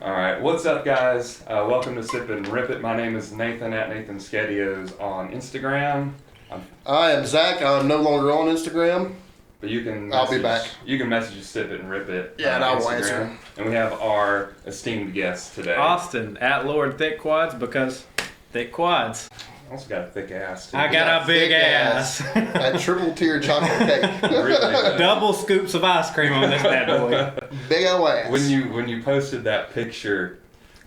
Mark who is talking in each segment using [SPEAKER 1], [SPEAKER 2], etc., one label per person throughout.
[SPEAKER 1] All right, what's up, guys? Welcome to Sip and Rip It. My name is Nathan at Nathan Skedios on Instagram.
[SPEAKER 2] I am Zach. I'm no longer on Instagram.
[SPEAKER 1] But you can.
[SPEAKER 2] I'll be back.
[SPEAKER 1] You can message Sip It and Rip It.
[SPEAKER 2] Yeah, and I will answer.
[SPEAKER 1] And we have our esteemed guest today,
[SPEAKER 3] Austin at Lord Thick Quads, because thick quads.
[SPEAKER 1] I also got a thick ass too.
[SPEAKER 3] I got a big ass.
[SPEAKER 2] That triple tier chocolate cake.
[SPEAKER 1] Really
[SPEAKER 3] Double scoops of ice cream on this bad boy.
[SPEAKER 2] Big old ass.
[SPEAKER 1] When you posted that picture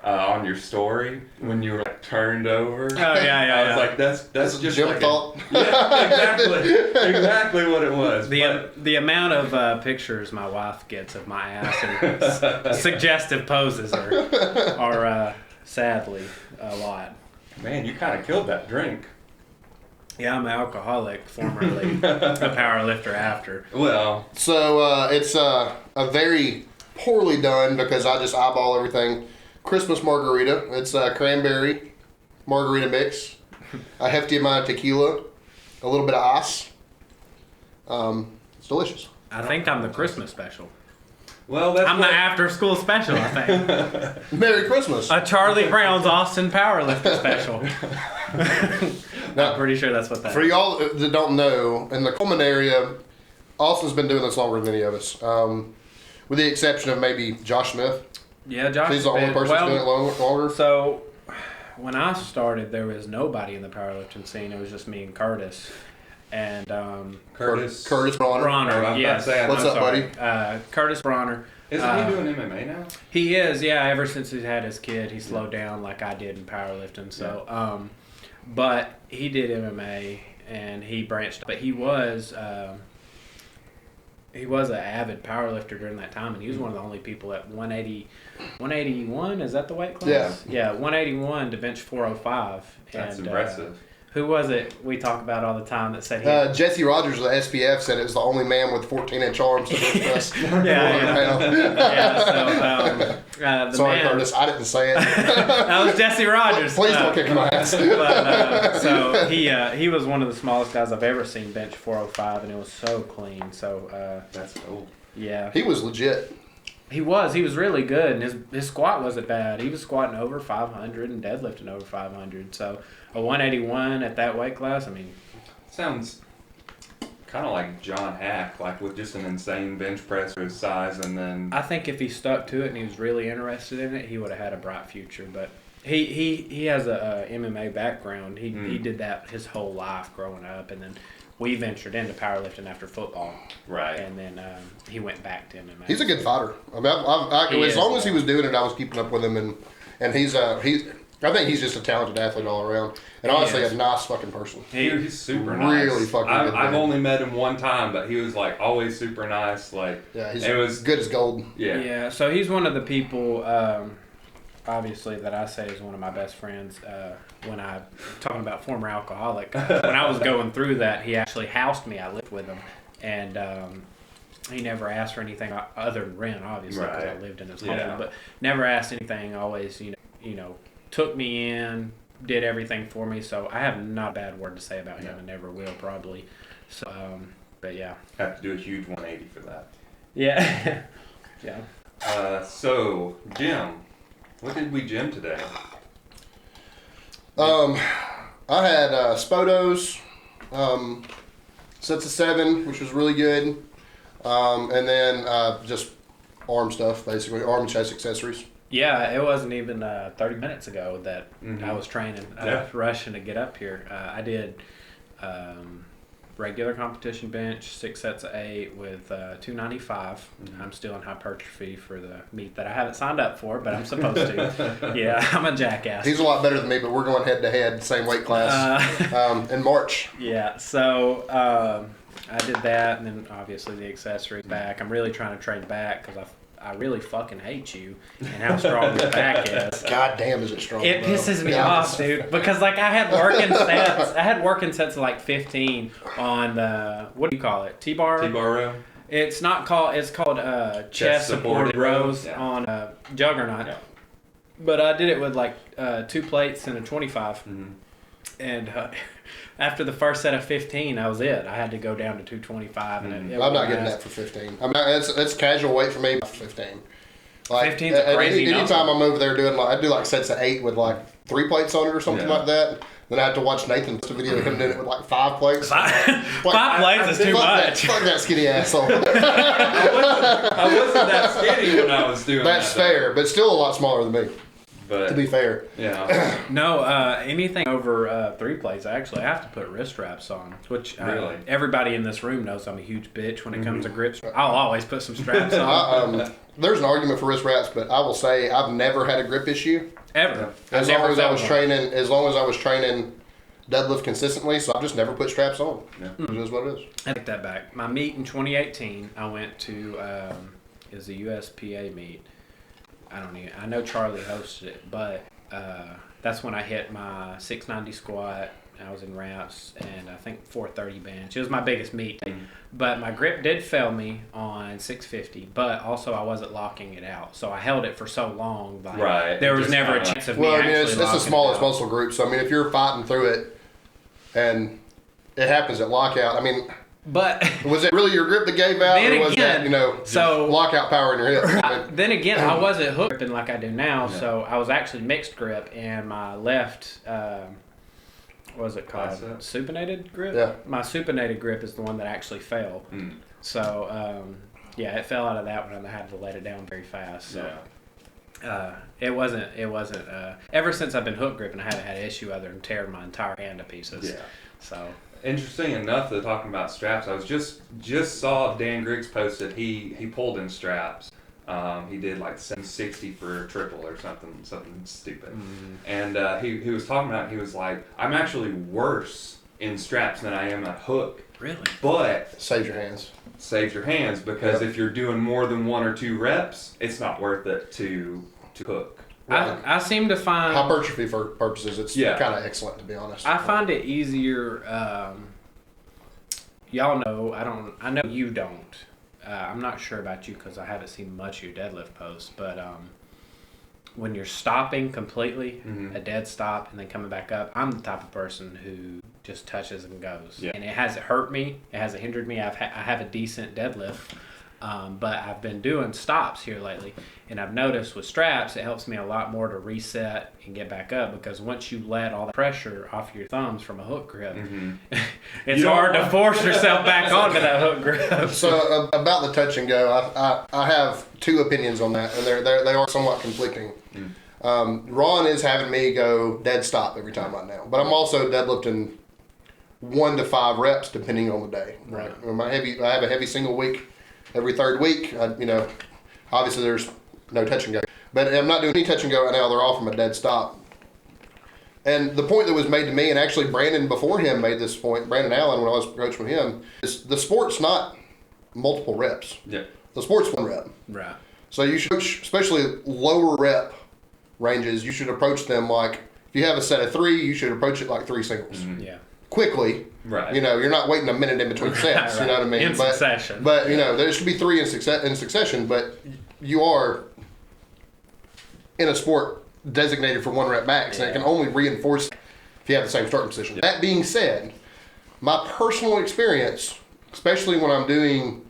[SPEAKER 1] on your story, when you were like turned over, I was like, that's just
[SPEAKER 2] Jim
[SPEAKER 1] like
[SPEAKER 2] thought.
[SPEAKER 1] Yeah, exactly what it was.
[SPEAKER 3] The amount of pictures my wife gets of my ass and suggestive poses are sadly a lot.
[SPEAKER 1] Man, you kind of killed that drink.
[SPEAKER 3] Yeah, I'm an alcoholic, formerly a power lifter after.
[SPEAKER 1] Well,
[SPEAKER 2] So it's a very poorly done, because I just eyeball everything, Christmas margarita. It's a cranberry margarita mix, a hefty amount of tequila, a little bit of ice. It's delicious.
[SPEAKER 3] I think I'm the Christmas special.
[SPEAKER 1] well, that's
[SPEAKER 3] I'm the after-school special, I think.
[SPEAKER 2] Merry Christmas.
[SPEAKER 3] A Charlie Brown's Austin powerlifter special.
[SPEAKER 2] Now,
[SPEAKER 3] I'm pretty sure that's what that
[SPEAKER 2] for
[SPEAKER 3] is.
[SPEAKER 2] y'all that don't know, in the Coleman area, Austin's been doing this longer than any of us, with the exception of maybe Josh Smith.
[SPEAKER 3] Yeah, Josh.
[SPEAKER 2] He's the only person that's doing it longer.
[SPEAKER 3] So, when I started, there was nobody in the powerlifting scene. It was just me and Curtis. And
[SPEAKER 1] Curtis
[SPEAKER 2] Bronner.
[SPEAKER 3] Bronner, yes.
[SPEAKER 2] What's up, buddy?
[SPEAKER 3] Curtis Bronner.
[SPEAKER 1] Isn't he doing MMA now?
[SPEAKER 3] He is, yeah. Ever since he's had his kid, he slowed down like I did in powerlifting. So, but he did MMA and he branched. But he was an avid powerlifter during that time, and he was one of the only people at 181. Is that the weight class? Yeah, 181 to bench 405.
[SPEAKER 1] That's
[SPEAKER 3] and,
[SPEAKER 1] impressive.
[SPEAKER 3] Who was it we talk about all the time that said he...
[SPEAKER 2] Jesse Rogers of the SPF said it was the only man with 14-inch arms to bench press.
[SPEAKER 3] The
[SPEAKER 2] Sorry,
[SPEAKER 3] man,
[SPEAKER 2] Curtis, I didn't say it.
[SPEAKER 3] that was Jesse Rogers.
[SPEAKER 2] Please don't kick my ass.
[SPEAKER 3] So he was one of the smallest guys I've ever seen bench 405, and it was so clean. So
[SPEAKER 1] That's cool.
[SPEAKER 3] yeah,
[SPEAKER 2] He was legit.
[SPEAKER 3] he was really good, and his squat wasn't bad. He was squatting over 500 and deadlifting over 500. So a 181 at that weight class, I mean,
[SPEAKER 1] Sounds kind of like John Hack, like with just an insane bench press for his size, and then
[SPEAKER 3] I think if he stuck to it and he was really interested in it, he would have had a bright future. But he has a MMA background. He did that his whole life growing up, and then we ventured into powerlifting after football.
[SPEAKER 1] right.
[SPEAKER 3] And then he went back to MMA.
[SPEAKER 2] He's a good fighter. I mean, as long as he was doing it, I was keeping up with him, and he's I think he's just a talented athlete all around, and honestly, a nice fucking person.
[SPEAKER 1] He's super nice.
[SPEAKER 2] Really fucking good.
[SPEAKER 1] I've only met him one time, but he was like always super nice. Like
[SPEAKER 2] He's
[SPEAKER 1] it was
[SPEAKER 2] good as gold.
[SPEAKER 3] Yeah. So he's one of the people, obviously, that I say is one of my best friends. When I'm talking about former alcoholic, when I was going through that, he actually housed me. I lived with him, and he never asked for anything other than rent, obviously, because I lived in his home. But never asked anything. Always, you know, took me in, did everything for me. So I have not a bad word to say about him, and never will probably. So, but yeah.
[SPEAKER 1] have to do a huge 180 for that.
[SPEAKER 3] Yeah. Yeah.
[SPEAKER 1] So Jim, what did we gym today?
[SPEAKER 2] I had Spotos, sets of 7, which was really good, and then just arm stuff, basically, arm and chest accessories.
[SPEAKER 3] Yeah, it wasn't even 30 minutes ago that I was training, rushing to get up here. I did regular competition bench, 6 sets of 8 with 295. I'm still in hypertrophy for the meet that I haven't signed up for, but I'm supposed to. Yeah, I'm a jackass.
[SPEAKER 2] He's a lot better than me, but we're going head-to-head, same weight class, in March.
[SPEAKER 3] Yeah, so I did that, and then obviously the accessories back. I'm really trying to train back because I really fucking hate you and how strong your back is.
[SPEAKER 2] God damn, is it strong?
[SPEAKER 3] It
[SPEAKER 2] bro.
[SPEAKER 3] pisses me off, dude. Because like I had working sets of like 15 on what do you call it? T-bar?
[SPEAKER 1] T-bar row?
[SPEAKER 3] It's not called. It's called chest supported rows on Juggernaut.
[SPEAKER 1] Yeah.
[SPEAKER 3] But I did it with like 2 plates and a 25. And after the first set of 15, that was it. I had to go down to 225. And
[SPEAKER 2] I'm not getting that for 15. I mean, it's casual weight for me for 15. Like
[SPEAKER 3] 15's a crazy number.
[SPEAKER 2] Anytime I'm over there doing I do like sets of 8 with like 3 plates on it or something like that. Then I have to watch Nathan post a video of him doing it with like 5 plates.
[SPEAKER 3] Five plates is too much.
[SPEAKER 2] Fuck that skinny asshole.
[SPEAKER 1] I wasn't that skinny when I was doing that.
[SPEAKER 2] That's fair, but still a lot smaller than me.
[SPEAKER 1] But,
[SPEAKER 2] to be fair.
[SPEAKER 1] Yeah.
[SPEAKER 3] No, anything over 3 plates, I actually have to put wrist wraps on, which
[SPEAKER 1] really?
[SPEAKER 3] Everybody in this room knows I'm a huge bitch when it comes to grip straps. I'll always put some straps on.
[SPEAKER 2] There's an argument for wrist wraps, but I will say I've never had a grip issue.
[SPEAKER 3] Ever.
[SPEAKER 2] As long as I was training deadlift consistently, so I've just never put straps on. Yeah. It is what it is.
[SPEAKER 3] I take that back. My meet in 2018, I went to is the USPA meet. I know Charlie hosted it, but that's when I hit my 690 squat. I was in wraps and I think 430 bench. It was my biggest meet. But my grip did fail me on 650, but also I wasn't locking it out. So I held it for so long. There was never a chance of me actually
[SPEAKER 2] it's the smallest muscle group. So, if you're fighting through it and it happens at lockout,
[SPEAKER 3] but
[SPEAKER 2] was it really your grip that gave out, or was that lockout power in your hip?
[SPEAKER 3] Then again, I wasn't hook gripping like I do now, so I was actually mixed grip, and my left, what was it called? Supinated grip?
[SPEAKER 2] Yeah.
[SPEAKER 3] My supinated grip is the one that actually fell. So, it fell out of that one, and I had to let it down very fast. So. It wasn't. Ever since I've been hook gripping, I haven't had an issue other than tearing my entire hand to pieces. Yeah. So. Interesting
[SPEAKER 1] enough, though, talking about straps, I was just saw Dan Griggs post that he pulled in straps. He did like 760 for a triple or something stupid. And he was talking about, he was like, I'm actually worse in straps than I am at hook.
[SPEAKER 3] Really?
[SPEAKER 1] But
[SPEAKER 2] saves your hands
[SPEAKER 1] because if you're doing more than 1 or 2 reps, it's not worth it to hook.
[SPEAKER 3] I seem to find
[SPEAKER 2] hypertrophy for purposes, it's kind of excellent, to be honest.
[SPEAKER 3] I find it easier. Y'all know I know you don't. I'm not sure about you because I haven't seen much of your deadlift posts, but when you're stopping completely, a dead stop, and then coming back up, I'm the type of person who just touches and goes. Yeah. And it hasn't hurt me. It hasn't hindered me. I have a decent deadlift. But I've been doing stops here lately, and I've noticed with straps, it helps me a lot more to reset and get back up, because once you let all the pressure off your thumbs from a hook grip, it's hard to force yourself back onto that hook grip.
[SPEAKER 2] So about the touch and go, I have 2 opinions on that, and they are somewhat conflicting. Ron is having me go dead stop every time right now, but I'm also deadlifting 1 to 5 reps depending on the day.
[SPEAKER 3] Right.
[SPEAKER 2] I have a heavy single week. Every 3rd week, obviously there's no touch and go. But I'm not doing any touch and go right now. They're all from a dead stop. And the point that was made to me, and actually Brandon before him made this point, Brandon Allen, when I was coaching with him, is the sport's not multiple reps.
[SPEAKER 1] Yeah.
[SPEAKER 2] The sport's 1 rep.
[SPEAKER 3] Right.
[SPEAKER 2] So you should, especially lower rep ranges, you should approach them like, if you have a set of 3, you should approach it like 3 singles.
[SPEAKER 3] Yeah.
[SPEAKER 2] Quickly.
[SPEAKER 1] Right.
[SPEAKER 2] You're not waiting a minute in between sets. Right. You know what I mean?
[SPEAKER 3] In succession.
[SPEAKER 2] But there should be 3 in succession. But you are in a sport designated for 1 rep max, and it can only reinforce if you have the same starting position. Yeah. That being said, my personal experience, especially when I'm doing,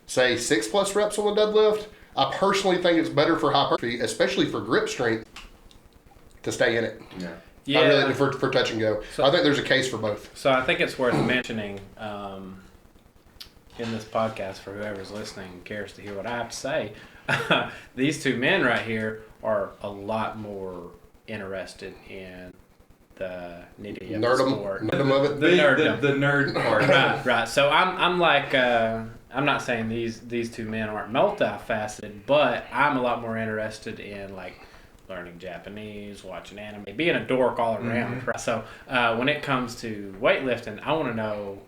[SPEAKER 2] say, 6+ reps on the deadlift, I personally think it's better for hypertrophy, especially for grip strength, to stay in it.
[SPEAKER 1] Yeah.
[SPEAKER 2] Yeah. I really do for touch and go. So I think there's a case for both.
[SPEAKER 3] So I think it's worth mentioning in this podcast for whoever's listening and cares to hear what I have to say. These 2 men right here are a lot more interested in the nitty of the sport.
[SPEAKER 2] Nerdum of it.
[SPEAKER 1] The nerd part.
[SPEAKER 3] Right. So I'm like, I'm not saying these 2 men aren't multifaceted, but I'm a lot more interested in learning Japanese, watching anime, being a dork all around. Right? So when it comes to weightlifting, I want to know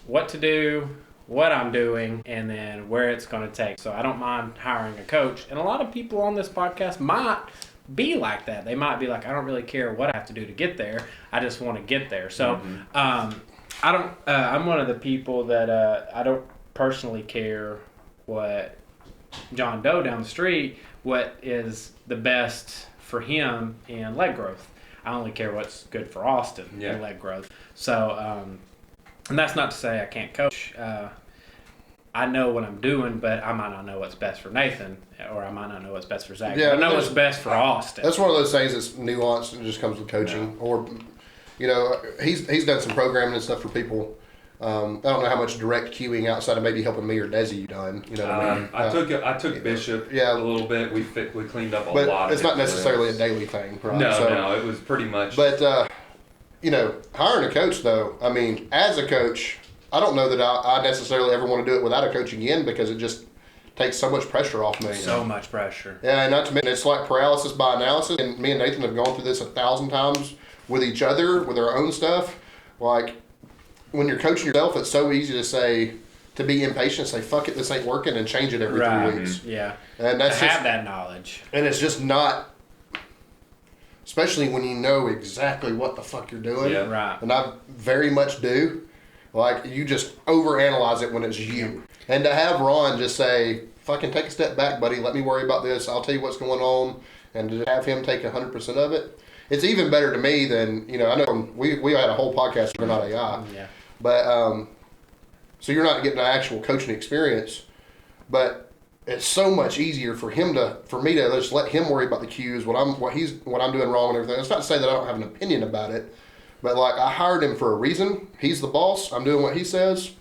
[SPEAKER 3] what to do, what I'm doing, and then where it's going to take. So I don't mind hiring a coach. And a lot of people on this podcast might be like that. They might be like, I don't really care what I have to do to get there. I just want to get there. So I don't. I'm one of the people that I don't personally care what John Doe down the street, what is the best for him in leg growth. I only care what's good for Austin in leg growth. So, and that's not to say I can't coach. I know what I'm doing, but I might not know what's best for Nathan, or I might not know what's best for Zach.
[SPEAKER 2] Yeah,
[SPEAKER 3] I know what's best for Austin.
[SPEAKER 2] That's one of those things that's nuanced and just comes with coaching. Or, you know, he's done some programming and stuff for people. I don't know how much direct cueing outside of maybe helping me or Desi you've done. You know what I mean?
[SPEAKER 1] I took Bishop a little bit. We cleaned up a lot.
[SPEAKER 2] But it's not necessarily a daily thing, right?
[SPEAKER 1] No, it was pretty much.
[SPEAKER 2] But you know, hiring a coach though, I mean, as a coach, I don't know that I necessarily ever want to do it without a coach again because it just takes so much pressure off me.
[SPEAKER 3] So much pressure.
[SPEAKER 2] Yeah, and not to mention, it's like paralysis by analysis. And me and Nathan have gone through this 1,000 times with each other, with our own stuff. Like, when you're coaching yourself, it's so easy to say, to be impatient, say, fuck it, this ain't working, and change it every 3 weeks.
[SPEAKER 3] Yeah.
[SPEAKER 2] And that's
[SPEAKER 3] to have that knowledge.
[SPEAKER 2] And it's just not, especially when you know exactly what the fuck you're doing.
[SPEAKER 1] Yeah.
[SPEAKER 3] Right.
[SPEAKER 2] And I very much do. Like, you just overanalyze it when it's you. And to have Ron just say, fucking take a step back, buddy, let me worry about this, I'll tell you what's going on, and to have him take 100% of it, it's even better to me than, you know, I know we had a whole podcast, We're Not AI.
[SPEAKER 3] Yeah.
[SPEAKER 2] But, so you're not getting an actual coaching experience, but it's so much easier for me to just let him worry about the cues, what I'm doing wrong and everything. It's not to say that I don't have an opinion about it, but like, I hired him for a reason. He's the boss. I'm doing what he says.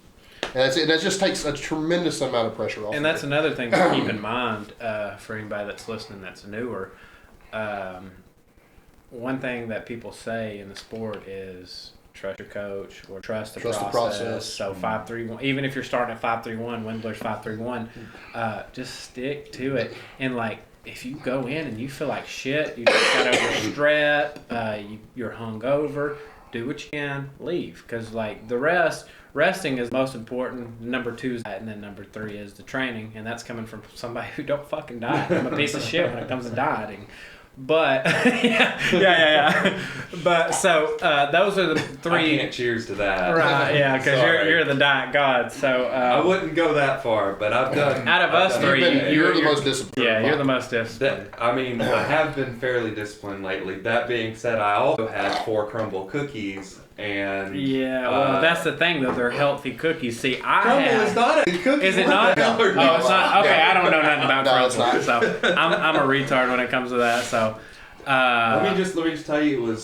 [SPEAKER 2] And that just takes a tremendous amount of pressure off.
[SPEAKER 3] And that's another thing to keep in mind for anybody that's listening that's newer. One thing that people say in the sport is trust your coach or trust the process. So 5-3-1, even if you're starting at 5-3-1, Wendler's 5-3-1, just stick to it. And like, if you go in and you feel like shit, you just got overstrep, you're hungover, do what you can, leave. Because like the resting is most important. Number 2 is that, and then number 3 is the training, and that's coming from somebody who don't fucking diet. I'm a piece of shit when it comes to dieting. But yeah. But so those are the 3.
[SPEAKER 1] I can't cheers to that.
[SPEAKER 3] Right? Yeah, because you're the diet god. So
[SPEAKER 1] I wouldn't go that far, but I've done.
[SPEAKER 3] Out of us 3,
[SPEAKER 2] you're the most disciplined.
[SPEAKER 3] Yeah, you're the most disciplined.
[SPEAKER 1] I mean, I have been fairly disciplined lately. That being said, I also had 4 crumble cookies, and
[SPEAKER 3] well, that's the thing though. They're healthy cookies. See,
[SPEAKER 1] crumble is not a cookie.
[SPEAKER 3] Is it not?
[SPEAKER 2] No.
[SPEAKER 3] Oh, it's not. Okay, I don't know nothing about crumble,
[SPEAKER 2] it's
[SPEAKER 3] so I'm a retard when it comes to that. So
[SPEAKER 1] let me just tell you,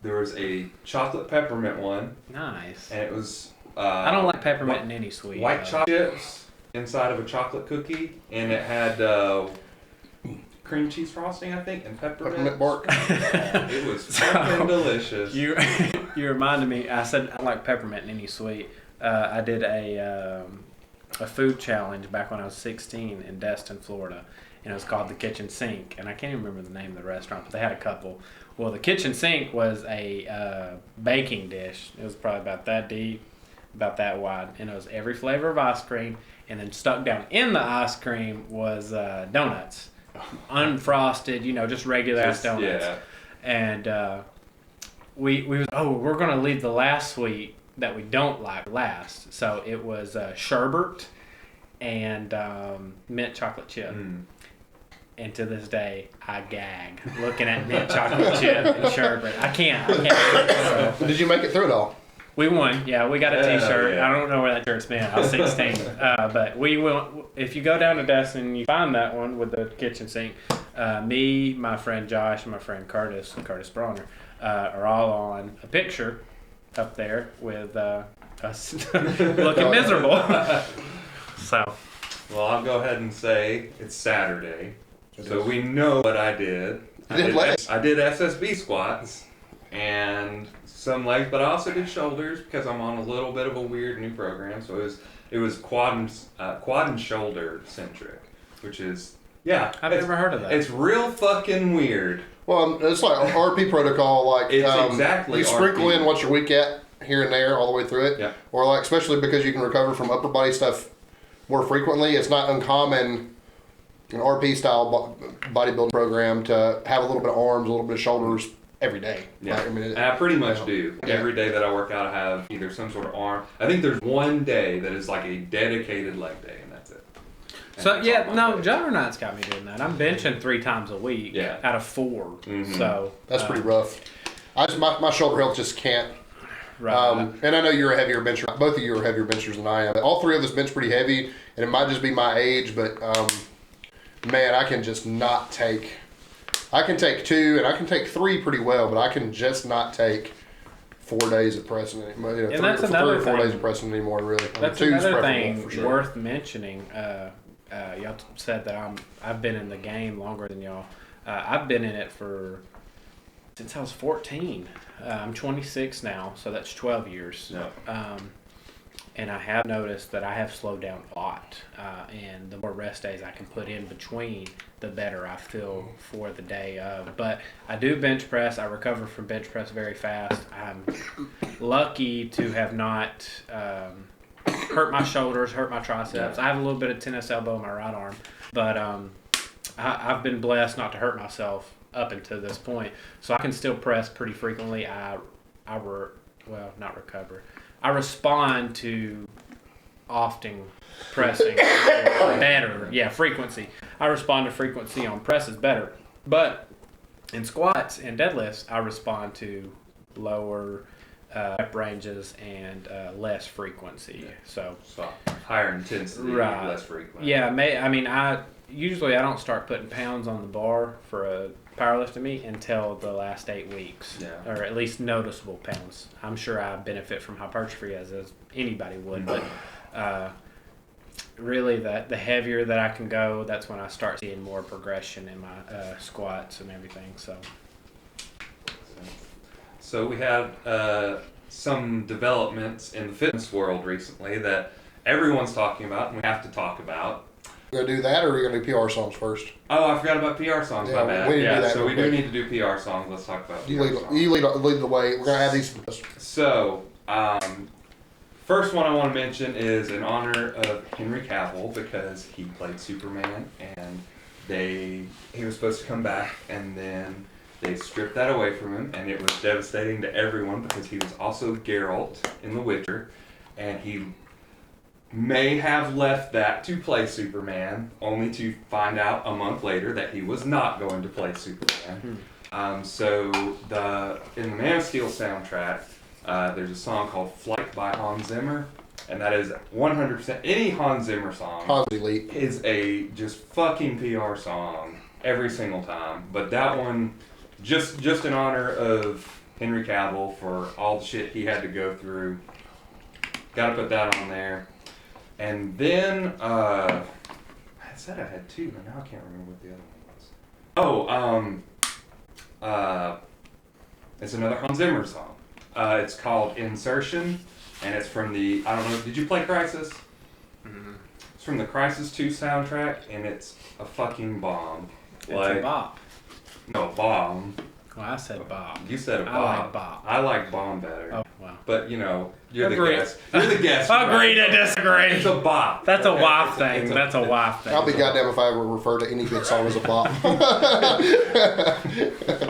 [SPEAKER 1] there was a chocolate peppermint one.
[SPEAKER 3] Nice.
[SPEAKER 1] And it was.
[SPEAKER 3] I don't like peppermint in any sweet.
[SPEAKER 1] White chocolate chips inside of a chocolate cookie, and it had cream cheese frosting, I think, and peppermint
[SPEAKER 2] bark.
[SPEAKER 1] It was fucking delicious.
[SPEAKER 3] You reminded me. I said I don't like peppermint in any sweet. I did a food challenge back when I was 16 in Destin, Florida, and it was called the Kitchen Sink. And I can't even remember the name of the restaurant, but they had a couple. Well, the Kitchen Sink was a baking dish. It was probably about that deep, about that wide, and it was every flavor of ice cream. And then stuck down in the ice cream was donuts. Unfrosted, just regular ass donuts.
[SPEAKER 1] Yeah.
[SPEAKER 3] And we're gonna leave the last sweet that we don't like last. So it was sherbet and mint chocolate chip. And to this day, I gag looking at mint chocolate chip and sherbet. I can't. So.
[SPEAKER 2] Did you make it through it all?
[SPEAKER 3] We won. Yeah, we got a T-shirt.
[SPEAKER 1] Yeah.
[SPEAKER 3] I don't know where that shirt's been. I was 16. But we will. If you go down to Destin, you find that one with the kitchen sink. Me, my friend Josh, and my friend Curtis Bronner are all on a picture up there with us looking miserable. So.
[SPEAKER 1] Well, I'll go ahead and say it's Saturday, so we know what I did. I did SSB squats and some legs, but I also did shoulders because I'm on a little bit of a weird new program. So it was quad and shoulder centric, which is
[SPEAKER 3] I've never heard of that.
[SPEAKER 1] It's real fucking weird.
[SPEAKER 2] Well, it's like RP protocol. Like
[SPEAKER 1] it's exactly
[SPEAKER 2] you sprinkle
[SPEAKER 1] RP.
[SPEAKER 2] in what your weak at here and there all the way through it.
[SPEAKER 1] Yeah.
[SPEAKER 2] Or like especially because you can recover from upper body stuff more frequently. It's not uncommon an RP style bodybuilding program to have a little bit of arms, a little bit of shoulders every day.
[SPEAKER 1] Yeah,
[SPEAKER 2] Like,
[SPEAKER 1] and I pretty much do.
[SPEAKER 2] Yeah.
[SPEAKER 1] Every day that I work out, I have either some sort of arm. I think there's one day that is like a dedicated leg day, and that's it. And
[SPEAKER 3] So
[SPEAKER 1] that's all my days.
[SPEAKER 3] Juggernauts got me doing that. I'm benching 3 times a week out of 4.
[SPEAKER 1] Mhm.
[SPEAKER 3] So
[SPEAKER 2] that's pretty rough. My shoulder health just can't
[SPEAKER 3] Right.
[SPEAKER 2] And I know you're a heavier bencher. Both of you are heavier benchers than I am. All three of us bench pretty heavy, and it might just be my age, but man, I can just not take. I can take 2 and I can take 3 pretty well, but I can just not take 4 days of pressing anymore. You know,
[SPEAKER 3] And that's another
[SPEAKER 2] 3 or 4
[SPEAKER 3] thing.
[SPEAKER 2] days of pressing anymore, really.
[SPEAKER 3] That's
[SPEAKER 2] 2's
[SPEAKER 3] another
[SPEAKER 2] preferable,
[SPEAKER 3] thing
[SPEAKER 2] for sure.
[SPEAKER 3] worth mentioning. Y'all said that I've been in the game longer than y'all. I've been in it since I was 14. I'm 26 now, so that's 12 years.
[SPEAKER 1] Yeah.
[SPEAKER 3] And I have noticed that I have slowed down a lot. And the more rest days I can put in between, the better I feel for the day of. But I do bench press. I recover from bench press very fast. I'm lucky to have not hurt my shoulders, hurt my triceps. I have a little bit of tennis elbow in my right arm. But I've been blessed not to hurt myself up until this point. So I can still press pretty frequently. I respond to often pressing better. Yeah, frequency. I respond to frequency on presses better. But in squats and deadlifts, I respond to lower rep ranges and less frequency. So
[SPEAKER 1] higher intensity,
[SPEAKER 3] right.
[SPEAKER 1] less frequent.
[SPEAKER 3] Yeah, I don't start putting pounds on the bar for a powerlifting meet until the last 8 weeks, or at least noticeable pounds. I'm sure I benefit from hypertrophy as anybody would, but really the heavier that I can go, that's when I start seeing more progression in my squats and everything.
[SPEAKER 1] So we had some developments in the fitness world recently that everyone's talking about and we have to talk about.
[SPEAKER 2] Gonna do that, or are we gonna do PR songs first?
[SPEAKER 1] Oh, I forgot about PR songs.
[SPEAKER 2] Yeah,
[SPEAKER 1] my bad.
[SPEAKER 2] we need to do that
[SPEAKER 1] so
[SPEAKER 2] real
[SPEAKER 1] we
[SPEAKER 2] quick.
[SPEAKER 1] do need to do PR songs. Let's talk about
[SPEAKER 2] You
[SPEAKER 1] PR songs.
[SPEAKER 2] lead the way. We're gonna add these.
[SPEAKER 1] So, first one I want to mention is in honor of Henry Cavill because he played Superman and he was supposed to come back and then they stripped that away from him and it was devastating to everyone because he was also Geralt in The Witcher and he may have left that to play Superman, only to find out a month later that he was not going to play Superman. So in the Man of Steel soundtrack, there's a song called Flight by Hans Zimmer, and that is 100%, any Hans Zimmer song
[SPEAKER 2] Hans Elite
[SPEAKER 1] is a just fucking PR song every single time. But that one, just in honor of Henry Cavill for all the shit he had to go through, gotta put that on there. And then, I said I had 2, but now I can't remember what the other one was. It's another Hans Zimmer song. It's called Insertion, and it's from the, I don't know, did you play Crysis?
[SPEAKER 3] Mm-hmm.
[SPEAKER 1] It's from the Crysis 2 soundtrack, and it's a fucking bomb.
[SPEAKER 3] It's a bop.
[SPEAKER 1] No, bomb.
[SPEAKER 3] Well, I said bop.
[SPEAKER 1] You said a bomb.
[SPEAKER 3] I like bop.
[SPEAKER 1] I like bomb better.
[SPEAKER 3] Oh, wow.
[SPEAKER 1] But, you're
[SPEAKER 3] Agree.
[SPEAKER 1] the guest. You're the guest.
[SPEAKER 3] Agree to disagree.
[SPEAKER 1] It's a bop.
[SPEAKER 3] That's a
[SPEAKER 1] Okay?
[SPEAKER 3] WAF thing. That's a WAF thing.
[SPEAKER 2] I'll be goddamn if I ever refer to any good song as a bop.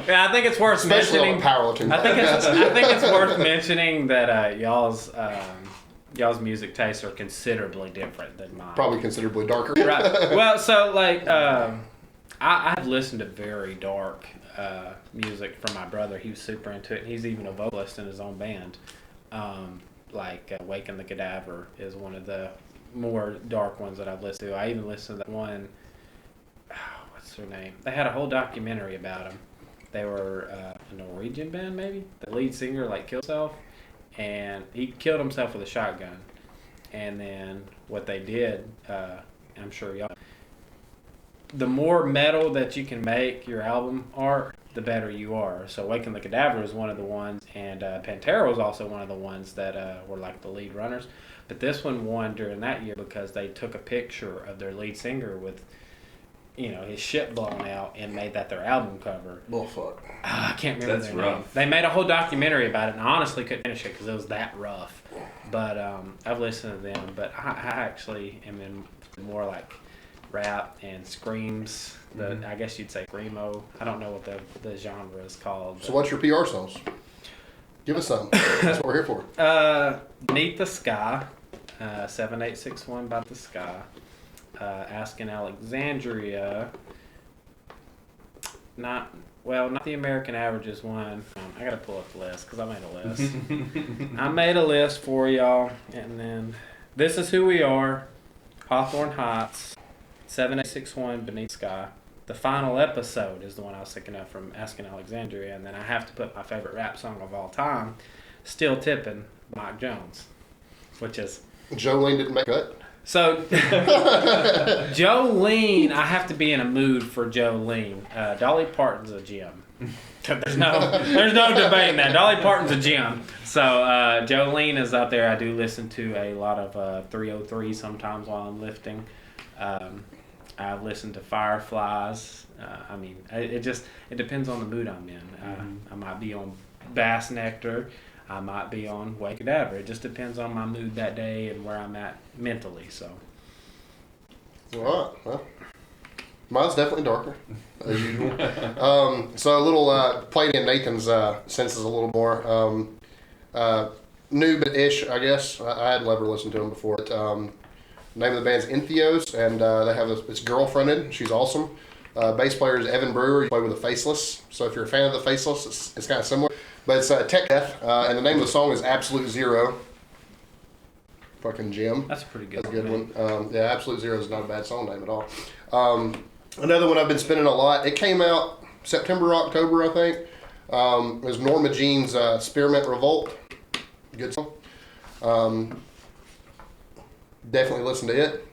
[SPEAKER 3] Yeah, I think it's worth
[SPEAKER 2] Especially
[SPEAKER 3] mentioning.
[SPEAKER 2] on the powerlifting.
[SPEAKER 3] I think it's worth mentioning that y'all's music tastes are considerably different than mine.
[SPEAKER 2] Probably considerably darker.
[SPEAKER 3] Right. Well, so I've listened to very dark music from my brother. He was super into it. He's even a vocalist in his own band. Waking the Cadaver is one of the more dark ones that I've listened to. I even listened to that one. What's their name? They had a whole documentary about them. They were a Norwegian band, maybe. The lead singer killed himself, and he killed himself with a shotgun. And then what they did, I'm sure y'all. The more metal that you can make your album art, the better you are. So Waking the Cadaver is one of the ones, and Pantera was also one of the ones that were the lead runners. But this one won during that year because they took a picture of their lead singer with, his shit blown out and made that their album cover.
[SPEAKER 2] Well, fuck.
[SPEAKER 3] I can't remember
[SPEAKER 1] That's
[SPEAKER 3] their name.
[SPEAKER 1] rough.
[SPEAKER 3] They made a whole documentary about it, and I honestly couldn't finish it because it was that rough. But I've listened to them. But I actually am in more rap and screams. I guess you'd say screamo. I don't know what the genre is called.
[SPEAKER 2] So what's your PR songs? Give us some. That's what we're here for.
[SPEAKER 3] Beneath the Sky, 7861 by the Sky. Asking Alexandria. not the American Averages one. I gotta pull up the list because I made a list. I made a list for y'all, and then This Is Who We Are, Hawthorne Heights, 7861 Beneath Sky. The Final Episode is the one I was thinking of from Asking Alexandria, and then I have to put my favorite rap song of all time, Still Tippin', Mike Jones, which is...
[SPEAKER 2] Jolene didn't make cut.
[SPEAKER 3] So, Jolene, I have to be in a mood for Jolene. Dolly Parton's a gem. There's no debating that. Dolly Parton's a gem. So, Jolene is up there. I do listen to a lot of 303 sometimes while I'm lifting. I've listened to Fireflies. It depends on the mood I'm in. I might be on Bass Nectar. I might be on Wake Cadaver. It just depends on my mood that day and where I'm at mentally. So.
[SPEAKER 2] All right. Well, mine's definitely darker, as usual. So a little played in Nathan's senses a little more. New but ish, I guess. I had never listened to him before. But, name of the band's Entheos, and they have it's girlfriended. She's awesome. Bass player is Evan Brewer. You play with the Faceless. So if you're a fan of the Faceless, it's kind of similar. But it's Tech Death, and the name of the song is Absolute Zero. Fucking Jim.
[SPEAKER 3] That's a pretty good
[SPEAKER 2] That's a good one. Yeah, Absolute Zero is not a bad song name at all. Another one I've been spinning a lot. It came out September, October, I think. It was Norma Jean's Spearmint Revolt. Good song. Definitely listen to it.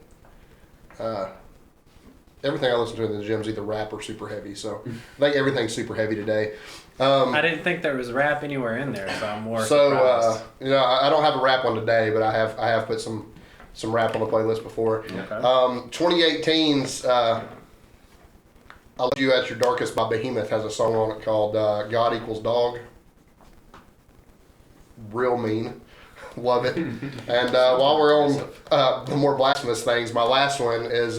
[SPEAKER 2] Everything I listen to in the gym is either rap or super heavy, so I think everything's super heavy today.
[SPEAKER 3] I didn't think there was rap anywhere in there, so I'm more surprised.
[SPEAKER 2] I don't have a rap one today, but I have put some rap on the playlist before.
[SPEAKER 3] Okay.
[SPEAKER 2] 2018's I Love You at Your Darkest by Behemoth has a song on it called God Equals Dog. Real mean. Love it. And while we're on the more blasphemous things, my last one is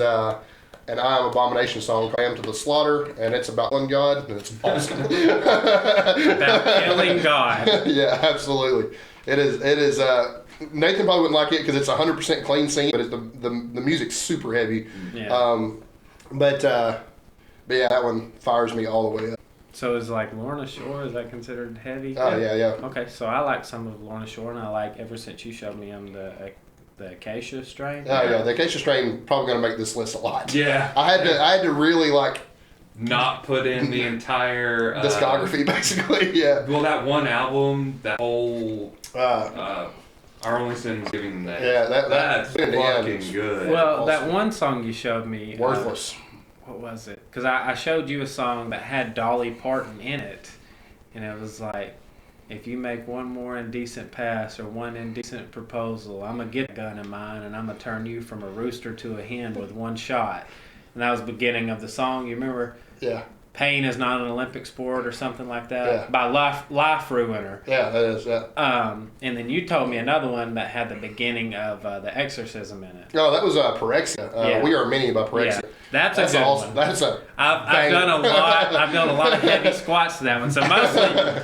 [SPEAKER 2] an I Am Abomination song, I Am to the Slaughter, and it's about killing God, and it's awesome.
[SPEAKER 3] About killing God.
[SPEAKER 2] Yeah, absolutely. It is. Nathan probably wouldn't like it because it's 100% clean singing, but the music's super heavy.
[SPEAKER 3] Yeah.
[SPEAKER 2] But yeah, that one fires me all the way up.
[SPEAKER 3] So is like Lorna Shore, is that considered heavy?
[SPEAKER 2] Oh, yeah.
[SPEAKER 3] Okay, so I like some of Lorna Shore, and I like Ever Since You Showed Me the Acacia Strain.
[SPEAKER 2] Oh, yeah, the Acacia Strain probably going to make this list a lot.
[SPEAKER 1] Yeah.
[SPEAKER 2] I had to really
[SPEAKER 1] not put in the entire
[SPEAKER 2] discography, basically. Yeah.
[SPEAKER 1] Well, that one album, that whole Our Only Sin is Giving Them That.
[SPEAKER 2] Yeah,
[SPEAKER 1] that's fucking good.
[SPEAKER 3] Well, that one song you showed me,
[SPEAKER 2] Worthless.
[SPEAKER 3] What was it? Because I showed you a song that had Dolly Parton in it, and it was like, if you make one more indecent pass or one indecent proposal, I'm going to get a gun in mine and I'm going to turn you from a rooster to a hen with one shot. And that was the beginning of the song. You remember?
[SPEAKER 2] Yeah.
[SPEAKER 3] Pain is not an Olympic sport or something like that?
[SPEAKER 2] Yeah.
[SPEAKER 3] By Life Ruiner.
[SPEAKER 2] Yeah, that is, yeah.
[SPEAKER 3] And then you told me another one that had the beginning of The Exorcism in it.
[SPEAKER 2] Oh, that was Pyrexia.
[SPEAKER 3] Yeah.
[SPEAKER 2] We Are Many by Pyrexia.
[SPEAKER 3] Yeah. That's a good
[SPEAKER 2] awesome.
[SPEAKER 3] one.
[SPEAKER 2] That's a
[SPEAKER 3] I've done a lot of heavy squats to that one. So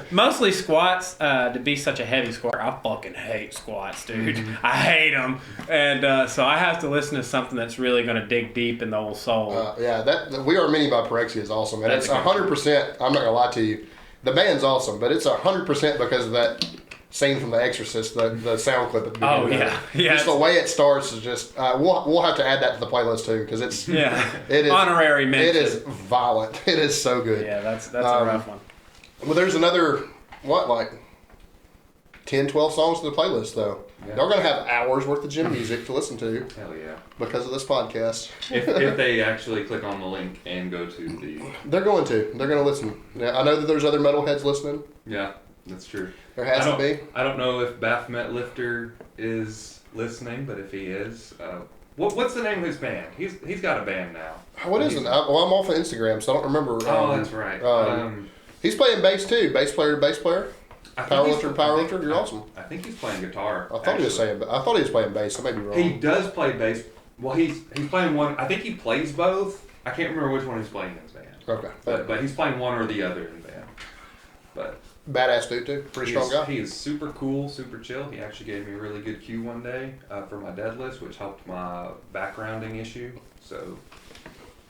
[SPEAKER 3] mostly squats. To be such a heavy squatter, I fucking hate squats, dude.
[SPEAKER 2] Mm-hmm.
[SPEAKER 3] I hate them, and so I have to listen to something that's really going to dig deep in the old soul.
[SPEAKER 2] Yeah, that We Are Many by Pyrexia is awesome, and
[SPEAKER 3] That's
[SPEAKER 2] it's 100%. I'm not gonna lie to you, the band's awesome, but it's 100% because of that scene from The Exorcist, the sound clip at the beginning.
[SPEAKER 3] Oh yeah, yeah.
[SPEAKER 2] Just the way it starts is just. We'll have to add that to the playlist too because it's
[SPEAKER 3] it is
[SPEAKER 2] honorary
[SPEAKER 3] mention.
[SPEAKER 2] It is violent. It is so good.
[SPEAKER 3] Yeah, that's a rough one.
[SPEAKER 2] Well, there's another 10, 12 songs to the playlist though.
[SPEAKER 1] Yeah.
[SPEAKER 2] They're gonna have hours worth of gym music to listen to
[SPEAKER 1] Hell yeah.
[SPEAKER 2] because of this podcast.
[SPEAKER 1] If they actually click on the link and go to the...
[SPEAKER 2] They're going to listen. Yeah, I know that there's other metalheads listening.
[SPEAKER 1] Yeah, that's true.
[SPEAKER 2] There has to be.
[SPEAKER 1] I don't know if Baphomet Lifter is listening, but if he is, what's the name of his band? He's got a band now.
[SPEAKER 2] What is it? I'm off of Instagram, so I don't remember.
[SPEAKER 1] That's right.
[SPEAKER 2] He's playing bass too. Bass player to bass player. Powerlifter. You're awesome.
[SPEAKER 1] I think he's playing guitar.
[SPEAKER 2] I thought he was playing bass. I may be wrong.
[SPEAKER 1] He does play bass. Well, he's playing one. I think he plays both. I can't remember which one he's playing in his band.
[SPEAKER 2] Okay.
[SPEAKER 1] But he's playing one or the other in the band. But
[SPEAKER 2] badass dude too. Pretty strong guy.
[SPEAKER 1] He is super cool, super chill. He actually gave me a really good cue one day for my deadlifts, which helped my backgrounding issue. So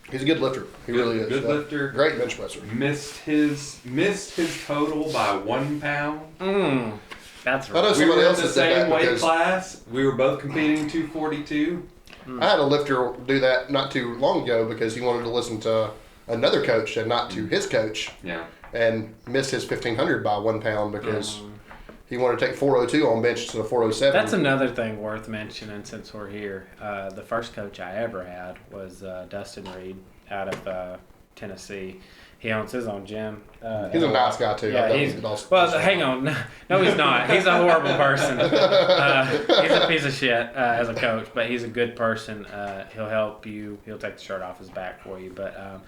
[SPEAKER 2] He's a good lifter. He really is.
[SPEAKER 1] Good lifter.
[SPEAKER 2] Great bench presser.
[SPEAKER 1] Missed his total by 1 pound.
[SPEAKER 3] That's
[SPEAKER 2] I know
[SPEAKER 3] right.
[SPEAKER 1] We
[SPEAKER 2] somebody
[SPEAKER 1] were in
[SPEAKER 2] else
[SPEAKER 1] the
[SPEAKER 2] that did
[SPEAKER 1] same
[SPEAKER 2] that
[SPEAKER 1] weight
[SPEAKER 2] because
[SPEAKER 1] class. We were both competing 242.
[SPEAKER 2] I had a lifter do that not too long ago because he wanted to listen to another coach and not to his coach.
[SPEAKER 1] Yeah.
[SPEAKER 2] And missed his 1500 by 1 pound because he wanted to take 402 on bench instead of 407.
[SPEAKER 3] That's another thing worth mentioning since we're here. The first coach I ever had was Dustin Reed out of Tennessee. He owns his own gym.
[SPEAKER 2] He's a nice guy too.
[SPEAKER 3] Yeah, hang on. No, he's not. He's a horrible person. He's a piece of shit as a coach, but he's a good person. He'll help you. He'll take the shirt off his back for you. But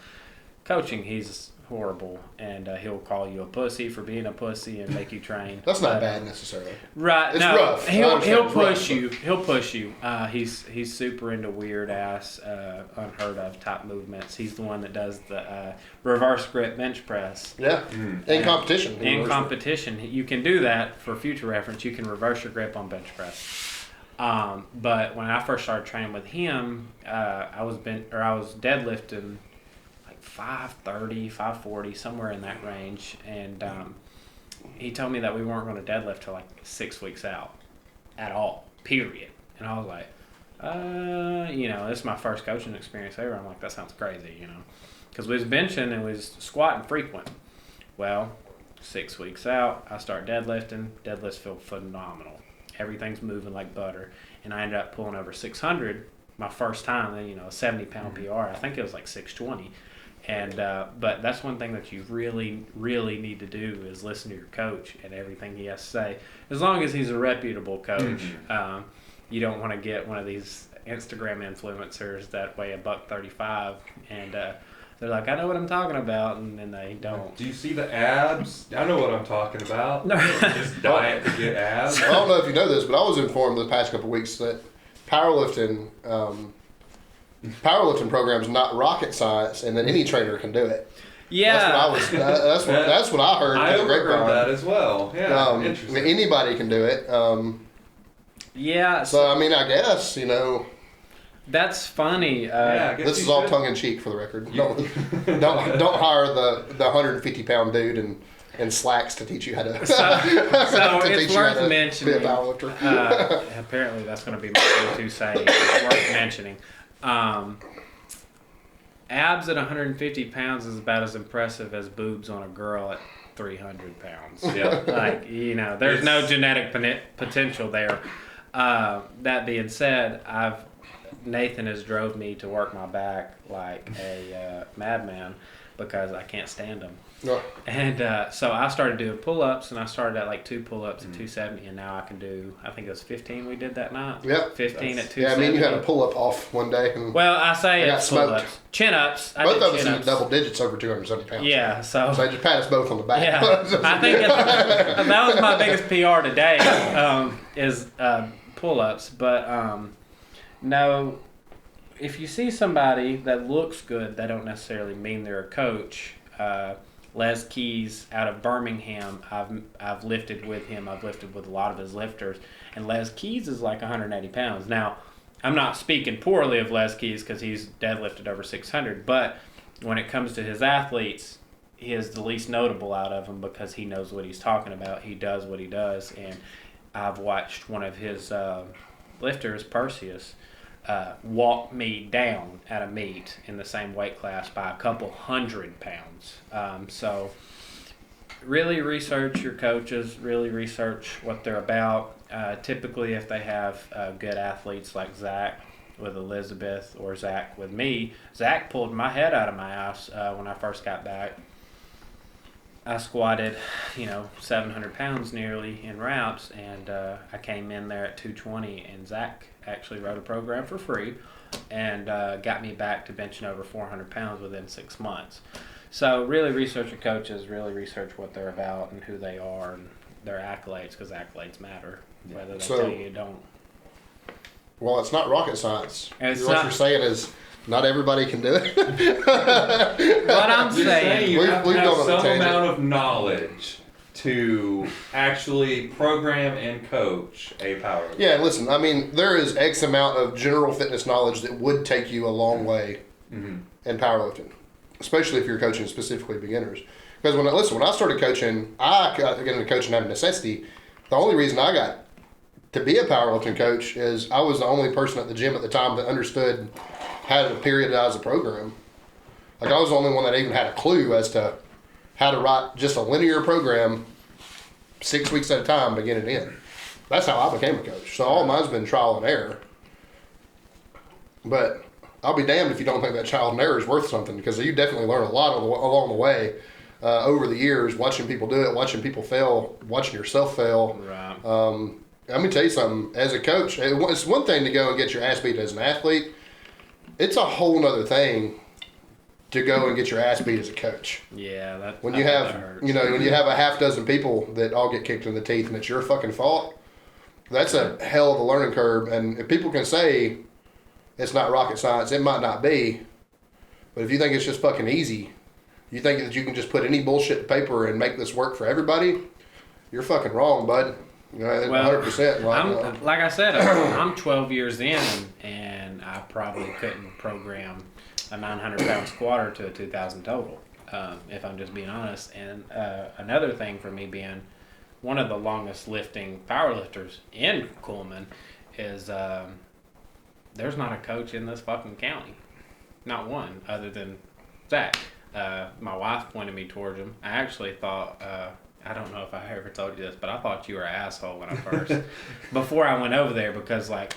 [SPEAKER 3] coaching, he's horrible, and he'll call you a pussy for being a pussy and make you train.
[SPEAKER 2] That's not bad necessarily.
[SPEAKER 3] Right?
[SPEAKER 2] It's
[SPEAKER 3] no,
[SPEAKER 2] rough.
[SPEAKER 3] He'll push you. He'll push you. He's super into weird ass, unheard of type movements. He's the one that does the reverse grip bench press.
[SPEAKER 2] Yeah. In competition.
[SPEAKER 3] In competition, you can do that for future reference. You can reverse your grip on bench press. But when I first started training with him, I was deadlifting 530, 540, somewhere in that range, and he told me that we weren't going to deadlift till like 6 weeks out at all, period. And I was like, this is my first coaching experience ever. I'm like, that sounds crazy, because we was benching and we was squatting frequent. Well, 6 weeks out, I start deadlifting. Deadlifts feel phenomenal. Everything's moving like butter, and I ended up pulling over 600 my first time. A 70-pound PR. I think it was like 620. And but that's one thing that you really, really need to do is listen to your coach and everything he has to say. As long as he's a reputable coach, you don't want to get one of these Instagram influencers that weigh $135 and they're like, I know what I'm talking about, and then they don't.
[SPEAKER 1] Do you see the abs? I know what I'm talking about. Just diet to get abs.
[SPEAKER 2] I don't know if you know this, but I was informed the past couple of weeks that powerlifting program is not rocket science, and that any trainer can do it.
[SPEAKER 3] Yeah,
[SPEAKER 2] that's what I heard.
[SPEAKER 1] I overheard that as well. Yeah, interesting.
[SPEAKER 2] Anybody can do it.
[SPEAKER 3] Yeah.
[SPEAKER 2] So I guess
[SPEAKER 3] that's funny.
[SPEAKER 2] This is all tongue in cheek for the record. Don't hire the 150-pound dude and slacks to teach you how to.
[SPEAKER 3] So it's worth mentioning.
[SPEAKER 2] Be a powerlifter.
[SPEAKER 3] Apparently, that's going to be my go-to saying. It's worth mentioning. Abs at 150 pounds is about as impressive as boobs on a girl at 300 pounds.
[SPEAKER 1] Yeah.
[SPEAKER 3] There's no genetic potential there. That being said, Nathan has drove me to work my back like a madman because I can't stand them.
[SPEAKER 2] No.
[SPEAKER 3] And so I started doing pull-ups, and I started at like 2 pull-ups at 270, and now I can do, I think it was 15 we did that night.
[SPEAKER 2] Yeah.
[SPEAKER 3] 15 at 270.
[SPEAKER 2] Yeah, you had a pull-up off one day. And
[SPEAKER 3] well, I say
[SPEAKER 2] got
[SPEAKER 3] it's
[SPEAKER 2] smoked.
[SPEAKER 3] pull-ups. Chin-ups.
[SPEAKER 2] Both of us in double digits over 270 pounds.
[SPEAKER 3] Yeah, so
[SPEAKER 2] they just pat us both on the back.
[SPEAKER 3] yeah, I think that was my biggest PR today is pull-ups. But no, if you see somebody that looks good, that don't necessarily mean they're a coach. Les Keys out of Birmingham, I've lifted with him. I've lifted with a lot of his lifters, and Les Keys is like 180 pounds. Now, I'm not speaking poorly of Les Keys because he's deadlifted over 600, but when it comes to his athletes, he is the least notable out of them because he knows what he's talking about. He does what he does, and I've watched one of his lifters, Perseus, walk me down at a meet in the same weight class by a couple 100 pounds. So really research your coaches, really research what they're about. Typically, if they have good athletes like Zach with Elizabeth or Zach with me, Zach pulled my head out of my ass when I first got back. I squatted, 700 pounds nearly in reps, and I came in there at 220, and Zach actually wrote a program for free and got me back to benching over 400 pounds within 6 months. So really research your coaches, really research what they're about and who they are and their accolades, because accolades matter, whether they tell you don't.
[SPEAKER 2] Well, it's not rocket science.
[SPEAKER 3] What
[SPEAKER 2] you're saying is not everybody can do it.
[SPEAKER 3] What I'm saying,
[SPEAKER 1] you have to have some
[SPEAKER 2] tangent.
[SPEAKER 1] amount of knowledge to actually program and coach a powerlifter.
[SPEAKER 2] Yeah, listen, there is X amount of general fitness knowledge that would take you a long way in powerlifting, especially if you're coaching specifically beginners. Because when I started coaching, I got into coaching out of necessity. The only reason I got to be a powerlifting coach is I was the only person at the gym at the time that understood how to periodize a program. Like, I was the only one that even had a clue as to how to write just a linear program 6 weeks at a time, beginning to end. That's how I became a coach. So all mine's been trial and error. But I'll be damned if you don't think that trial and error is worth something, because you definitely learn a lot along the way over the years, watching people do it, watching people fail, watching yourself fail.
[SPEAKER 3] Right.
[SPEAKER 2] Let me tell you something. As a coach, it's one thing to go and get your ass beat as an athlete. It's a whole other thing to go and get your ass beat as a coach.
[SPEAKER 3] Yeah,
[SPEAKER 2] when you have a half dozen people that all get kicked in the teeth and it's your fucking fault, that's a hell of a learning curve. And if people can say it's not rocket science, it might not be. But if you think it's just fucking easy, you think that you can just put any bullshit to paper and make this work for everybody, you're fucking wrong, bud. 100%.
[SPEAKER 3] Like I said, I'm 12 years in, and I probably couldn't program a 900-pound squatter to a 2,000 total, if I'm just being honest. And another thing for me being one of the longest lifting powerlifters in Coleman is there's not a coach in this fucking county. Not one, other than Zach. My wife pointed me towards him. I actually thought... I don't know if I ever told you this, but I thought you were an asshole when I first, before I went over there, because, like,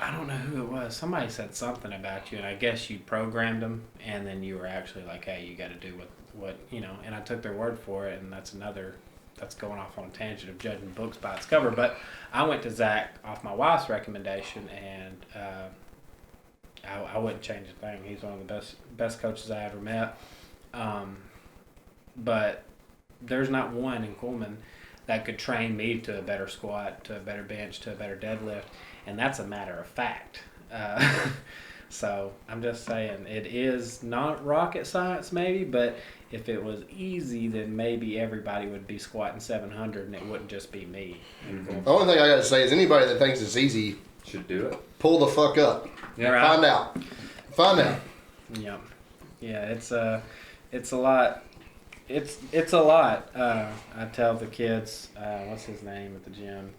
[SPEAKER 3] I don't know who it was. Somebody said something about you, and I guess you programmed them, and then you were actually like, hey, you got to do what, and I took their word for it, and that's going off on a tangent of judging books by its cover. But I went to Zach off my wife's recommendation, and I wouldn't change a thing. He's one of the best coaches I ever met. But there's not one in Coleman that could train me to a better squat, to a better bench, to a better deadlift, and that's a matter of fact. So I'm just saying, it is not rocket science maybe, but if it was easy, then maybe everybody would be squatting 700 and it wouldn't just be me.
[SPEAKER 2] The only thing I got to say is anybody that thinks it's easy
[SPEAKER 1] should do it.
[SPEAKER 2] Pull the fuck up.
[SPEAKER 1] Yeah,
[SPEAKER 3] right.
[SPEAKER 2] Find out.
[SPEAKER 3] Yeah. Yeah, it's a lot. It's a lot. I tell the kids, what's his name at the gym?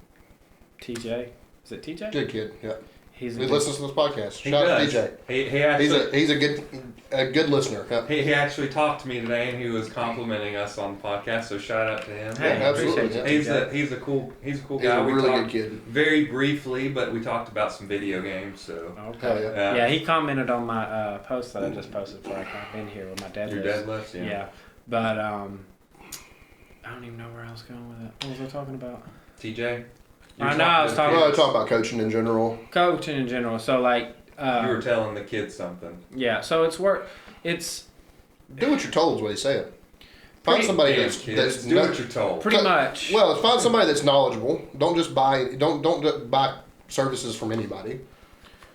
[SPEAKER 3] TJ? Is it TJ?
[SPEAKER 2] Good kid, yeah.
[SPEAKER 3] He
[SPEAKER 2] listens to this podcast.
[SPEAKER 1] Shout
[SPEAKER 2] out to TJ.
[SPEAKER 1] He actually,
[SPEAKER 2] he's a good listener. Yeah.
[SPEAKER 1] He actually talked to me today, and he was complimenting us on the podcast. So shout out to him.
[SPEAKER 3] Hey,
[SPEAKER 2] absolutely.
[SPEAKER 1] Yeah. He's a cool guy.
[SPEAKER 2] He's a really good kid.
[SPEAKER 1] Very briefly, but we talked about some video games. So
[SPEAKER 3] okay. Yeah, he commented on my post that I just posted before I came in here with my deadlifts.
[SPEAKER 1] Your deadlifts, yeah.
[SPEAKER 3] Yeah, but I don't even know where I was going with it. What was I talking about?
[SPEAKER 1] TJ.
[SPEAKER 3] I was talking
[SPEAKER 2] about coaching in general.
[SPEAKER 3] Coaching in general. So like
[SPEAKER 1] you were telling the kids something.
[SPEAKER 3] Yeah. So it's
[SPEAKER 2] do what you're told is what he's saying. Find somebody that's
[SPEAKER 1] do what you're told.
[SPEAKER 3] Pretty much.
[SPEAKER 2] Well, find somebody that's knowledgeable. Don't just buy services from anybody.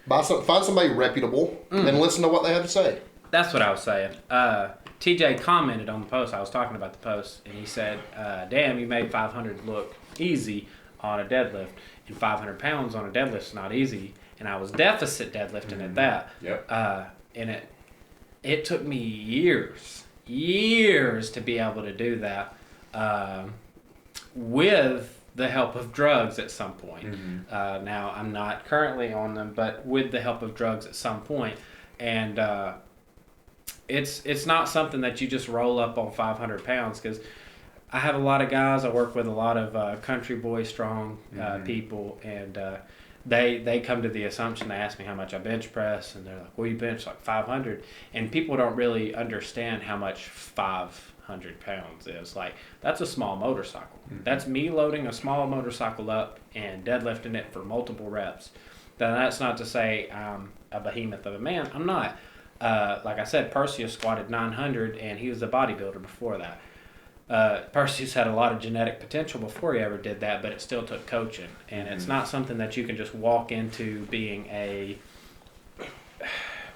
[SPEAKER 2] Find somebody reputable and listen to what they have to say.
[SPEAKER 3] That's what I was saying. TJ commented on the post. I was talking about the post, and he said, "Damn, you made 500 look easy on a deadlift, and 500 pounds on a deadlift is not easy." And I was deficit deadlifting at that.
[SPEAKER 1] Yep.
[SPEAKER 3] And it took me years to be able to do that with the help of drugs at some point. Mm-hmm. Now, I'm not currently on them, but with the help of drugs at some point. And it's not something that you just roll up on 500 pounds, because I have a lot of guys. I work with a lot of country boy strong people, and they come to the assumption, they ask me how much I bench press, and they're like, well, you bench like 500. And people don't really understand how much 500 pounds is. Like, that's a small motorcycle. Mm-hmm. That's me loading a small motorcycle up and deadlifting it for multiple reps. Now, that's not to say I'm a behemoth of a man. I'm not. Like I said, Perseus squatted 900, and he was a bodybuilder before that. Perseus had a lot of genetic potential before he ever did that, but it still took coaching. And it's not something that you can just walk into being a...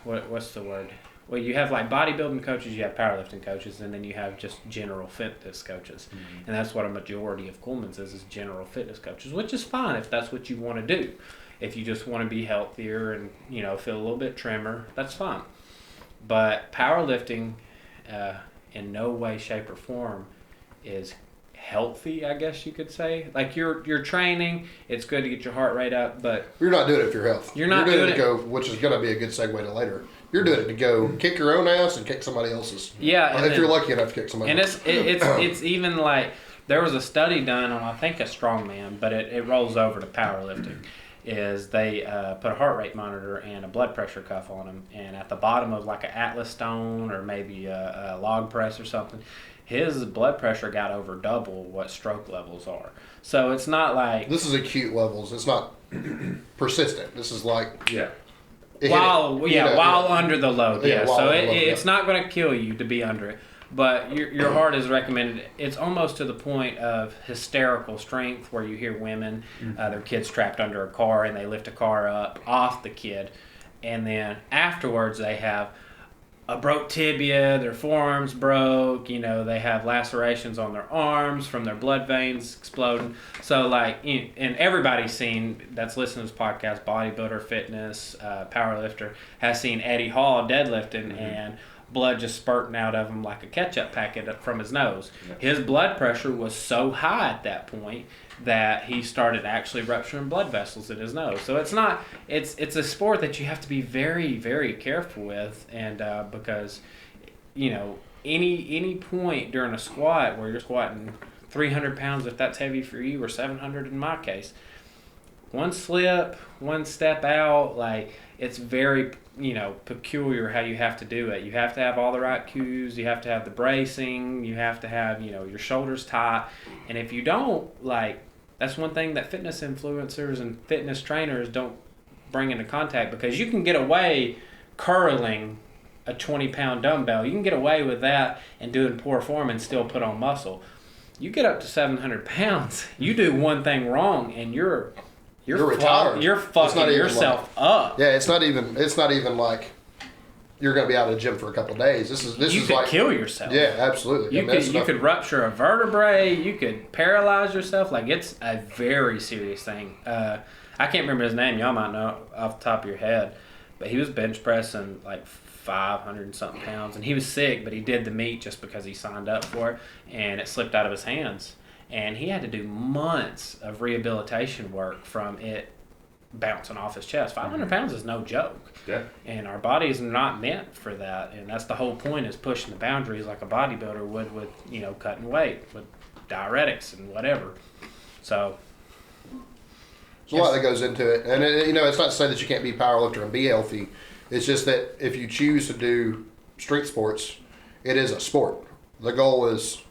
[SPEAKER 3] What's the word? Well, you have like bodybuilding coaches, you have powerlifting coaches, and then you have just general fitness coaches. Mm-hmm. And that's what a majority of Coleman's is general fitness coaches, which is fine if that's what you want to do. If you just want to be healthier and, feel a little bit trimmer, that's fine. But powerlifting, in no way, shape, or form, is healthy, I guess you could say. Like you're training, it's good to get your heart rate up, but
[SPEAKER 2] You're not doing it for your health.
[SPEAKER 3] You're not
[SPEAKER 2] doing
[SPEAKER 3] doing
[SPEAKER 2] it to go, which is going to be a good segue to later. You're doing it to go kick your own ass and kick somebody else's.
[SPEAKER 3] Yeah,
[SPEAKER 2] if you're lucky enough to kick somebody else.
[SPEAKER 3] And it's even like there was a study done on, I think, a strongman, but it rolls over to powerlifting. Is they put a heart rate monitor and a blood pressure cuff on him, and at the bottom of like an Atlas stone or maybe a log press or something, his blood pressure got over double what stroke levels are. So it's not like...
[SPEAKER 2] This is acute levels. It's not persistent. This is like...
[SPEAKER 1] Yeah.
[SPEAKER 3] While under the load. Yeah. So it's not going to kill you to be under it. But your heart is recommended. It's almost to the point of hysterical strength where you hear women, their kids trapped under a car, and they lift a car up off the kid. And then afterwards they have a broke tibia, their forearms broke, they have lacerations on their arms from their blood veins exploding. So and everybody's seen, that's listening to this podcast, bodybuilder, fitness, powerlifter, has seen Eddie Hall deadlifting and blood just spurting out of him like a ketchup packet from his nose. His blood pressure was so high at that point that he started actually rupturing blood vessels in his nose. So it's a sport that you have to be very, very careful with, and because any point during a squat where you're squatting 300 pounds, if that's heavy for you, or 700 in my case, one slip, one step out, it's very peculiar how you have to do it. You have to have all the right cues, you have to have the bracing, you have to have your shoulders tight, and if you don't, that's one thing that fitness influencers and fitness trainers don't bring into contact, because you can get away curling a 20-pound dumbbell, you can get away with that and doing poor form and still put on muscle. You get up to 700 pounds, you do one thing wrong and you're retired. You're fucking yourself up.
[SPEAKER 2] Yeah, it's not even like you're going to be out of the gym for a couple of days. You
[SPEAKER 3] could kill yourself.
[SPEAKER 2] Yeah, absolutely.
[SPEAKER 3] You could rupture a vertebrae. You could paralyze yourself. It's a very serious thing. I can't remember his name. Y'all might know off the top of your head, but he was bench pressing 500 and something pounds, and he was sick, but he did the meet just because he signed up for it, and it slipped out of his hands. And he had to do months of rehabilitation work from it bouncing off his chest. 500 pounds is no joke.
[SPEAKER 1] Yeah.
[SPEAKER 3] And our bodies are not meant for that. And that's the whole point, is pushing the boundaries like a bodybuilder would with, cutting weight, with diuretics and whatever. So
[SPEAKER 2] there's a lot that goes into it. And, it's not to say that you can't be a powerlifter and be healthy. It's just that if you choose to do street sports, it is a sport. The goal is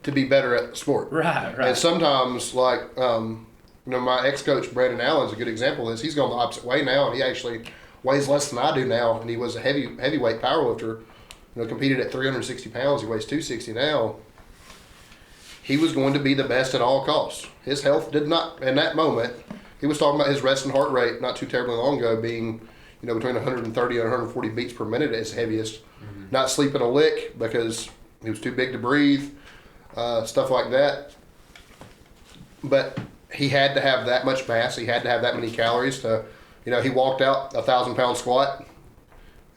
[SPEAKER 2] to be better at the sport.
[SPEAKER 3] Right.
[SPEAKER 2] And sometimes, my ex-coach Brandon Allen's a good example of this. He's going the opposite way now, and he actually weighs less than I do now, and he was a heavyweight powerlifter. Competed at 360 pounds. He weighs 260 now. He was going to be the best at all costs. His health did not, in that moment, he was talking about his resting heart rate not too terribly long ago being, between 130 and 140 beats per minute at his heaviest. Mm-hmm. Not sleeping a lick because he was too big to breathe. Stuff like that. But he had to have that much mass. He had to have that many calories to, he walked out 1,000-pound squat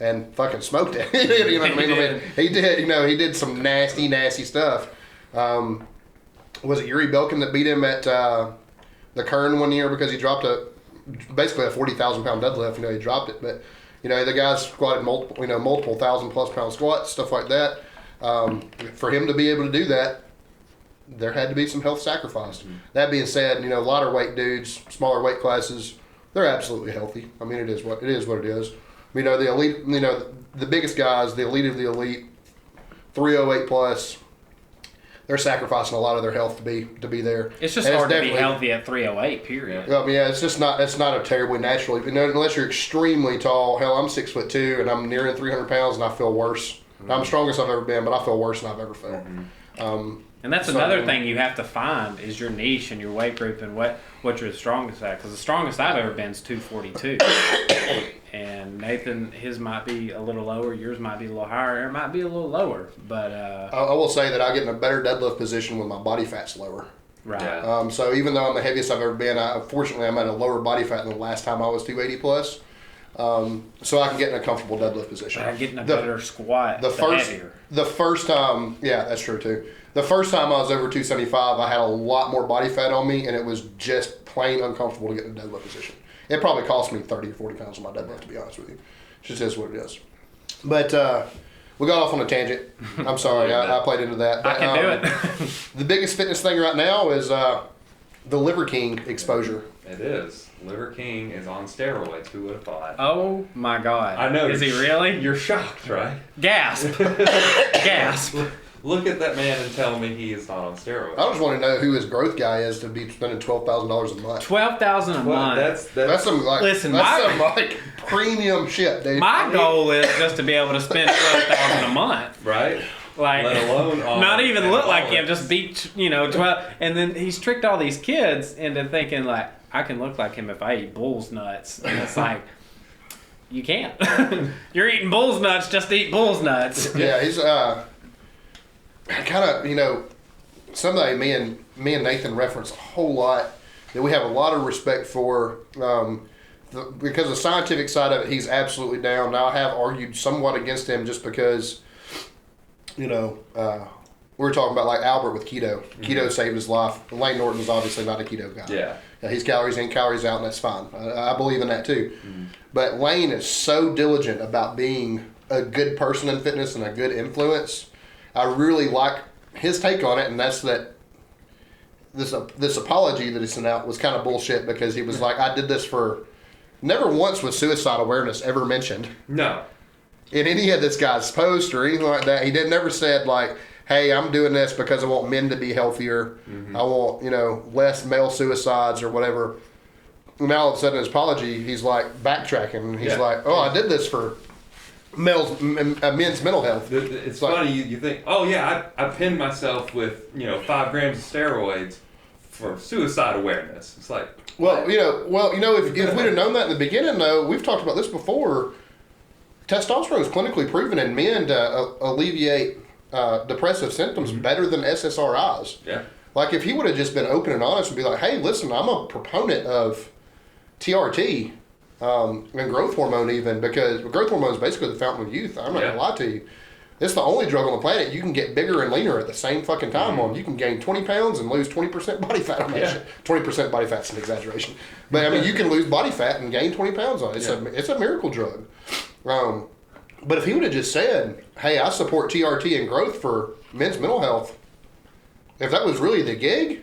[SPEAKER 2] and fucking smoked it. You know what I mean? He did. He did some nasty, nasty stuff. Was it Yuri Belkin that beat him at the Kern one year because he dropped basically a 40,000-pound deadlift? He dropped it, but the guys squatted multiple 1,000+ pound squats, stuff like that. For him to be able to do that, there had to be some health sacrificed. Mm-hmm. That being said, lighter weight dudes, smaller weight classes, they're absolutely healthy. I mean, it is what it is. The elite, the biggest guys, the elite of the elite, 308 plus, they're sacrificing a lot of their health to be there.
[SPEAKER 3] It's just hard to be healthy at 308. Period.
[SPEAKER 2] It's just not. It's not a terribly naturally. Unless you're extremely tall. Hell, I'm 6'2" and I'm nearing 300 pounds, and I feel worse. Mm-hmm. I'm the strongest I've ever been, but I feel worse than I've ever felt. Mm-hmm.
[SPEAKER 3] And that's another thing you have to find is your niche and your weight group and what you're the strongest at. Because the strongest I've ever been is 242. And Nathan, his might be a little lower, yours might be a little higher, it might be a little lower. But
[SPEAKER 2] I will say that I get in a better deadlift position when my body fat's lower.
[SPEAKER 3] Right.
[SPEAKER 1] Yeah.
[SPEAKER 2] So even though I'm the heaviest I've ever been, fortunately I'm at a lower body fat than the last time I was 280 plus. so I can get in a comfortable deadlift position.
[SPEAKER 3] But I get in a better squat.
[SPEAKER 2] The first time, yeah, that's true too. The first time I was over 275, I had a lot more body fat on me, and it was just plain uncomfortable to get in a deadlift position. It probably cost me 30 to 40 pounds on my deadlift, to be honest with you. It just is what it is. But we got off on a tangent. I'm sorry, I played into that. But,
[SPEAKER 3] I can do it.
[SPEAKER 2] The biggest fitness thing right now is the Liver King exposure.
[SPEAKER 1] It is. Liver King is on steroids. Who would have thought?
[SPEAKER 3] Oh my God.
[SPEAKER 1] I know.
[SPEAKER 3] Is he really?
[SPEAKER 1] You're shocked, right?
[SPEAKER 3] Gasp. Gasp.
[SPEAKER 1] Look at that man and tell me he is not on steroids.
[SPEAKER 2] I just want to know who his growth guy is to be spending $12,000 a month.
[SPEAKER 3] $12,000 a month.
[SPEAKER 2] That's some like
[SPEAKER 3] Listen,
[SPEAKER 2] some like premium shit, dude.
[SPEAKER 3] My goal is just to be able to spend $12,000 a month.
[SPEAKER 1] Right?
[SPEAKER 3] Like,
[SPEAKER 1] let alone on
[SPEAKER 3] not even look like him, just beat 12. And then he's tricked all these kids into thinking like, I can look like him if I eat bull's nuts. And it's like, you can't. You're eating bull's nuts just to eat bull's nuts.
[SPEAKER 2] Yeah, he's kind of, somebody me and Nathan reference a whole lot that we have a lot of respect for. Because the scientific side of it, he's absolutely down. Now, I have argued somewhat against him just because, we were talking about like Albert with keto. Keto saved his life. Lane Norton is obviously not a keto guy.
[SPEAKER 1] Yeah.
[SPEAKER 2] He's calories in, calories out, and that's fine. I believe in that too. But Lane is so diligent about being a good person in fitness and a good influence. I really like his take on it, and that's that this apology that he sent out was kind of bullshit because he was like, I did this for, never once was suicide awareness ever mentioned.
[SPEAKER 1] No.
[SPEAKER 2] In any of this guy's post or anything like that. He never said like, hey, I'm doing this because I want men to be healthier. I want, less male suicides or whatever. And now all of a sudden in his apology, he's like backtracking. And he's like, I did this for men's mental health.
[SPEAKER 1] It's funny, you think, oh yeah, I pinned myself with 5 grams of steroids for suicide awareness. It's like,
[SPEAKER 2] if we'd have known that in the beginning, though, we've talked about this before. Testosterone is clinically proven in men to alleviate depressive symptoms better than SSRIs.
[SPEAKER 1] Yeah.
[SPEAKER 2] Like if he would have just been open and honest and be like, hey, listen, I'm a proponent of TRT. And growth hormone even, because growth hormone is basically the fountain of youth. I'm not going to lie to you. It's the only drug on the planet you can get bigger and leaner at the same fucking time on. You can gain 20 pounds and lose 20% body fat on that shit. 20% body fat's an exaggeration. But I mean, you can lose body fat and gain 20 pounds on it. It's a miracle drug. But if he would have just said, hey, I support TRT and growth for men's mental health, if that was really the gig,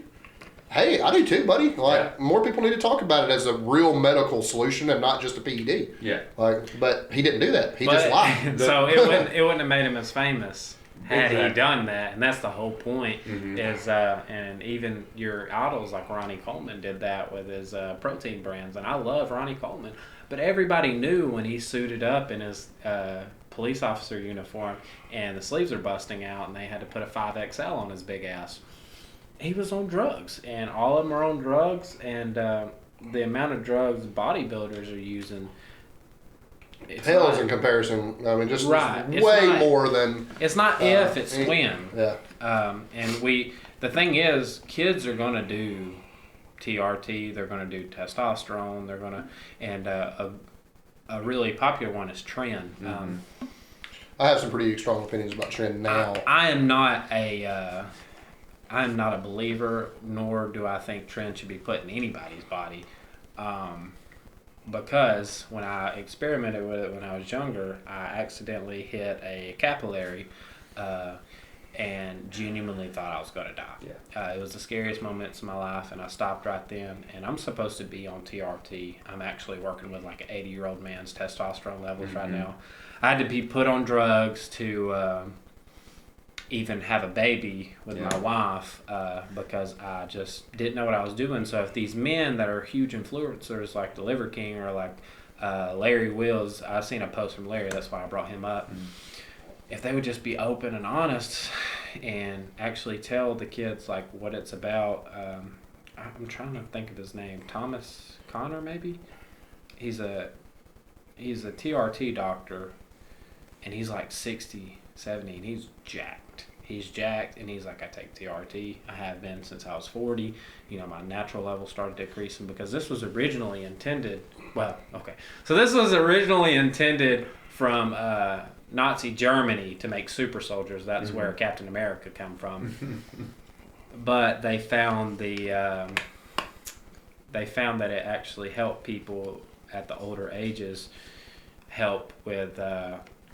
[SPEAKER 2] hey, I do too, buddy. More people need to talk about it as a real medical solution and not just a PED.
[SPEAKER 1] Yeah.
[SPEAKER 2] But he didn't do that. He just lied.
[SPEAKER 3] So it wouldn't have made him as famous had he done that, and that's the whole point. Is and even your idols like Ronnie Coleman did that with his protein brands, and I love Ronnie Coleman, but everybody knew when he suited up in his police officer uniform and the sleeves are busting out, and they had to put a 5XL on his big ass. He was on drugs, and all of them are on drugs, and the amount of drugs bodybuilders are using,
[SPEAKER 2] pales in comparison. I mean, just
[SPEAKER 3] right.
[SPEAKER 2] way more than.
[SPEAKER 3] It's not if, it's when.
[SPEAKER 2] Yeah.
[SPEAKER 3] And the thing is, kids are going to do TRT, they're going to do testosterone, they're going to, and a really popular one is Tren.
[SPEAKER 2] I have some pretty strong opinions about Tren now.
[SPEAKER 3] I am not a believer, nor do I think Tren should be put in anybody's body. Because when I experimented with it when I was younger, I accidentally hit a capillary and genuinely thought I was going to die. Yeah. It was the scariest moments of my life, and I stopped right then. And I'm supposed to be on TRT. I'm actually working with like an 80-year-old man's testosterone levels right now. I had to be put on drugs to even have a baby with my wife because I just didn't know what I was doing. So if these men that are huge influencers like the Liver King or like Larry Wills, I've seen a post from Larry, that's why I brought him up. If they would just be open and honest and actually tell the kids like what it's about. I'm trying to think of his name. Thomas Connor, maybe? He's a TRT doctor, and he's like 60, 70, and he's jacked. He's jacked, and he's like, I take TRT. I have been since I was 40. You know, my natural level started decreasing because this was originally intended. Well, okay. So this was originally intended from Nazi Germany to make super soldiers. That's where Captain America come from. But they found that it actually helped people at the older ages, help with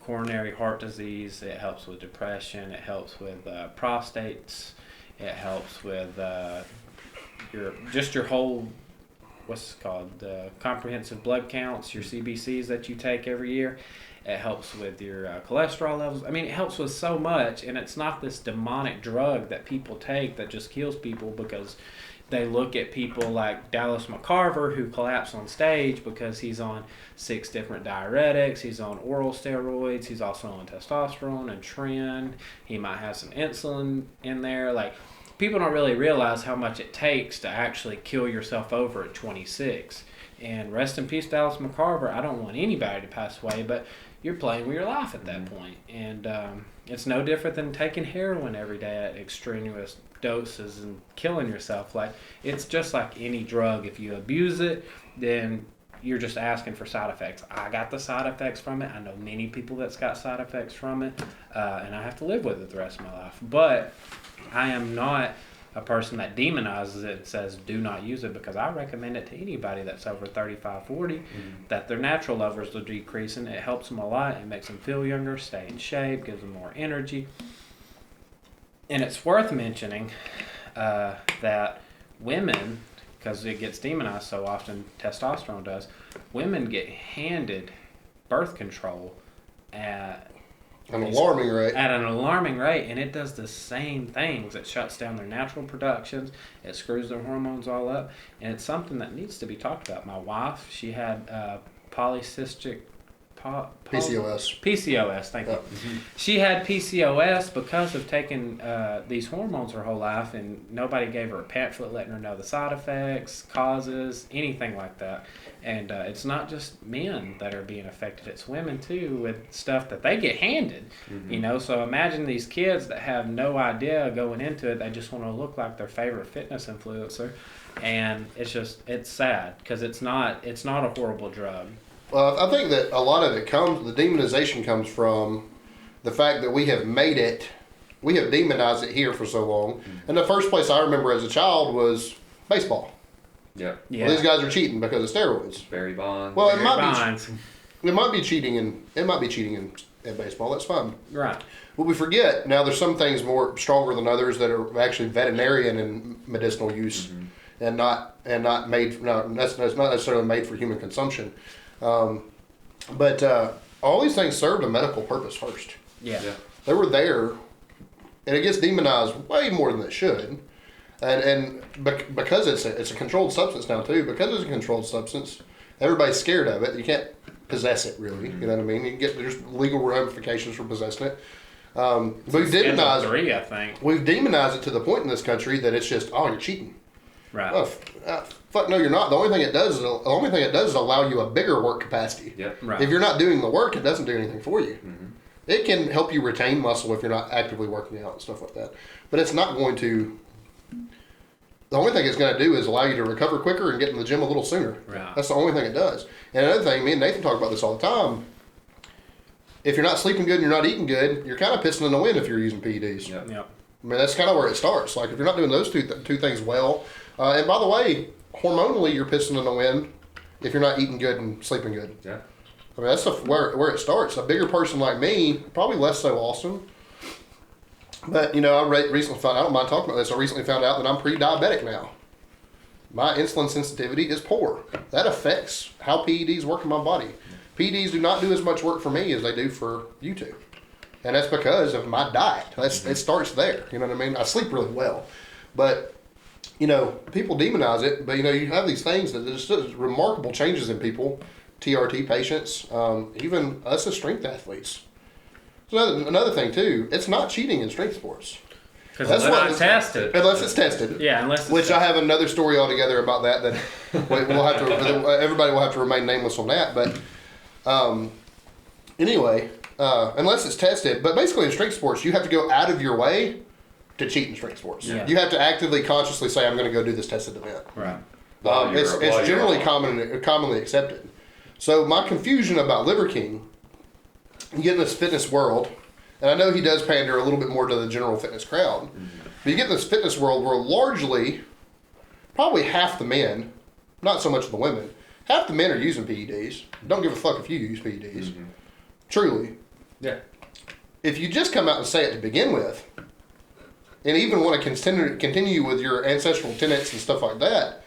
[SPEAKER 3] coronary heart disease. It helps with depression. It helps with prostates. It helps with your whole, what's it called, comprehensive blood counts, your CBCs that you take every year. It helps with your cholesterol levels. I mean, it helps with so much, and it's not this demonic drug that people take that just kills people because they look at people like Dallas McCarver, who collapsed on stage because he's on 6 different diuretics. He's on oral steroids. He's also on testosterone and tren. He might have some insulin in there. Like, people don't really realize how much it takes to actually kill yourself over at 26. And rest in peace, Dallas McCarver. I don't want anybody to pass away, but you're playing with your life at that point. And it's no different than taking heroin every day at extraneous doses and killing yourself. Like, it's just like any drug. If you abuse it, then you're just asking for side effects. I got the side effects from it. I know many people that's got side effects from it, and I have to live with it the rest of my life. But I am not a person that demonizes it and says do not use it, because I recommend it to anybody that's over 35, 40, that their natural levels are decreasing. It helps them a lot. It makes them feel younger, stay in shape, gives them more energy. And it's worth mentioning that women, because it gets demonized so often, testosterone does, women get handed birth control at
[SPEAKER 2] an alarming rate.
[SPEAKER 3] At an alarming rate, and it does the same things. It shuts down their natural productions. It screws their hormones all up, and it's something that needs to be talked about. My wife, she had polycystic PCOS, thank you. She had PCOS because of taking these hormones her whole life, and nobody gave her a pamphlet letting her know the side effects, causes, anything like that. And it's not just men that are being affected, it's women too, with stuff that they get handed. You know, so imagine these kids that have no idea going into it. They just want to look like their favorite fitness influencer, and it's sad because it's not a horrible drug.
[SPEAKER 2] Well, I think that a lot of it the demonization comes from the fact that we have demonized it here for so long. And the first place I remember as a child was baseball.
[SPEAKER 1] Yeah.
[SPEAKER 2] Well, these guys are cheating because of steroids.
[SPEAKER 1] Barry Bonds.
[SPEAKER 2] Well, it might be cheating in baseball. That's fine.
[SPEAKER 3] Right.
[SPEAKER 2] What we forget now, there's some things stronger than others that are actually veterinarian and medicinal use, and not made. No, that's not necessarily made for human consumption. But all these things served a medical purpose first.
[SPEAKER 3] Yeah.
[SPEAKER 2] They were there, and it gets demonized way more than it should. And because it's a controlled substance now too, because it's a controlled substance, everybody's scared of it. You can't possess it really. You know what I mean? There's legal ramifications for possessing it. We've demonized
[SPEAKER 3] it. I think
[SPEAKER 2] we've demonized it to the point in this country that it's just, oh, you're cheating.
[SPEAKER 3] Right.
[SPEAKER 2] Oh, fuck no, you're not. The only thing it does is allow you a bigger work capacity.
[SPEAKER 1] Yep.
[SPEAKER 3] Right.
[SPEAKER 2] If you're not doing the work, it doesn't do anything for you. It can help you retain muscle if you're not actively working out and stuff like that. But it's not going to. The only thing it's going to do is allow you to recover quicker and get in the gym a little sooner.
[SPEAKER 3] Right.
[SPEAKER 2] That's the only thing it does. And another thing, me and Nathan talk about this all the time. If you're not sleeping good and you're not eating good, you're kind of pissing in the wind if you're using PEDs.
[SPEAKER 1] Yep.
[SPEAKER 2] I mean, that's kind of where it starts. Like, if you're not doing those two things well, and by the way, hormonally, you're pissing in the wind if you're not eating good and sleeping good.
[SPEAKER 1] Yeah.
[SPEAKER 2] I mean, that's where it starts. A bigger person like me, probably less so Austin. But, you know, I recently found out, I don't mind talking about this, I recently found out that I'm pre-diabetic now. My insulin sensitivity is poor. That affects how PEDs work in my body. PEDs do not do as much work for me as they do for you two. And that's because of my diet. It starts there. You know what I mean? I sleep really well. But, you know, people demonize it. But, you know, you have these things that there's just remarkable changes in people. TRT patients, even us as strength athletes. So another thing, too, it's not cheating in strength sports.
[SPEAKER 3] Because it's not tested.
[SPEAKER 2] Unless it's tested.
[SPEAKER 3] Yeah, unless it's
[SPEAKER 2] tested. I have another story altogether about that we'll have to, everybody will have to remain nameless on that. But anyway, unless it's tested. But basically in strength sports, you have to go out of your way to cheat in strength sports.
[SPEAKER 3] Yeah.
[SPEAKER 2] You have to actively, consciously say, I'm going to go do this tested event.
[SPEAKER 3] Right.
[SPEAKER 2] It's generally commonly accepted. So my confusion about Liver King, you get in this fitness world, and I know he does pander a little bit more to the general fitness crowd, but you get in this fitness world where largely, probably half the men, not so much the women, half the men are using PEDs. Don't give a fuck if you use PEDs. Truly.
[SPEAKER 1] Yeah.
[SPEAKER 2] If you just come out and say it to begin with, and even want to continue with your ancestral tenets and stuff like that,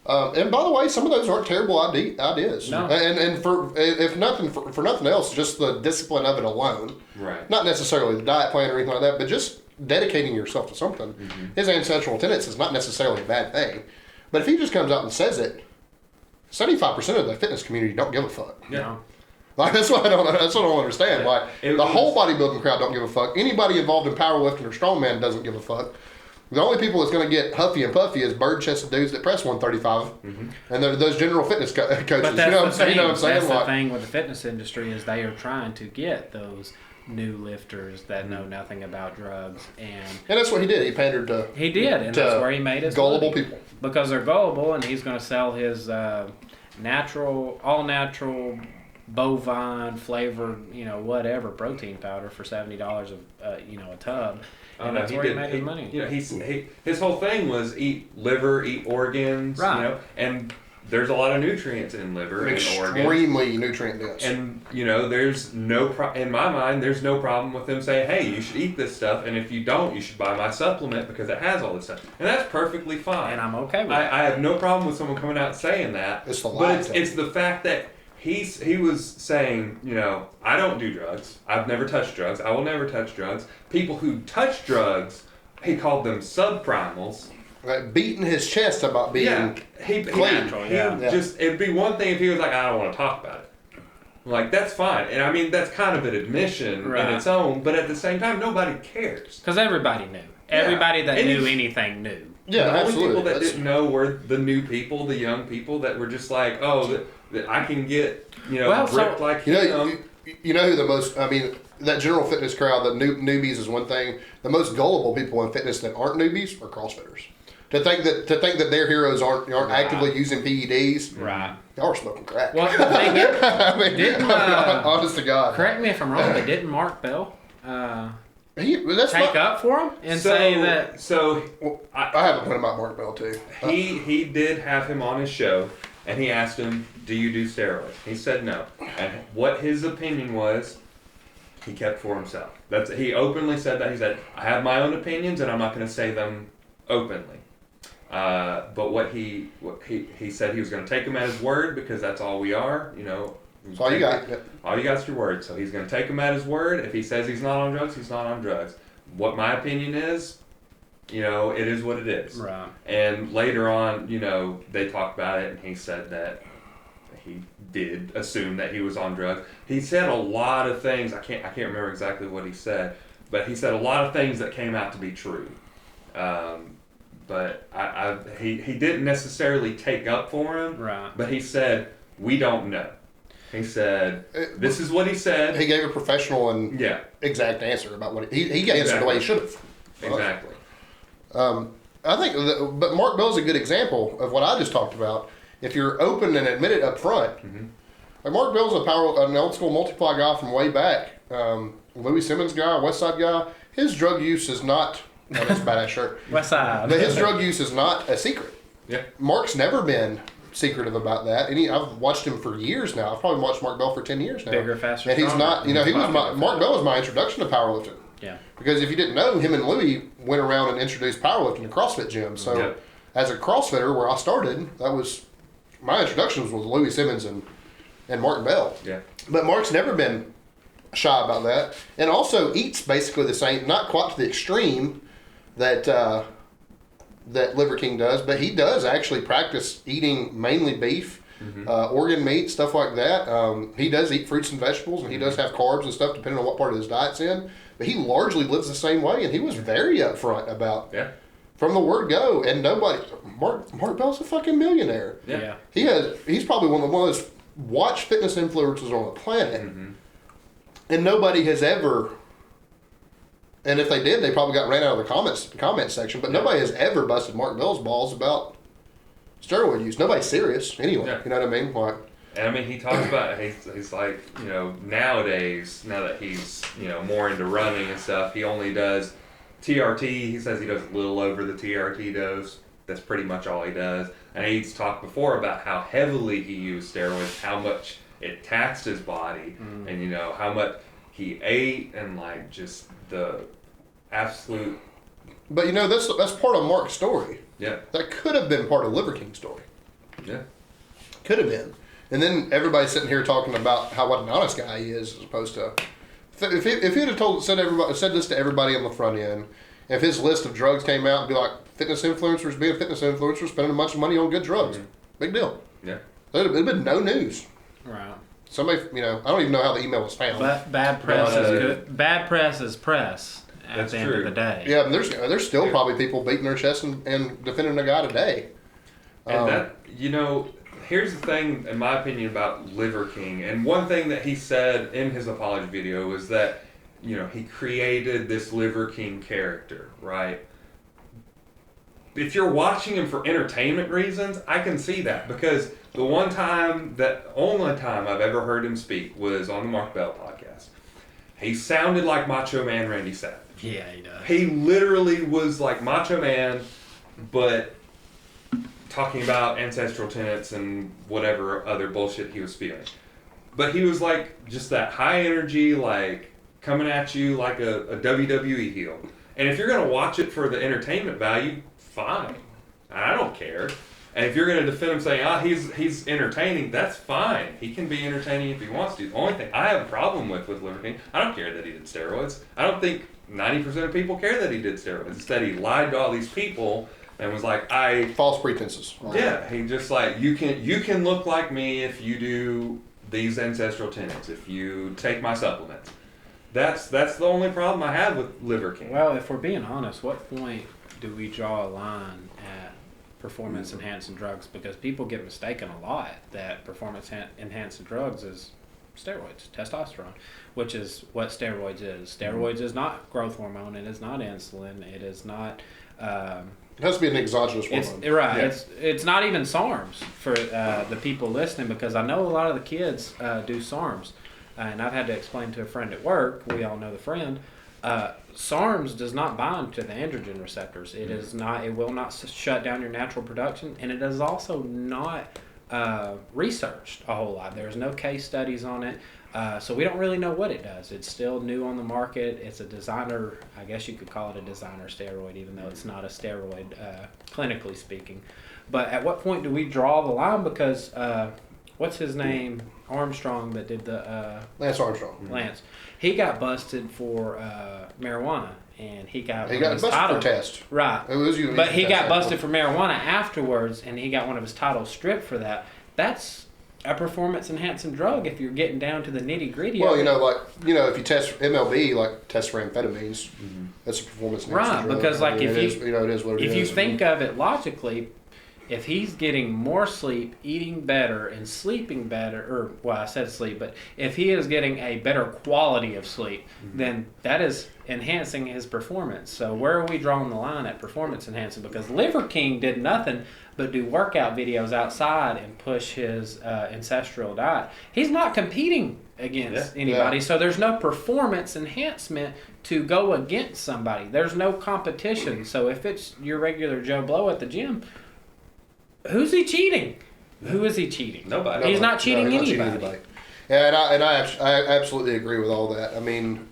[SPEAKER 2] and by the way, some of those aren't terrible ideas.
[SPEAKER 3] No.
[SPEAKER 2] And for if nothing for nothing else, just the discipline of it alone.
[SPEAKER 1] Right.
[SPEAKER 2] Not necessarily the diet plan or anything like that, but just dedicating yourself to something. His ancestral tenets is not necessarily a bad thing. But if he just comes out and says it, 75% of the fitness community don't give a fuck.
[SPEAKER 3] Yeah.
[SPEAKER 2] Like that's what I don't understand.
[SPEAKER 1] Yeah.
[SPEAKER 2] Like the whole bodybuilding crowd don't give a fuck. Anybody involved in powerlifting or strongman doesn't give a fuck. The only people that's going to get huffy and puffy is bird-chested dudes that press 135, and they're those general fitness coaches.
[SPEAKER 3] But that's
[SPEAKER 2] You know what I'm saying?
[SPEAKER 3] That's
[SPEAKER 2] Like,
[SPEAKER 3] the thing with the fitness industry is they are trying to get those new lifters that know nothing about drugs, and
[SPEAKER 2] that's what he did. He pandered to
[SPEAKER 3] he did, and
[SPEAKER 2] to
[SPEAKER 3] that's where he made his
[SPEAKER 2] gullible
[SPEAKER 3] money.
[SPEAKER 2] people.
[SPEAKER 3] Because they're gullible, and he's going to sell his all natural bovine flavored, whatever protein powder for $70 a tub. And that's where he made his money.
[SPEAKER 1] His whole thing was eat liver, eat organs,
[SPEAKER 3] right.
[SPEAKER 1] And there's a lot of nutrients in liver and organs.
[SPEAKER 2] Extremely nutrient dense.
[SPEAKER 1] And, there's in my mind, there's no problem with them saying, hey, you should eat this stuff, and if you don't, you should buy my supplement because it has all this stuff. And that's perfectly fine.
[SPEAKER 3] And I'm okay with it.
[SPEAKER 1] I have no problem with someone coming out and saying that.
[SPEAKER 2] It's the lie.
[SPEAKER 1] But it's the fact that he was saying, I don't do drugs. I've never touched drugs. I will never touch drugs. People who touch drugs, he called them subprimals.
[SPEAKER 2] Like beating his chest about being clean.
[SPEAKER 1] It'd be one thing if he was like, I don't want to talk about it. Like, that's fine. And I mean, that's kind of an admission in its own, but at the same time, nobody cares.
[SPEAKER 3] Because everybody knew. Everybody that knew anything knew.
[SPEAKER 2] Yeah,
[SPEAKER 1] the
[SPEAKER 2] absolutely.
[SPEAKER 1] only people that didn't know were the new people, the young people that were just like, oh, that I can get, ripped like him.
[SPEAKER 2] You know who the most, that general fitness crowd, the newbies is one thing. The most gullible people in fitness that aren't newbies are CrossFitters. To think that their heroes aren't actively using PEDs,
[SPEAKER 3] right?
[SPEAKER 2] Y'all are smoking crack.
[SPEAKER 3] Well, the thing is,
[SPEAKER 2] honest to God.
[SPEAKER 3] Correct me if I'm wrong, but didn't Mark Bell
[SPEAKER 2] take
[SPEAKER 3] up for him and say that?
[SPEAKER 1] So
[SPEAKER 2] I have a point about Mark Bell too.
[SPEAKER 1] He did have him on his show, and he asked him, "Do you do steroids?" He said no, and what his opinion was, he kept for himself. He openly said that. He said, "I have my own opinions, and I'm not going to say them openly." But what he said, he was going to take him at his word because that's all we are,
[SPEAKER 2] That's all you got.
[SPEAKER 1] All you got is your word. So he's going to take him at his word. If he says he's not on drugs, he's not on drugs. What my opinion is, it is what it is.
[SPEAKER 3] Right.
[SPEAKER 1] And later on, they talked about it, and he said that he did assume that he was on drugs. He said a lot of things. I can't remember exactly what he said, but he said a lot of things that came out to be true. But he didn't necessarily take up for him. Right. But he said, we don't know. He said, this is what he said.
[SPEAKER 2] He gave a professional and exact answer about what he answered the way he should have.
[SPEAKER 1] Exactly.
[SPEAKER 2] I think, but Mark Bell's a good example of what I just talked about. If you're open and admit it up front, like Mark Bell's an old school multiply guy from way back. Louis Simmons guy, West Side guy. His drug use is not. Oh, that's a badass shirt.
[SPEAKER 3] West Side.
[SPEAKER 2] But his drug use is not a secret.
[SPEAKER 1] Yeah.
[SPEAKER 2] Mark's never been secretive about that. And I've watched him for years now. I've probably watched Mark Bell for 10 years now.
[SPEAKER 3] Bigger, faster,
[SPEAKER 2] and he's
[SPEAKER 3] stronger.
[SPEAKER 2] not, Mark Bell was my introduction to powerlifting.
[SPEAKER 3] Yeah.
[SPEAKER 2] Because if you didn't know, him and Louis went around and introduced powerlifting to CrossFit gyms. So as a CrossFitter, where I started, that was, my introduction was with Louis Simmons and Mark Bell.
[SPEAKER 1] Yeah.
[SPEAKER 2] But Mark's never been shy about that. And also eats basically the same, not quite to the extreme that Liver King does, but he does actually practice eating mainly beef, organ meat, stuff like that. He does eat fruits and vegetables, and he does have carbs and stuff depending on what part of his diet's in. But he largely lives the same way, and he was very upfront about from the word go. And Mark Bell's a fucking millionaire.
[SPEAKER 3] Yeah.
[SPEAKER 2] He's probably one of the most watched fitness influencers on the planet. And nobody has ever, and if they did, they probably got ran out of the comment section, but nobody has ever busted Mark Bell's balls about steroid use. Nobody's serious anyway.
[SPEAKER 1] Yeah.
[SPEAKER 2] You know what I mean? Like,
[SPEAKER 1] and I mean, he talks about, he's like, you know, nowadays, now that he's, you know, more into running and stuff, he only does TRT. He says he does a little over the TRT dose. That's pretty much all he does. And he's talked before about how heavily he used steroids, how much it taxed his body, and, you know, how much he ate, and, like, just the absolute...
[SPEAKER 2] But, you know, that's part of Mark's story.
[SPEAKER 1] Yeah.
[SPEAKER 2] That could have been part of Liver King's story.
[SPEAKER 1] Yeah.
[SPEAKER 2] Could have been. And then everybody's sitting here talking about what an honest guy he is, as opposed to... If he'd have said this to everybody on the front end, if his list of drugs came out and be like, fitness influencers being fitness influencers, spending a bunch of money on good drugs. Big deal.
[SPEAKER 1] Yeah.
[SPEAKER 2] It'd have been no news.
[SPEAKER 3] Right.
[SPEAKER 2] Somebody, you know, I don't even know how the email was found.
[SPEAKER 3] But bad press is good. Bad press is press at
[SPEAKER 1] That's
[SPEAKER 3] the end
[SPEAKER 1] true.
[SPEAKER 3] of the day.
[SPEAKER 2] Yeah, and there's still probably people beating their chest and defending a guy today.
[SPEAKER 1] And that, you know, here's the thing, in my opinion, about Liver King. And one thing that he said in his apology video was that, you know, he created this Liver King character, right? If you're watching him for entertainment reasons, I can see that, because the only time I've ever heard him speak was on the Mark Bell podcast. He sounded like Macho Man Randy Savage.
[SPEAKER 3] Yeah, he does.
[SPEAKER 1] He literally was like Macho Man, but talking about ancestral tenets and whatever other bullshit he was spewing. But he was like just that high energy, like coming at you like a WWE heel. And if you're going to watch it for the entertainment value, fine. I don't care. And if you're going to defend him saying, he's entertaining, that's fine. He can be entertaining if he wants to. The only thing I have a problem with Liver King, I don't care that he did steroids. I don't think 90% of people care that he did steroids. Instead, he lied to all these people and was like,
[SPEAKER 2] false pretenses.
[SPEAKER 1] Yeah, he just like, you can look like me if you do these ancestral tenets, if you take my supplements. That's the only problem I have with Liver King.
[SPEAKER 3] Well, if we're being honest, what point do we draw a line at performance enhancing drugs? Because people get mistaken a lot that performance enhancing drugs is steroids, testosterone, which is what steroids is. Steroids is not growth hormone. It is not insulin. It is not.
[SPEAKER 2] It has to be an exogenous hormone.
[SPEAKER 3] Right.
[SPEAKER 1] Yeah.
[SPEAKER 3] It's not even SARMs for the people listening, because I know a lot of the kids do SARMs, and I've had to explain to a friend at work. We all know the friend. SARMs does not bind to the androgen receptors. It is not. It will not shut down your natural production, and it is also not researched a whole lot. There's no case studies on it, so we don't really know what it does. It's still new on the market. It's a designer, I guess you could call it a designer steroid, even though it's not a steroid clinically speaking. But at what point do we draw the line? Because what's his name? Armstrong that did the
[SPEAKER 2] Lance Armstrong.
[SPEAKER 3] Lance. He got busted for marijuana, and he got
[SPEAKER 2] busted for test.
[SPEAKER 3] Right.
[SPEAKER 2] It was
[SPEAKER 3] but he got busted for marijuana afterwards, and he got one of his titles stripped for that. That's a performance-enhancing drug if you're getting down to the nitty-gritty.
[SPEAKER 2] Well, if you test MLB, like test for amphetamines, that's a performance-enhancing drug.
[SPEAKER 3] Right, because like
[SPEAKER 2] it is what it is.
[SPEAKER 3] If you think of it logically, if he's getting more sleep, eating better, and sleeping better, I said sleep, but if he is getting a better quality of sleep, then that is enhancing his performance. So where are we drawing the line at performance enhancing? Because Liver King did nothing but do workout videos outside and push his ancestral diet. He's not competing against anybody, so there's no performance enhancement to go against somebody. There's no competition. So if it's your regular Joe Blow at the gym, who's he cheating? Who is he cheating?
[SPEAKER 1] Nobody.
[SPEAKER 3] He's not cheating anybody.
[SPEAKER 2] Yeah, and I absolutely agree with all that. I mean,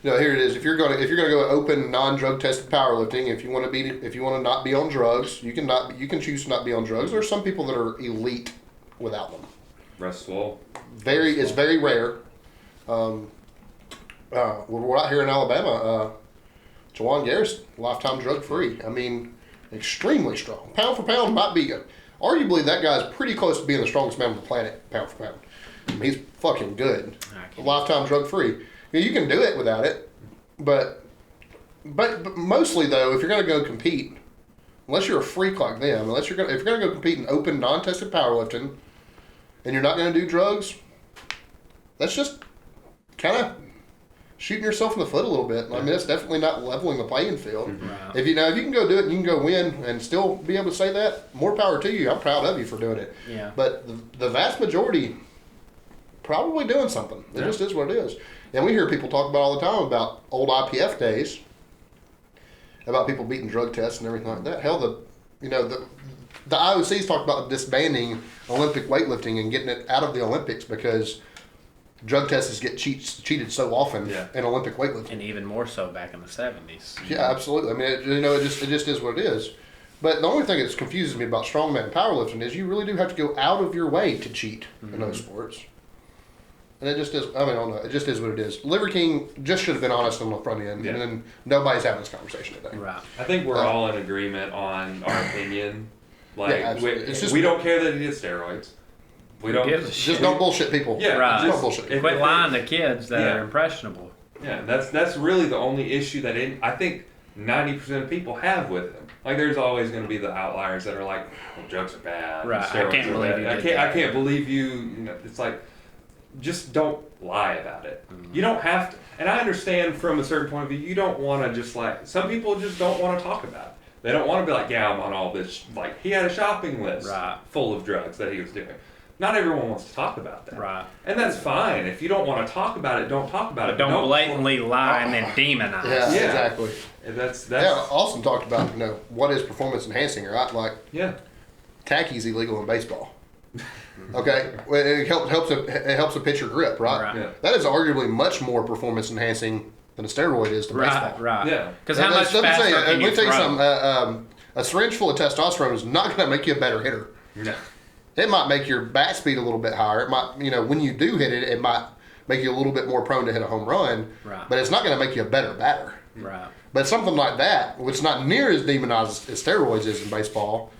[SPEAKER 2] here it is. If you're gonna go open non-drug tested powerlifting, if you want to not be on drugs, you can choose to not be on drugs. There are some people that are elite without them.
[SPEAKER 1] Restful.
[SPEAKER 2] It's very rare. We're out here in Alabama. Jawan Garrison, lifetime drug free. I mean, extremely strong. Pound for pound might be arguably that guy's pretty close to being the strongest man on the planet, pound for pound. I mean, he's fucking good. Lifetime drug free. You can do it without it, but mostly though, if you're gonna go compete, unless you're a freak like them, if you're gonna go compete in open non-tested powerlifting, and you're not gonna do drugs, that's just kind of shooting yourself in the foot a little bit. I mean, it's definitely not leveling the playing field.
[SPEAKER 3] Right.
[SPEAKER 2] If you can go do it and you can go win and still be able to say that, more power to you. I'm proud of you for doing it.
[SPEAKER 3] Yeah.
[SPEAKER 2] But the vast majority probably doing something. It just is what it is. And we hear people talk about all the time about old IPF days, about people beating drug tests and everything like that. Hell, the IOC's talked about disbanding Olympic weightlifting and getting it out of the Olympics because drug tests get cheated so often in Olympic weightlifting.
[SPEAKER 3] And even more so back in the 70s.
[SPEAKER 2] Yeah, absolutely. I mean, it just is what it is. But the only thing that confuses me about strongman powerlifting is you really do have to go out of your way to cheat in those sports. And it just is, I don't know, it just is what it is. Liver King just should have been honest on the front end, and then nobody's having this conversation today.
[SPEAKER 3] Right.
[SPEAKER 1] I think we're all in agreement on our opinion. Like,
[SPEAKER 2] it's
[SPEAKER 1] we don't care that he did steroids. We don't.
[SPEAKER 2] Just don't bullshit people.
[SPEAKER 1] Yeah,
[SPEAKER 3] right.
[SPEAKER 2] Just don't bullshit people.
[SPEAKER 3] Quit lying to kids that are impressionable.
[SPEAKER 1] Yeah, that's really the only issue that I think 90% of people have with him. Like, there's always going to be the outliers that are like, well, drugs are bad.
[SPEAKER 3] Right.
[SPEAKER 1] Steroids
[SPEAKER 3] I can't
[SPEAKER 1] are
[SPEAKER 3] believe
[SPEAKER 1] bad.
[SPEAKER 3] you.
[SPEAKER 1] I can't believe you. You know, it's like, just don't lie about it. You don't have to. And I understand from a certain point of view, you don't want to just like, some people just don't want to talk about it. They don't want to be like, yeah, I'm on all this. Like, he had a shopping list full of drugs that he was doing. Not everyone wants to talk about that.
[SPEAKER 3] Right.
[SPEAKER 1] And that's fine. If you don't want to talk about it, don't talk about it.
[SPEAKER 3] Don't blatantly lie and then demonize.
[SPEAKER 2] Yeah, exactly.
[SPEAKER 1] And that's
[SPEAKER 2] Austin talked about, what is performance enhancing, right? Like, khakis illegal in baseball. Okay, it helps a pitcher grip, right?
[SPEAKER 1] Yeah.
[SPEAKER 2] That is arguably much more performance enhancing than a steroid is to baseball.
[SPEAKER 3] Right.
[SPEAKER 1] Yeah.
[SPEAKER 3] Because how much faster can you
[SPEAKER 2] let me tell you
[SPEAKER 3] throw?
[SPEAKER 2] something. A syringe full of testosterone is not going to make you a better hitter.
[SPEAKER 1] No.
[SPEAKER 2] It might make your bat speed a little bit higher. It might, when you do hit it, it might make you a little bit more prone to hit a home run.
[SPEAKER 3] Right.
[SPEAKER 2] But it's not going to make you a better batter.
[SPEAKER 3] Right.
[SPEAKER 2] But something like that, which is not near as demonized as steroids is in baseball,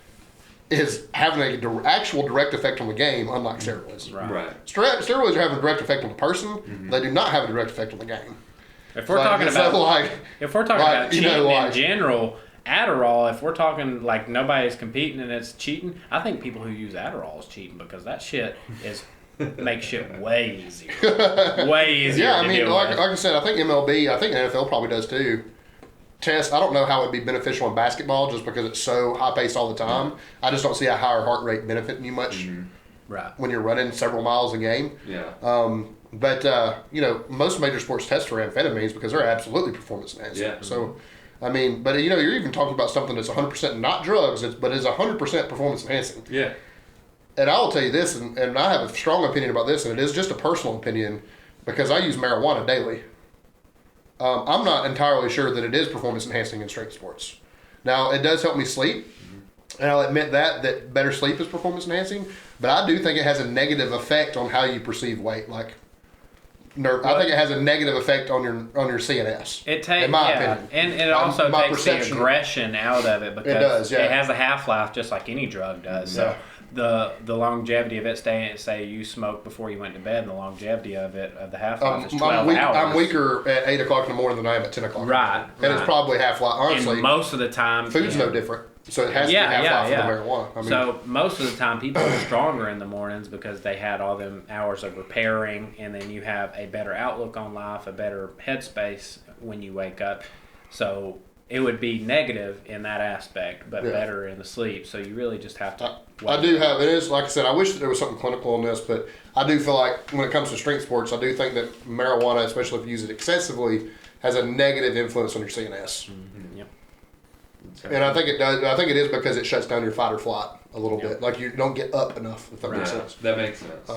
[SPEAKER 2] is having an actual direct effect on the game, unlike steroids.
[SPEAKER 3] Right.
[SPEAKER 2] Steroids are having a direct effect on the person. They do not have a direct effect on the game.
[SPEAKER 3] If we're talking about cheating in general, Adderall, if we're talking like nobody's competing and it's cheating, I think people who use Adderall is cheating because that shit makes shit way easier. Way easier.
[SPEAKER 2] Yeah, I mean, like I said, I think MLB, I think NFL probably does too. Test, I don't know how it would be beneficial in basketball just because it's so high paced all the time. I just don't see a higher heart rate benefiting you much when you're running several miles a game.
[SPEAKER 1] Yeah.
[SPEAKER 2] But most major sports test for amphetamines because they're absolutely performance enhancing.
[SPEAKER 1] Yeah.
[SPEAKER 2] So, I mean, but you're even talking about something that's 100% not drugs, but is 100% performance enhancing.
[SPEAKER 1] Yeah.
[SPEAKER 2] And I will tell you this, and I have a strong opinion about this, and it is just a personal opinion because I use marijuana daily. I'm not entirely sure that it is performance enhancing in strength sports. Now, it does help me sleep, and I'll admit that better sleep is performance enhancing, but I do think it has a negative effect on how you perceive weight. Like, I think it has a negative effect on your CNS.
[SPEAKER 3] In my opinion. And it also takes the aggression out of it because it has a half-life just like any drug does. So the longevity of it, say you smoked before you went to bed, and the longevity of the half-life is 12 hours.
[SPEAKER 2] I'm weaker at 8 o'clock in the morning than I am at 10 o'clock.
[SPEAKER 3] Right.
[SPEAKER 2] And it's probably half-life. Honestly,
[SPEAKER 3] and most of the time,
[SPEAKER 2] food's no different. So it has to be half-life for the marijuana. I mean,
[SPEAKER 3] so most of the time, people are stronger in the mornings because they had all them hours of repairing, and then you have a better outlook on life, a better headspace when you wake up. So it would be negative in that aspect, but better in the sleep. So you really just have to.
[SPEAKER 2] I do have it is like I said. I wish that there was something clinical on this, but I do feel like when it comes to strength sports, I do think that marijuana, especially if you use it excessively, has a negative influence on your CNS.
[SPEAKER 3] Mm-hmm. Yep.
[SPEAKER 2] And I think it does. I think it is because it shuts down your fight or flight a little bit. Like you don't get up enough. If that makes sense.
[SPEAKER 1] That makes sense.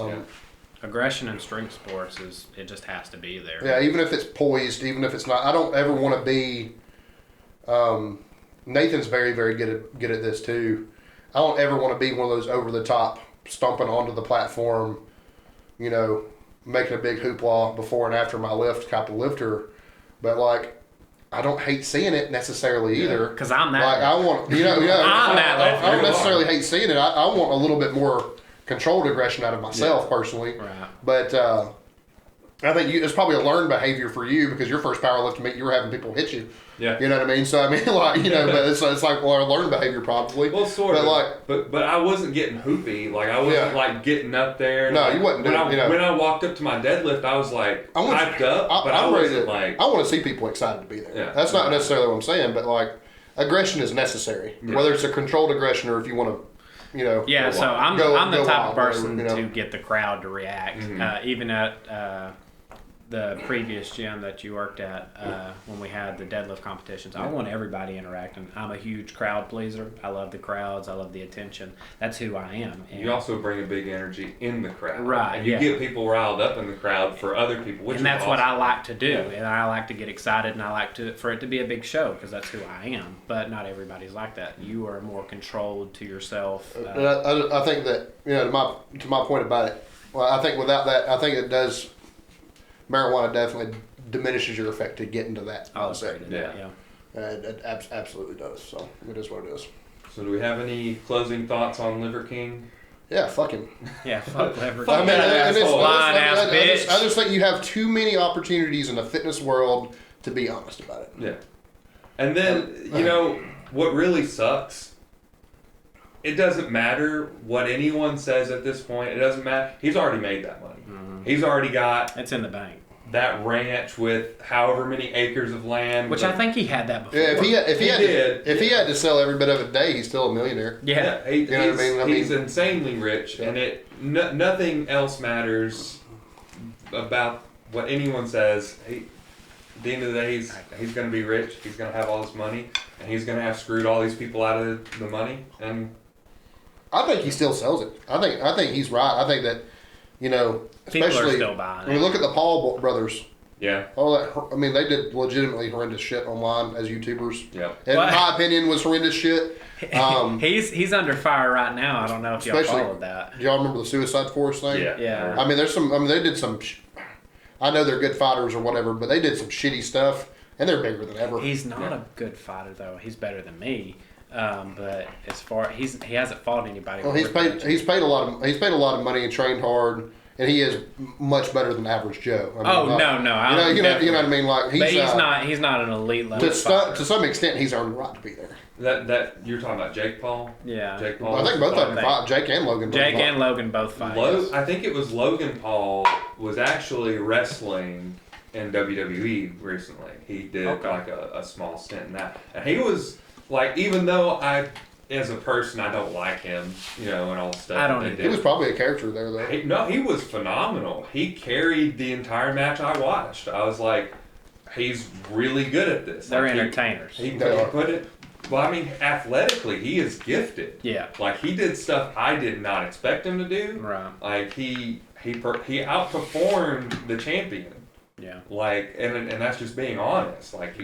[SPEAKER 3] Aggression in strength sports it just has to be there.
[SPEAKER 2] Yeah, even if it's poised, even if it's not. I don't ever want to be. Nathan's very, very good at this too. I don't ever want to be one of those over the top, stomping onto the platform, making a big hoopla before and after my lift type of lifter. But like, I don't hate seeing it necessarily either.
[SPEAKER 3] Because I'm that.
[SPEAKER 2] Like I want,
[SPEAKER 3] I'm that.
[SPEAKER 2] I don't necessarily hate seeing it. I want a little bit more controlled aggression out of myself personally.
[SPEAKER 3] Right.
[SPEAKER 2] But I think it's probably a learned behavior for you because your first powerlifting meet, you were having people hit you.
[SPEAKER 1] Yeah.
[SPEAKER 2] You know what I mean? So, I mean, like, you know, but it's like, well, a learned behavior probably.
[SPEAKER 1] Well, sort
[SPEAKER 2] but
[SPEAKER 1] of.
[SPEAKER 2] Like,
[SPEAKER 1] but I wasn't getting hoopy. Like, I wasn't, like, getting up there.
[SPEAKER 2] No,
[SPEAKER 1] like,
[SPEAKER 2] you wasn't doing,
[SPEAKER 1] when I walked up to my deadlift, I was, like, hyped up. But I wasn't, like...
[SPEAKER 2] I want to see people excited to be there.
[SPEAKER 1] Yeah.
[SPEAKER 2] That's not necessarily what I'm saying, but, like, aggression is necessary. Yeah. Whether it's a controlled aggression or if you want to, you know...
[SPEAKER 3] Yeah, so I'm the type of person to get the crowd to react. Even at... the previous gym that you worked at when we had the deadlift competitions, I want everybody interacting. I'm a huge crowd pleaser. I love the crowds. I love the attention. That's who I am. And
[SPEAKER 1] you also bring a big energy in the crowd.
[SPEAKER 3] Right.
[SPEAKER 1] And you get people riled up in the crowd for other people,
[SPEAKER 3] and that's what I like to do. Yeah. And I like to get excited, and I like for it to be a big show because that's who I am. But not everybody's like that. You are more controlled to yourself.
[SPEAKER 2] I think that, you know, to my point about it, well, I think without that, I think it does... Marijuana definitely diminishes your effect to get into that. It absolutely does. So it is what it is.
[SPEAKER 1] So do we have any closing thoughts on Liver King?
[SPEAKER 2] Yeah, fuck him.
[SPEAKER 3] Yeah, fuck Liver King.
[SPEAKER 2] I mean,
[SPEAKER 3] bitch.
[SPEAKER 2] I just think you have too many opportunities in the fitness world to be honest about it.
[SPEAKER 1] Yeah. And then, you know, what really sucks, it doesn't matter what anyone says at this point. It doesn't matter. He's already made that money. He's already got...
[SPEAKER 3] It's in the bank.
[SPEAKER 1] That ranch with however many acres of land.
[SPEAKER 3] Which I think he had that before.
[SPEAKER 2] Yeah, if he had to sell every bit of a day, he's still a millionaire.
[SPEAKER 3] Yeah.
[SPEAKER 1] You know what I mean? He's insanely rich, and nothing else matters about what anyone says. At the end of the day, he's going to be rich. He's going to have all this money, and he's going to have screwed all these people out of the money. And
[SPEAKER 2] I think he still sells it. I think he's right. I think that, you know, especially
[SPEAKER 3] people are still buying
[SPEAKER 2] when you look at the Paul brothers.
[SPEAKER 1] Yeah.
[SPEAKER 2] All that. I mean, they did legitimately horrendous shit online as YouTubers.
[SPEAKER 1] Yeah.
[SPEAKER 2] In my opinion, was horrendous shit.
[SPEAKER 3] He's under fire right now. I don't know if y'all followed that.
[SPEAKER 2] Do y'all remember the Suicide Force thing?
[SPEAKER 3] Yeah.
[SPEAKER 2] I mean, they did some. I know they're good fighters or whatever, but they did some shitty stuff, and they're bigger than ever.
[SPEAKER 3] He's not a good fighter though. He's better than me. But as far he hasn't fought anybody.
[SPEAKER 2] Well, he's paid a lot of money and trained hard, and he is much better than average Joe. I mean,
[SPEAKER 3] no.
[SPEAKER 2] You know what I mean? Like
[SPEAKER 3] he's not an elite level.
[SPEAKER 2] To some extent, he's earned the right to be there.
[SPEAKER 1] That you're talking about Jake Paul?
[SPEAKER 3] Yeah.
[SPEAKER 1] Jake Paul.
[SPEAKER 2] I think both of them fought. Jake and Logan.
[SPEAKER 3] Logan both fight.
[SPEAKER 1] I think it was Logan Paul was actually wrestling in WWE recently. He did like a small stint in that, and he was. Like, even though as a person, I don't like him, you know, and all the stuff.
[SPEAKER 3] I don't either.
[SPEAKER 2] He was probably a character there, though.
[SPEAKER 1] He was phenomenal. He carried the entire match I watched. I was like, he's really good at this.
[SPEAKER 3] They're entertainers.
[SPEAKER 1] He put it. Well, I mean, athletically, he is gifted.
[SPEAKER 3] Yeah.
[SPEAKER 1] Like, he did stuff I did not expect him to do.
[SPEAKER 3] Right.
[SPEAKER 1] Like, he outperformed the champion.
[SPEAKER 3] Yeah.
[SPEAKER 1] Like, and that's just being honest. Like,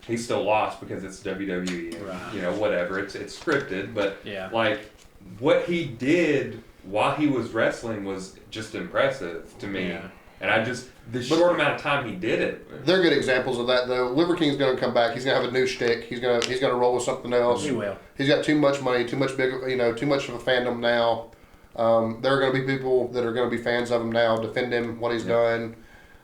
[SPEAKER 1] he still lost because it's WWE, and,
[SPEAKER 3] right.
[SPEAKER 1] You know, whatever. It's scripted, but
[SPEAKER 3] yeah.
[SPEAKER 1] Like what he did while he was wrestling was just impressive to me. Yeah. And the short amount of time he did it.
[SPEAKER 2] They're good examples of that, though. Liver King's going to come back. He's going to have a new shtick. He's going to roll with something else.
[SPEAKER 3] He will.
[SPEAKER 2] He's got too much money, too much too much of a fandom now. There are going to be people that are going to be fans of him now, defend him, what he's done.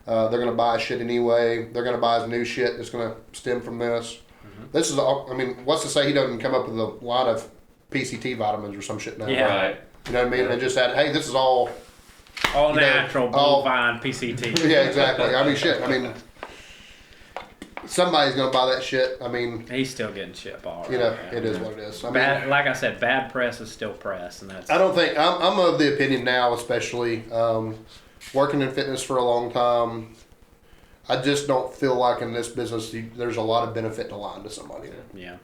[SPEAKER 2] They're going to buy his shit anyway. They're going to buy his new shit that's going to stem from this. Mm-hmm. This is, I mean, what's to say he doesn't come up with a line of PCT vitamins or some shit now?
[SPEAKER 3] Yeah.
[SPEAKER 1] Right.
[SPEAKER 2] You know what I mean? And just said, hey, this is all
[SPEAKER 3] natural, bovine PCT.
[SPEAKER 2] Yeah, exactly. I mean, shit. I mean, somebody's going to buy that shit. I mean,
[SPEAKER 3] he's still getting shit ball.
[SPEAKER 2] You know, it is what it is. I
[SPEAKER 3] mean, like I said, bad press is still press, and that's.
[SPEAKER 2] I don't think I'm of the opinion now, especially. Working in fitness for a long time, I just don't feel like in this business there's a lot of benefit to lying to somebody.
[SPEAKER 3] Yeah.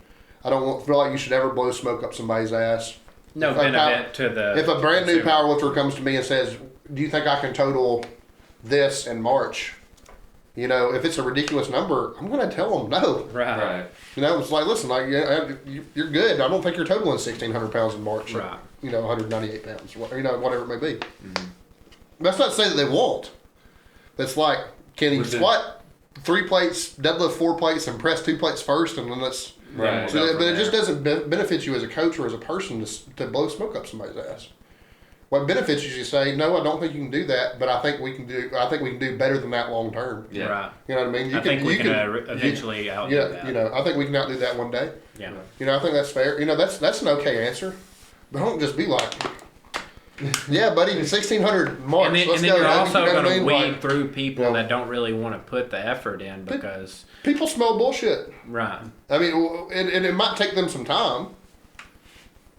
[SPEAKER 2] I don't feel like you should ever blow smoke up somebody's ass.
[SPEAKER 3] No benefit to the.
[SPEAKER 2] If a brand new powerlifter comes to me and says, "Do you think I can total this in March?" You know, if it's a ridiculous number, I'm going to tell them no.
[SPEAKER 3] Right.
[SPEAKER 2] You know, it's like, listen, like you're good. I don't think you're totaling 1,600 pounds in March.
[SPEAKER 3] Right.
[SPEAKER 2] At, 198 pounds. Whatever it may be. Mm-hmm. That's not to say that they won't. It's like, can he squat 3 plates, deadlift 4 plates, and press 2 plates first, and then that's
[SPEAKER 1] right.
[SPEAKER 2] So but it just doesn't benefit you as a coach or as a person to blow smoke up somebody's ass. what benefits you say, no, I don't think you can do that, but I think we can do better than that long term.
[SPEAKER 1] Yeah.
[SPEAKER 3] Right.
[SPEAKER 2] You know what I mean?
[SPEAKER 3] I think we can eventually outdo that.
[SPEAKER 2] You know, I think we can outdo that one day.
[SPEAKER 3] Yeah.
[SPEAKER 2] You know, I think that's fair. You know, that's an okay answer. But don't just be like, yeah, buddy, 1,600 marks.
[SPEAKER 3] And then,
[SPEAKER 2] Let's
[SPEAKER 3] and then
[SPEAKER 2] go.
[SPEAKER 3] you're also
[SPEAKER 2] You know
[SPEAKER 3] going
[SPEAKER 2] what I
[SPEAKER 3] to
[SPEAKER 2] mean?
[SPEAKER 3] weed
[SPEAKER 2] Like,
[SPEAKER 3] through people
[SPEAKER 2] you know,
[SPEAKER 3] that don't really want to put the effort in because...
[SPEAKER 2] people smell bullshit.
[SPEAKER 3] Right.
[SPEAKER 2] I mean, and it might take them some time,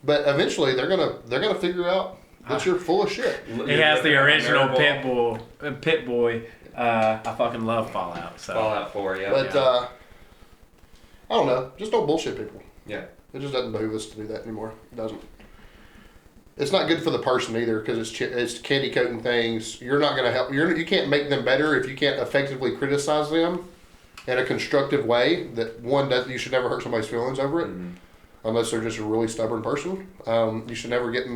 [SPEAKER 2] but eventually they're gonna figure out that you're full of shit.
[SPEAKER 3] He has the original Pit Boy. I fucking love Fallout. So.
[SPEAKER 1] Fallout 4, yeah.
[SPEAKER 2] But I don't know. Just don't bullshit people.
[SPEAKER 1] Yeah.
[SPEAKER 2] It just doesn't behoove us to do that anymore. It doesn't. It's not good for the person either because it's candy coating things. You're not gonna help. You can't make them better if you can't effectively criticize them in a constructive way. That one, that you should never hurt somebody's feelings over it, unless they're just a really stubborn person. You should never get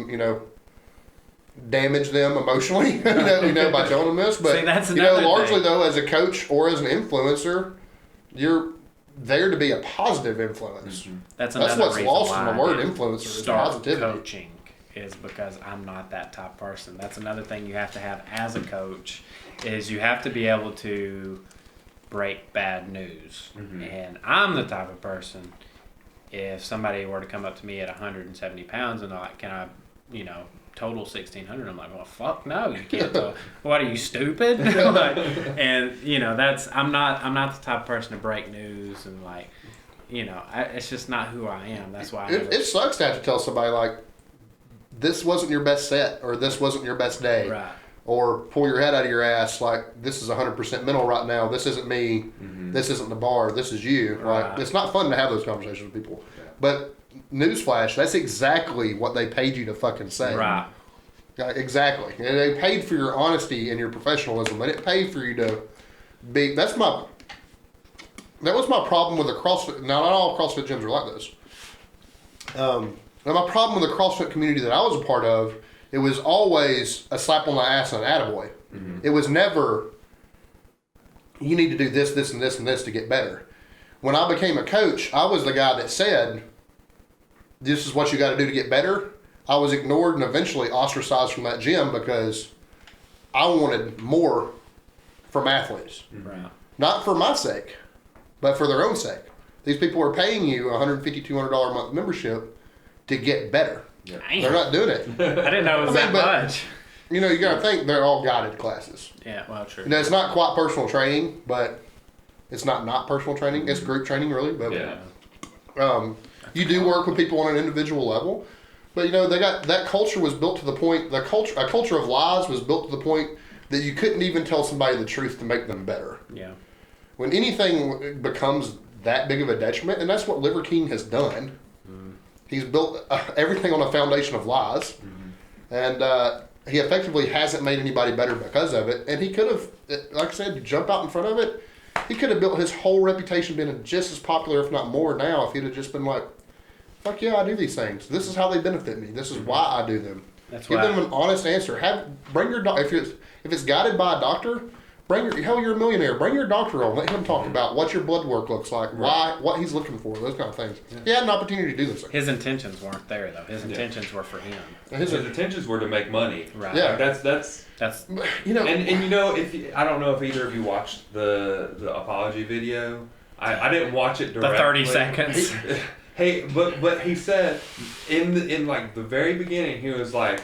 [SPEAKER 2] damage them emotionally. you know, by telling them this. But
[SPEAKER 3] see, that's another
[SPEAKER 2] largely
[SPEAKER 3] thing.
[SPEAKER 2] though, as a coach or as an influencer, you're there to be a positive influence.
[SPEAKER 3] That's
[SPEAKER 2] what's
[SPEAKER 3] reason
[SPEAKER 2] lost
[SPEAKER 3] why
[SPEAKER 2] in the word
[SPEAKER 3] I didn't
[SPEAKER 2] influencer is
[SPEAKER 3] start
[SPEAKER 2] positivity.
[SPEAKER 3] coaching is because I'm not that type of person. That's another thing you have to have as a coach is you have to be able to break bad news. And I'm the type of person, if somebody were to come up to me at 170 pounds and they're like, can I, total 1,600? I'm like, well, fuck no, you can't. What are you, stupid? And I'm not the type of person to break news and it's just not who I am. That's why
[SPEAKER 2] It sucks to have to tell somebody like, this wasn't your best set, or this wasn't your best day,
[SPEAKER 3] right.
[SPEAKER 2] Or pull your head out of your ass like, this is 100% mental right now. This isn't me. This isn't the bar. This is you.
[SPEAKER 3] Right.
[SPEAKER 2] Like, it's not fun to have those conversations with people. Yeah. But newsflash, that's exactly what they paid you to fucking say.
[SPEAKER 3] Right.
[SPEAKER 2] Exactly. And they paid for your honesty and your professionalism. They didn't pay for you to be. That was my problem with the CrossFit. Now, not all CrossFit gyms are like this. Now, my problem with the CrossFit community that I was a part of, it was always a slap on the ass and an attaboy. It was never, you need to do this, this, and this, and this to get better. When I became a coach, I was the guy that said, this is what you got to do to get better. I was ignored and eventually ostracized from that gym because I wanted more from athletes.
[SPEAKER 3] Right.
[SPEAKER 2] Not for my sake, but for their own sake. These people are paying you $150, $200 a month membership to get better.
[SPEAKER 1] Yeah.
[SPEAKER 2] They're not doing it.
[SPEAKER 3] I didn't know it was that much.
[SPEAKER 2] You got to think they're all guided classes.
[SPEAKER 3] Yeah, well, true.
[SPEAKER 2] It's not quite personal training, but it's not personal training. It's group training, really. But you do work with people on an individual level. But they got that culture was built to the point. A culture of lies was built to the point that you couldn't even tell somebody the truth to make them better.
[SPEAKER 3] Yeah.
[SPEAKER 2] When anything becomes that big of a detriment, and that's what Liver King has done. He's built everything on a foundation of lies, and he effectively hasn't made anybody better because of it. And he could have, like I said, jump out in front of it. He could have built his whole reputation, been just as popular, if not more, now if he'd have just been like, fuck yeah, I do these things. This is how they benefit me. This is why I do them. Give them an honest answer. Bring your if it's guided by a doctor, you're a millionaire. Bring your doctor on. Let him talk about what your blood work looks like, what he's looking for, those kind of things. Yeah. He had an opportunity to do this.
[SPEAKER 3] His intentions weren't there though. His intentions were for him.
[SPEAKER 1] His intentions were to make money.
[SPEAKER 3] Right.
[SPEAKER 2] Yeah.
[SPEAKER 1] That's
[SPEAKER 3] and
[SPEAKER 1] if I don't know if either of you watched the apology video. I didn't watch it directly.
[SPEAKER 3] The 30 seconds.
[SPEAKER 1] Hey, but he said in like the very beginning, he was like,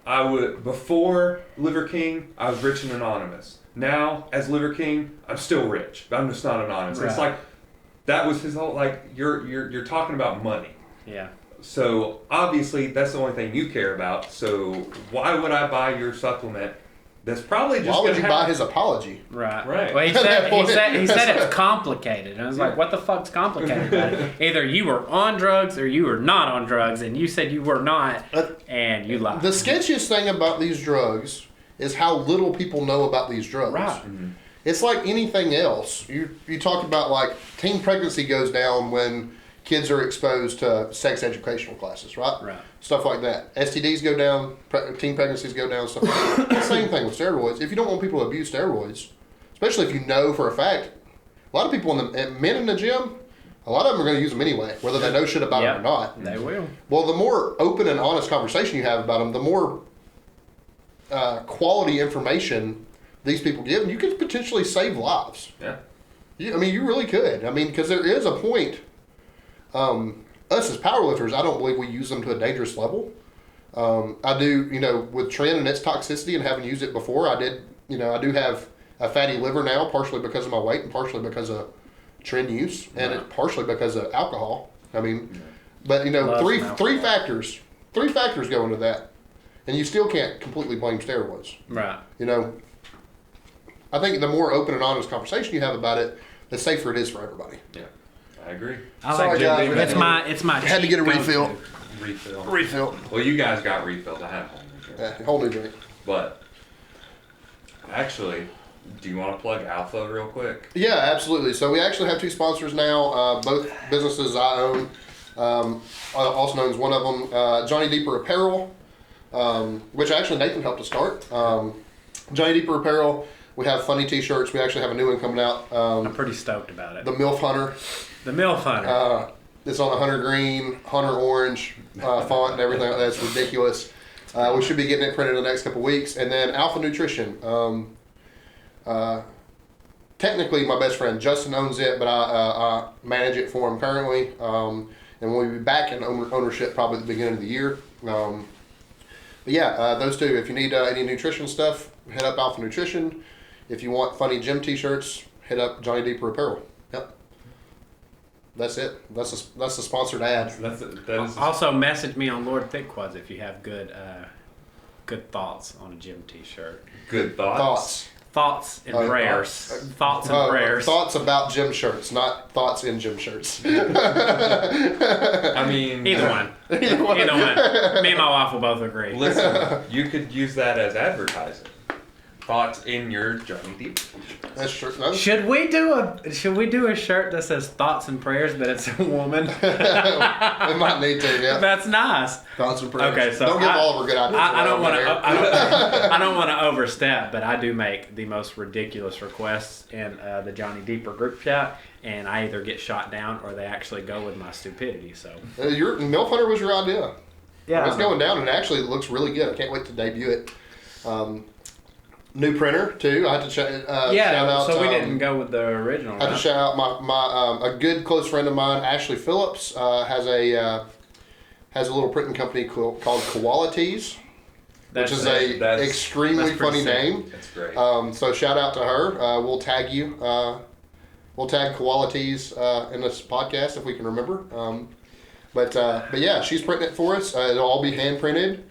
[SPEAKER 1] before Liver King, I was rich and anonymous. Now, as Liver King, I'm still rich, but I'm just not anonymous.
[SPEAKER 3] Right.
[SPEAKER 1] It's like that was his whole you're talking about money.
[SPEAKER 3] Yeah.
[SPEAKER 1] So obviously that's the only thing you care about. So why would I buy your supplement? That's probably just.
[SPEAKER 2] Why would you buy his apology?
[SPEAKER 3] Right.
[SPEAKER 1] Right.
[SPEAKER 3] Well, he said it's complicated. And I was like, what the fuck's complicated about it? Either you were on drugs or you were not on drugs, and you said you were not, and you lied.
[SPEAKER 2] The sketchiest thing about these drugs is how little people know about these drugs.
[SPEAKER 3] Right.
[SPEAKER 2] It's like anything else. You talk about like teen pregnancy goes down when kids are exposed to sex educational classes, right?
[SPEAKER 3] Right.
[SPEAKER 2] Stuff like that. STDs go down, teen pregnancies go down, stuff like that. Same thing with steroids. If you don't want people to abuse steroids, especially if you know for a fact, a lot of people, men in the gym, a lot of them are going to use them anyway, whether they know shit about them or not.
[SPEAKER 3] They will.
[SPEAKER 2] Well, the more open and honest conversation you have about them, the more quality information these people give, and you could potentially save lives.
[SPEAKER 1] Yeah.
[SPEAKER 2] I mean, you really could. I mean, because there is a point. Us as powerlifters, I don't believe we use them to a dangerous level. I do, with Tren and its toxicity and having used it before, I do have a fatty liver now, partially because of my weight and partially because of Tren use, and it's partially because of alcohol. I mean, but three factors go into that, and you still can't completely blame steroids.
[SPEAKER 3] Right.
[SPEAKER 2] I think the more open and honest conversation you have about it, the safer it is for everybody.
[SPEAKER 1] Yeah, I agree.
[SPEAKER 2] Sorry, guys.
[SPEAKER 3] It's my.
[SPEAKER 2] I had to get a refill.
[SPEAKER 1] Refill. Well, you guys got refilled. I had a whole new drink.
[SPEAKER 2] Yeah, whole new drink.
[SPEAKER 1] But actually, do you want to plug Alpha real quick?
[SPEAKER 2] Yeah, absolutely. So we actually have two sponsors now. Both businesses I own. Also known as one of them, Johnny Deeper Apparel, which actually Nathan helped us start. Johnny Deeper Apparel. We have funny T-shirts. We actually have a new one coming out.
[SPEAKER 3] I'm pretty stoked about it.
[SPEAKER 2] The MILF Hunter.
[SPEAKER 3] The MILF Hunter.
[SPEAKER 2] It's on a hunter green, hunter orange font and everything. That's ridiculous. We should be getting it printed in the next couple weeks. And then Alpha Nutrition. Technically, my best friend Justin owns it, but I manage it for him currently. And we'll be back in ownership probably at the beginning of the year. But yeah, those two. If you need any nutrition stuff, hit up Alpha Nutrition. If you want funny gym T-shirts, hit up Johnny Deeper Apparel. Yep. That's it. That's a sponsored ad.
[SPEAKER 3] Also, message me on Lord Thickquads if you have good thoughts on a gym T-shirt.
[SPEAKER 1] Good thoughts.
[SPEAKER 3] Thoughts and prayers. Thoughts and prayers.
[SPEAKER 2] Thoughts about gym shirts, not thoughts in gym shirts.
[SPEAKER 1] I mean,
[SPEAKER 3] either one. Either one. Me and my wife will both agree.
[SPEAKER 1] Listen, you could use that as advertising. Thoughts in your Johnny Deep.
[SPEAKER 2] That's true. No.
[SPEAKER 3] Should we do a shirt that says thoughts and prayers, but it's a woman?
[SPEAKER 2] We might need to. Yeah.
[SPEAKER 3] That's nice.
[SPEAKER 2] Thoughts and prayers.
[SPEAKER 3] Okay, so
[SPEAKER 2] don't give Oliver good ideas.
[SPEAKER 3] I don't want to overstep, but I do make the most ridiculous requests in the Johnny Deeper group chat, and I either get shot down or they actually go with my stupidity. So
[SPEAKER 2] your MILF Hunter was your idea.
[SPEAKER 3] Yeah,
[SPEAKER 2] it's going down, and actually it looks really good. I can't wait to debut it. New printer too. I had to shout out.
[SPEAKER 3] So we didn't go with the original.
[SPEAKER 2] I had to shout out my a good close friend of mine, Ashley Phillips, has a little printing company called Qualities, which is a extremely funny name.
[SPEAKER 1] That's great.
[SPEAKER 2] So shout out to her. We'll tag you. We'll tag Qualities in this podcast if we can remember. But yeah, she's printing it for us. It'll all be hand printed.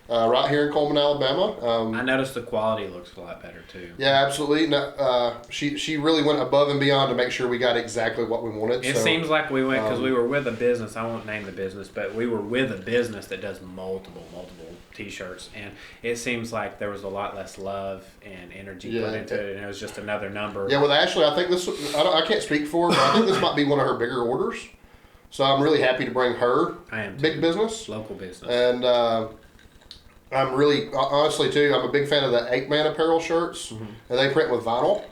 [SPEAKER 2] Right here in Coleman, Alabama.
[SPEAKER 3] I noticed the quality looks a lot better too.
[SPEAKER 2] Yeah, absolutely. No, she really went above and beyond to make sure we got exactly what we wanted.
[SPEAKER 3] It seems like we went because we were with a business. I won't name the business, but we were with a business that does multiple T-shirts, and it seems like there was a lot less love and energy put into it, and it was just another number.
[SPEAKER 2] Yeah, with Ashley, I think this. I can't speak for her, but I think this might be one of her bigger orders. So I'm really happy to bring her.
[SPEAKER 3] I am
[SPEAKER 2] big business,
[SPEAKER 3] local business,
[SPEAKER 2] and. I'm really, honestly too, I'm a big fan of the 8-Man apparel shirts, and they print with vinyl,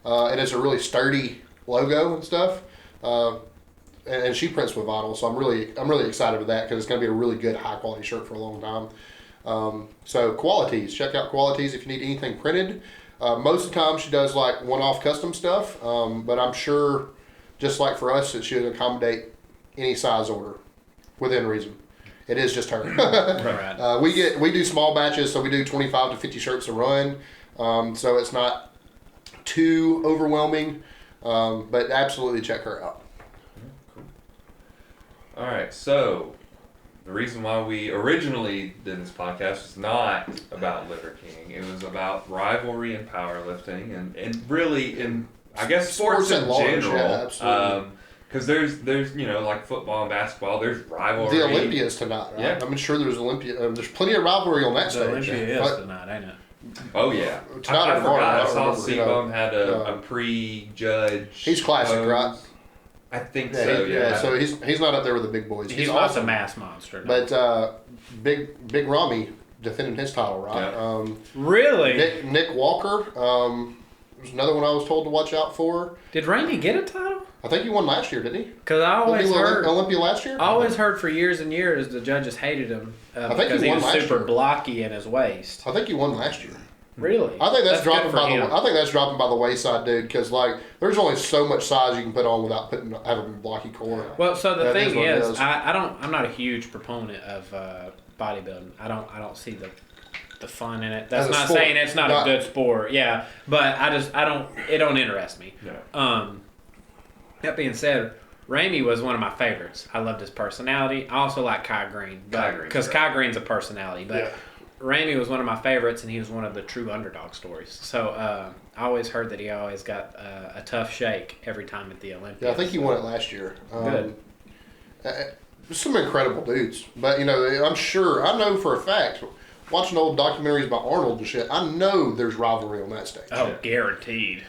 [SPEAKER 2] and it's a really sturdy logo and stuff, and she prints with vinyl, so I'm really excited with that because it's going to be a really good high quality shirt for a long time. So Qualities, check out Qualities if you need anything printed. Most of the time she does like one-off custom stuff, but I'm sure just like for us that she would accommodate any size order within reason. It is just her.
[SPEAKER 3] Right.
[SPEAKER 2] We do small batches, so we do 25 to 50 shirts a run. So it's not too overwhelming, but absolutely check her out.
[SPEAKER 1] Cool. All right, so the reason why we originally did this podcast was not about Liver King. It was about rivalry and powerlifting, and really in I guess sports in general.
[SPEAKER 2] Yeah, absolutely.
[SPEAKER 1] Because there's like football and basketball, there's rivalry.
[SPEAKER 2] The Olympia's tonight, right? Yeah. I'm sure there's there's plenty of rivalry on that stage.
[SPEAKER 3] Olympia is tonight, ain't it?
[SPEAKER 1] Oh yeah.
[SPEAKER 2] Tonight
[SPEAKER 1] I forgot. I saw
[SPEAKER 2] remember,
[SPEAKER 1] C-Bum had a pre-judge.
[SPEAKER 2] He's classic, right?
[SPEAKER 1] I think so. Yeah.
[SPEAKER 2] So he's not up there with the big boys.
[SPEAKER 3] He's not awesome. A mass monster.
[SPEAKER 2] No. But Big Rami defending his title, right?
[SPEAKER 1] Yeah.
[SPEAKER 2] Really? Nick Walker. There's another one I was told to watch out for.
[SPEAKER 3] Did Randy get a title?
[SPEAKER 2] I think he won last year, didn't he?
[SPEAKER 3] Because I always heard
[SPEAKER 2] Olympia last year.
[SPEAKER 3] I always heard for years and years the judges hated him because he was super blocky in his waist.
[SPEAKER 2] I think he won last year.
[SPEAKER 3] Really?
[SPEAKER 2] I think that's dropping by the wayside, dude. Because like, there's only so much size you can put on without having a blocky core.
[SPEAKER 3] Well, so the thing is, I'm not a huge proponent of bodybuilding. I don't see the fun in it. That's not saying it's not a good sport. Yeah, but it don't interest me. Yeah. That being said, Ramey was one of my favorites. I loved his personality. I also like Kai Green. Because Kai Green's a personality. But Ramey was one of my favorites, and he was one of the true underdog stories. So I always heard that he always got a tough shake every time at the Olympics.
[SPEAKER 2] Yeah, I think he won it last year.
[SPEAKER 3] Good.
[SPEAKER 2] Some incredible dudes. But, I know for a fact, watching old documentaries about Arnold and shit, I know there's rivalry on that stage.
[SPEAKER 3] Oh, guaranteed.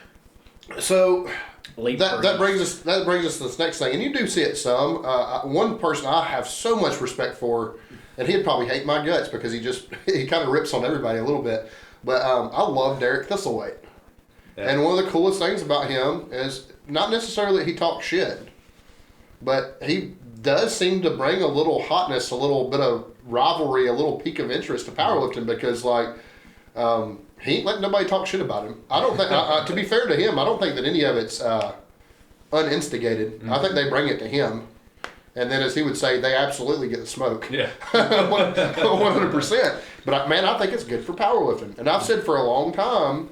[SPEAKER 2] So... That brings us to this next thing, and you do see it some. One person I have so much respect for, and he'd probably hate my guts because he kind of rips on everybody a little bit. But I love Derek Thistlethwaite, and one of the coolest things about him is not necessarily that he talks shit, but he does seem to bring a little hotness, a little bit of rivalry, a little peak of interest to powerlifting because he ain't letting nobody talk shit about him. I don't think, to be fair to him, I don't think that any of it's uninstigated. Mm-hmm. I think they bring it to him. And then, as he would say, they absolutely get the smoke. Yeah. 100%. But, I think it's good for powerlifting. And I've said for a long time,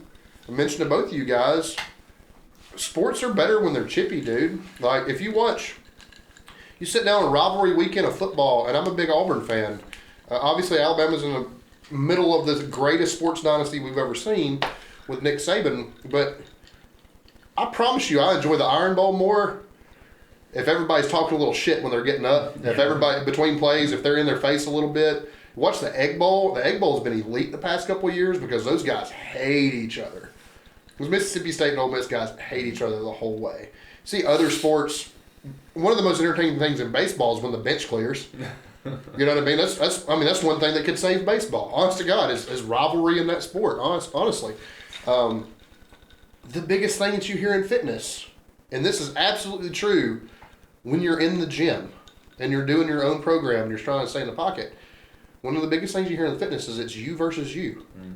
[SPEAKER 2] I mentioned to both of you guys, sports are better when they're chippy, dude. Like, if you sit down on rivalry weekend of football, and I'm a big Auburn fan. Obviously, Alabama's in the middle of the greatest sports dynasty we've ever seen with Nick Saban, but I promise you I enjoy the Iron Bowl more if everybody's talking a little shit when they're getting up, if everybody between plays, if they're in their face a little bit. Watch the Egg Bowl. The Egg Bowl has been elite the past couple of years because those guys hate each other. Those Mississippi State and Ole Miss guys hate each other the whole way. See, other sports, one of the most entertaining things in baseball is when the bench clears. You know what I mean? That's one thing that could save baseball. Honest to God, is rivalry in that sport. Honestly, the biggest thing that you hear in fitness, and this is absolutely true, when you're in the gym and you're doing your own program and you're trying to stay in the pocket, one of the biggest things you hear in fitness is it's you versus you. Mm.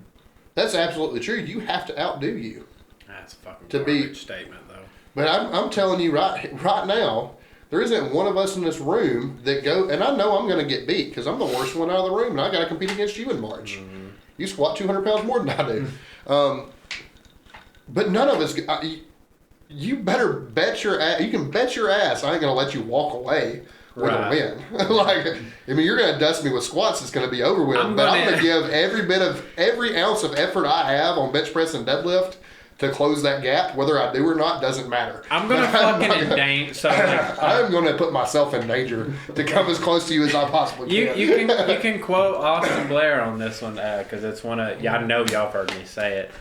[SPEAKER 2] That's absolutely true. You have to outdo you.
[SPEAKER 3] That's a fucking garbage statement, though.
[SPEAKER 2] But I'm telling you right now. There isn't one of us in this room that and I know I'm going to get beat because I'm the worst one out of the room and I got to compete against you in March. Mm-hmm. You squat 200 pounds more than I do. But none of us, you better bet your ass, you can bet your ass I ain't going to let you walk away with a win. You're going to dust me with squats, it's going to be over with. I'm going to give every ounce of effort I have on bench press and deadlift to close that gap, whether I do or not, doesn't matter.
[SPEAKER 3] I'm going to fucking endanger.
[SPEAKER 2] I'm going to put myself in danger to come as close to you as I possibly can.
[SPEAKER 3] You can quote Austin Blair on this one because it's one of, I know y'all heard me say it.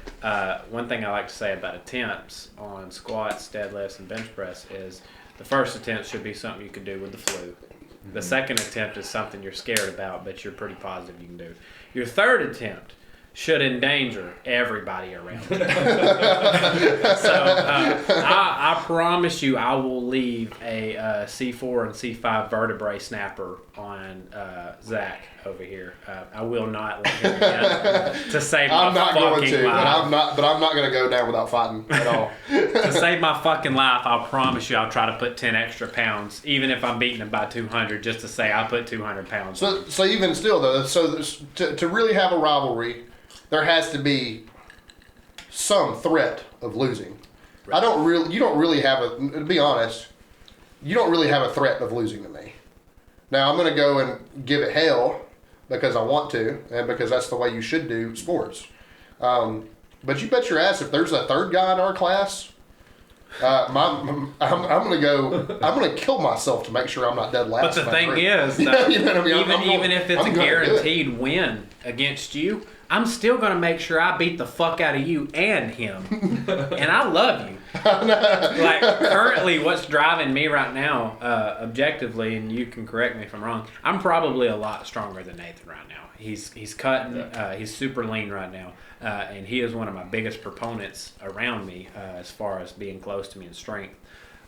[SPEAKER 3] One thing I like to say about attempts on squats, deadlifts, and bench press is the first attempt should be something you can do with the flu. Mm-hmm. The second attempt is something you're scared about, but you're pretty positive you can do. Your third attempt should endanger everybody around you. So I promise you I will leave a C4 and C5 vertebrae snapper on Zach over here. I will not let him get to save my fucking life.
[SPEAKER 2] But I'm not going to go down without fighting at all.
[SPEAKER 3] To save my fucking life, I'll promise you I'll try to put 10 extra pounds, even if I'm beating him by 200, just to say I put 200 pounds.
[SPEAKER 2] So even still, though, to really have a rivalry, there has to be some threat of losing. Right. You don't really have to be honest, you don't really have a threat of losing to me. Now, I'm going to go and give it hell because I want to and because that's the way you should do sports. But you bet your ass if there's a third guy in our class, I'm going to kill myself to make sure I'm not dead last.
[SPEAKER 3] But the thing is, though, even if it's a guaranteed win against you, I'm still going to make sure I beat the fuck out of you and him. And I love you. Like, currently, what's driving me right now, objectively, and you can correct me if I'm wrong, I'm probably a lot stronger than Nathan right now. He's cutting, he's super lean right now. And he is one of my biggest proponents around me as far as being close to me in strength.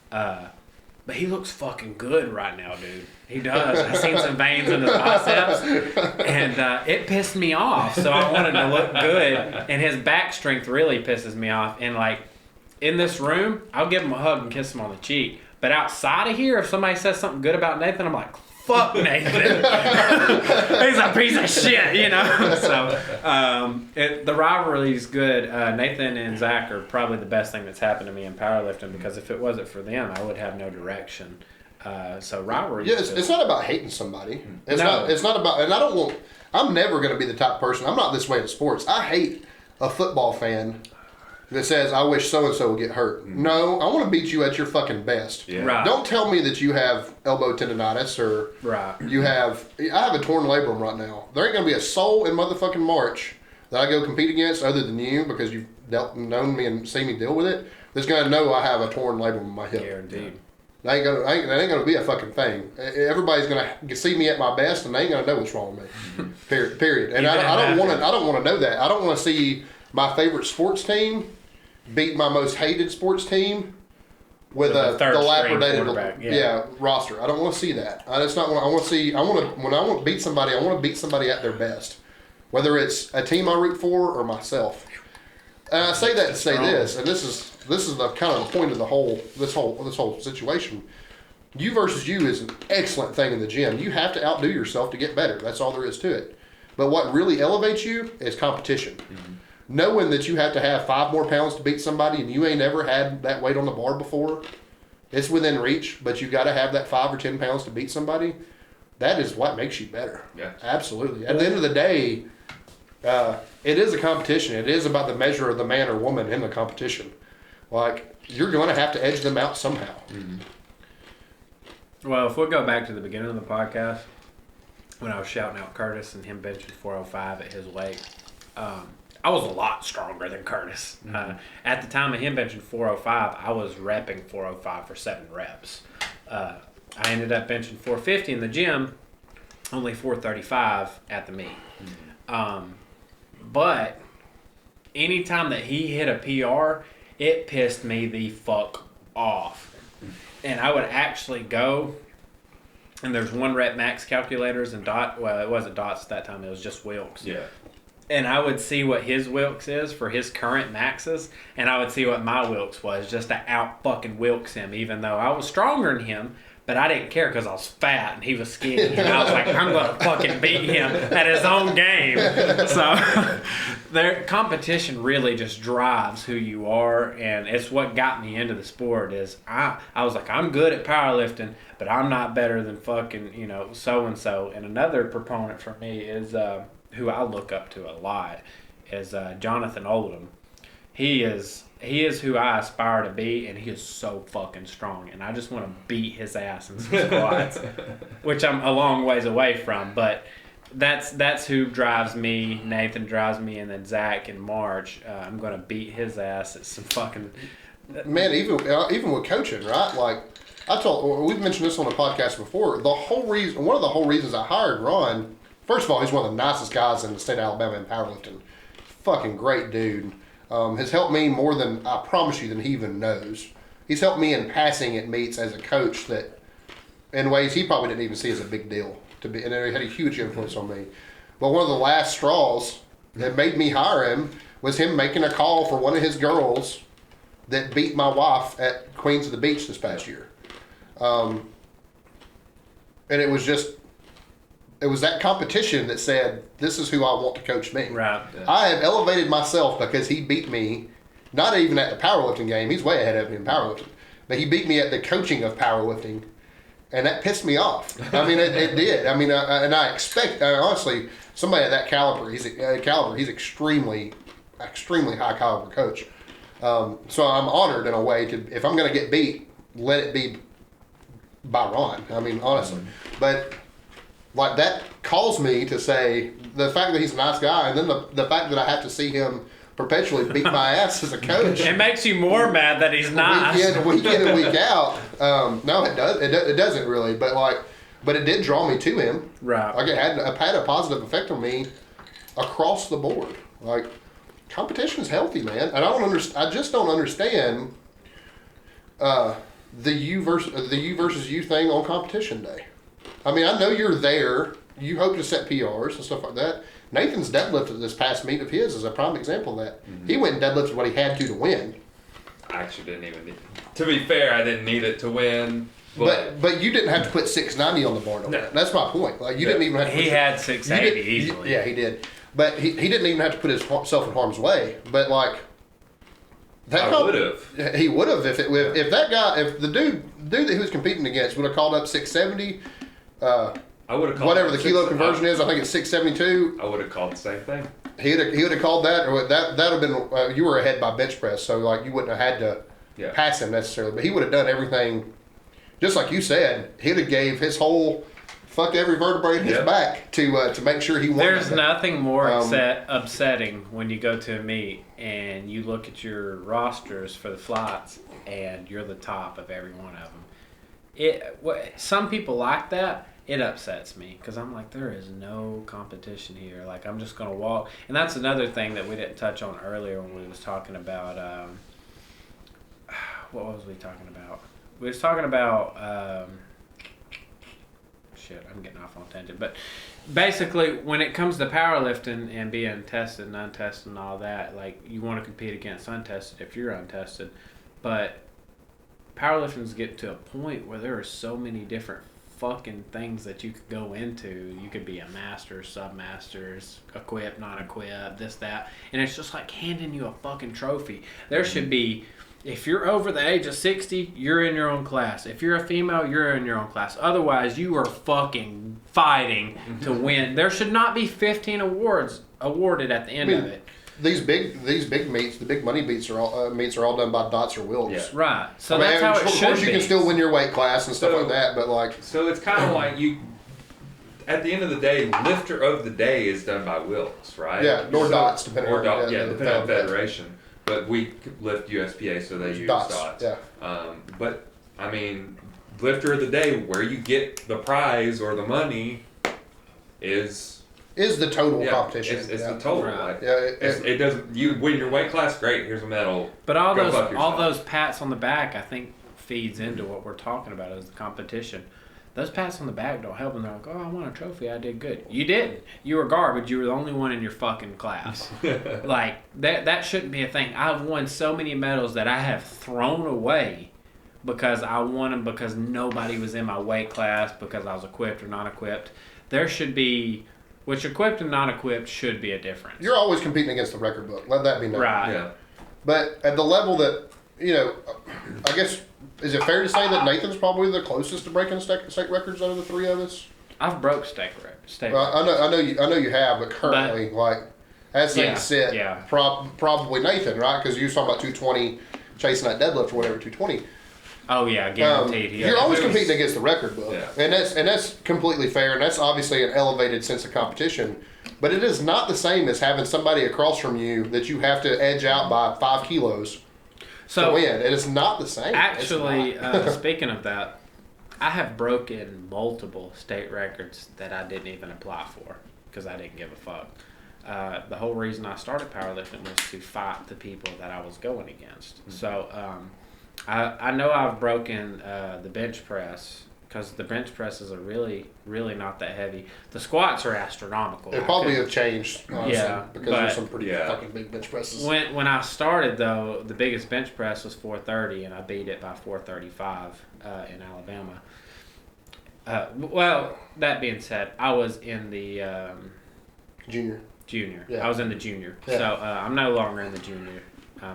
[SPEAKER 3] But he looks fucking good right now, dude. He does. I seen some veins in his biceps, and it pissed me off. So I wanted to look good, and his back strength really pisses me off. And like in this room, I'll give him a hug and kiss him on the cheek. But outside of here, if somebody says something good about Nathan, I'm like, fuck Nathan. He's a piece of shit, you know? So the rivalry is good. Nathan and Zach are probably the best thing that's happened to me in powerlifting, because if it wasn't for them, I would have no direction. So rivalry.
[SPEAKER 2] Yeah, it's not about hating somebody. It's not about, and I'm never going to be the type of person. I'm not this way in sports. I hate a football fan that says, I wish so-and-so would get hurt. No, I want to beat you at your fucking best.
[SPEAKER 1] Yeah.
[SPEAKER 3] Right.
[SPEAKER 2] Don't tell me that you have elbow tendonitis or I have a torn labrum right now. There ain't going to be a soul in motherfucking March that I go compete against other than you, because you've known me and seen me deal with it, that's going to know I have a torn labrum in my hip.
[SPEAKER 3] Guaranteed.
[SPEAKER 2] That ain't gonna be a fucking thing. Everybody's gonna see me at my best, and they ain't gonna know what's wrong with me. Period. And I don't want to know that. I don't want to see my favorite sports team beat my most hated sports team with a dilapidated roster. I don't want to see that. That's not what I want to see. When I want to beat somebody, I want to beat somebody at their best, whether it's a team I root for or myself. And I say that to say this, and this is the kind of the point of this whole situation. You versus you is an excellent thing in the gym. You have to outdo yourself to get better. That's all there is to it. But what really elevates you is competition. Mm-hmm. Knowing that you have to have 5 more pounds to beat somebody, and you ain't ever had that weight on the bar before, it's within reach, but you got to have that 5 or 10 pounds to beat somebody. That is what makes you better.
[SPEAKER 1] Yeah.
[SPEAKER 2] Absolutely. At the end of the day, it is a competition. It is about the measure of the man or woman in the competition. Like, you're going to have to edge them out somehow.
[SPEAKER 3] Mm-hmm. Well, if we go back to the beginning of the podcast, when I was shouting out Curtis and him benching 405 at his weight, I was a lot stronger than Curtis. Mm-hmm. At the time of him benching 405, I was repping 405 for 7 reps. I ended up benching 450 in the gym, only 435 at the meet. Mm-hmm. But anytime that he hit a PR, it pissed me the fuck off. And I would actually go, and there's 1 rep max calculators and it wasn't dots at that time, it was just Wilks.
[SPEAKER 1] Yeah.
[SPEAKER 3] And I would see what his Wilks is for his current maxes, and I would see what my Wilks was, just to out fucking Wilks him, even though I was stronger than him. But I didn't care because I was fat and he was skinny. And I was like, I'm going to fucking beat him at his own game. So their competition really just drives who you are. And it's what got me into the sport is I was like, I'm good at powerlifting, but I'm not better than fucking, so-and-so. And another proponent for me is who I look up to a lot is Jonathan Oldham. He is who I aspire to be, and he is so fucking strong. And I just want to beat his ass in some squats, which I'm a long ways away from. But that's who drives me. Nathan drives me, and then Zach in March. I'm going to beat his ass at some fucking...
[SPEAKER 2] Man, even with coaching, right? Like, we've mentioned this on the podcast before. One of the whole reasons I hired Ron, first of all, he's one of the nicest guys in the state of Alabama in powerlifting. Fucking great dude. Has helped me more than, I promise you, than he even knows. He's helped me in passing at meets as a coach that, in ways he probably didn't even see as a big deal to be, and it had a huge influence on me. But one of the last straws that made me hire him was him making a call for one of his girls that beat my wife at Queens of the Beach this past year. And it was that competition that said, this is who I want to coach me.
[SPEAKER 3] Right. Yeah.
[SPEAKER 2] I have elevated myself because he beat me, not even at the powerlifting game. He's way ahead of me in powerlifting. But he beat me at the coaching of powerlifting, and that pissed me off. I mean, it did. I mean, I expect, honestly, somebody at that caliber, he's extremely high caliber coach. So I'm honored in a way to, if I'm going to get beat, let it be by Ron. I mean, honestly. Mm-hmm. But... like, that calls me to say the fact that he's a nice guy, and then the fact that I have to see him perpetually beat my ass as a coach.
[SPEAKER 3] It makes you more mad that he's nice.
[SPEAKER 2] Week in and week out. No, it does. It doesn't really, but it did draw me to him.
[SPEAKER 3] Right.
[SPEAKER 2] Like, it had a positive effect on me across the board. Like, competition is healthy, man. And I just don't understand the you versus you thing on competition day. I mean, I know you're there. You hope to set PRs and stuff like that. Nathan's deadlifted this past meet of his is a prime example of that. Mm-hmm. He went and deadlifted what he had to win.
[SPEAKER 1] I actually didn't even need. To be fair, I didn't need it to win.
[SPEAKER 2] But you didn't have to put 690 on the board. No. That's my point. Like you didn't even have to.
[SPEAKER 3] He had 680 easily.
[SPEAKER 2] Yeah, he did. But he didn't even have to put himself in harm's way. But like that
[SPEAKER 1] I would have.
[SPEAKER 2] He would have if the dude that he was competing against would have called up 670.
[SPEAKER 1] I would have called
[SPEAKER 2] whatever the kilo conversion is. I think it's 672.
[SPEAKER 1] I would have called the same thing.
[SPEAKER 2] He would have called that, or that would have been you were ahead by bench press, so like you wouldn't have had to pass him necessarily. But he would have done everything, just like you said. He'd have gave his whole fuck every vertebrae in his back to make sure he won.
[SPEAKER 3] There's nothing more upsetting when you go to a meet and you look at your rosters for the flats and you're the top of every one of them. Some people like that. It upsets me because I'm like, there is no competition here. Like, I'm just going to walk. And that's another thing that we didn't touch on earlier when we was talking about, what was we talking about? We was talking about, shit, I'm getting off on a tangent. But basically, when it comes to powerlifting and being tested and untested and all that, like, you want to compete against untested if you're untested. But powerlifting's getting to a point where there are so many different fucking things that you could go into. You could be a master, sub-masters, equipped, non-equipped, this, that. And it's just like handing you a fucking trophy. There should be, if you're over the age of 60, you're in your own class. If you're a female, you're in your own class. Otherwise, you are fucking fighting to win. There should not be 15 awards awarded at the end of it.
[SPEAKER 2] These big meets, the big money meets are all done by dots or wills.
[SPEAKER 3] Yeah. Right. So that's how it should be. Of course, you
[SPEAKER 2] can still win your weight class and stuff like that, but like.
[SPEAKER 1] So it's kind of like you. At the end of the day, lifter of the day is done by wills, right?
[SPEAKER 2] Yeah, or dots depending on
[SPEAKER 1] depending on federation. But we lift USPA, so they use dots.
[SPEAKER 2] Yeah.
[SPEAKER 1] But I mean, lifter of the day, where you get the prize or the money, is
[SPEAKER 2] the total competition.
[SPEAKER 1] It's the total.
[SPEAKER 3] Right.
[SPEAKER 1] Like, it doesn't. You win your weight class, great. Here's a medal.
[SPEAKER 3] But all those pats on the back, I think, feeds into what we're talking about as the competition. Those pats on the back don't help them. They're like, oh, I won a trophy. I did good. You didn't. You were garbage. You were the only one in your fucking class. Like that shouldn't be a thing. I've won so many medals that I have thrown away because I won them because nobody was in my weight class because I was equipped or not equipped. There should be. Which equipped and non-equipped should be a difference.
[SPEAKER 2] You're always competing against the record book. Let that be known.
[SPEAKER 3] Right.
[SPEAKER 1] Yeah.
[SPEAKER 2] But at the level that, I guess, is it fair to say that Nathan's probably the closest to breaking state records out of the three of us?
[SPEAKER 3] I've broke state records.
[SPEAKER 2] I know you have, but currently, as things sit, probably Nathan, right? Because you was talking about 220 chasing that deadlift or whatever, 220.
[SPEAKER 3] Oh yeah, guaranteed.
[SPEAKER 2] You're always competing against the record book, and that's completely fair, and that's obviously an elevated sense of competition. But it is not the same as having somebody across from you that you have to edge out by 5 kilos to win. It is not the same.
[SPEAKER 3] Actually, speaking of that, I have broken multiple state records that I didn't even apply for because I didn't give a fuck. The whole reason I started powerlifting was to fight the people that I was going against. Mm-hmm. So. I know I've broken the bench press because the bench presses are really, really not that heavy. The squats are astronomical.
[SPEAKER 2] They probably have changed, honestly, because there's some pretty fucking big bench presses.
[SPEAKER 3] When I started, though, the biggest bench press was 430, and I beat it by 435 in Alabama. Well, that being said, I was in the
[SPEAKER 2] junior.
[SPEAKER 3] Yeah. I was in the junior. Yeah. So I'm no longer in the junior.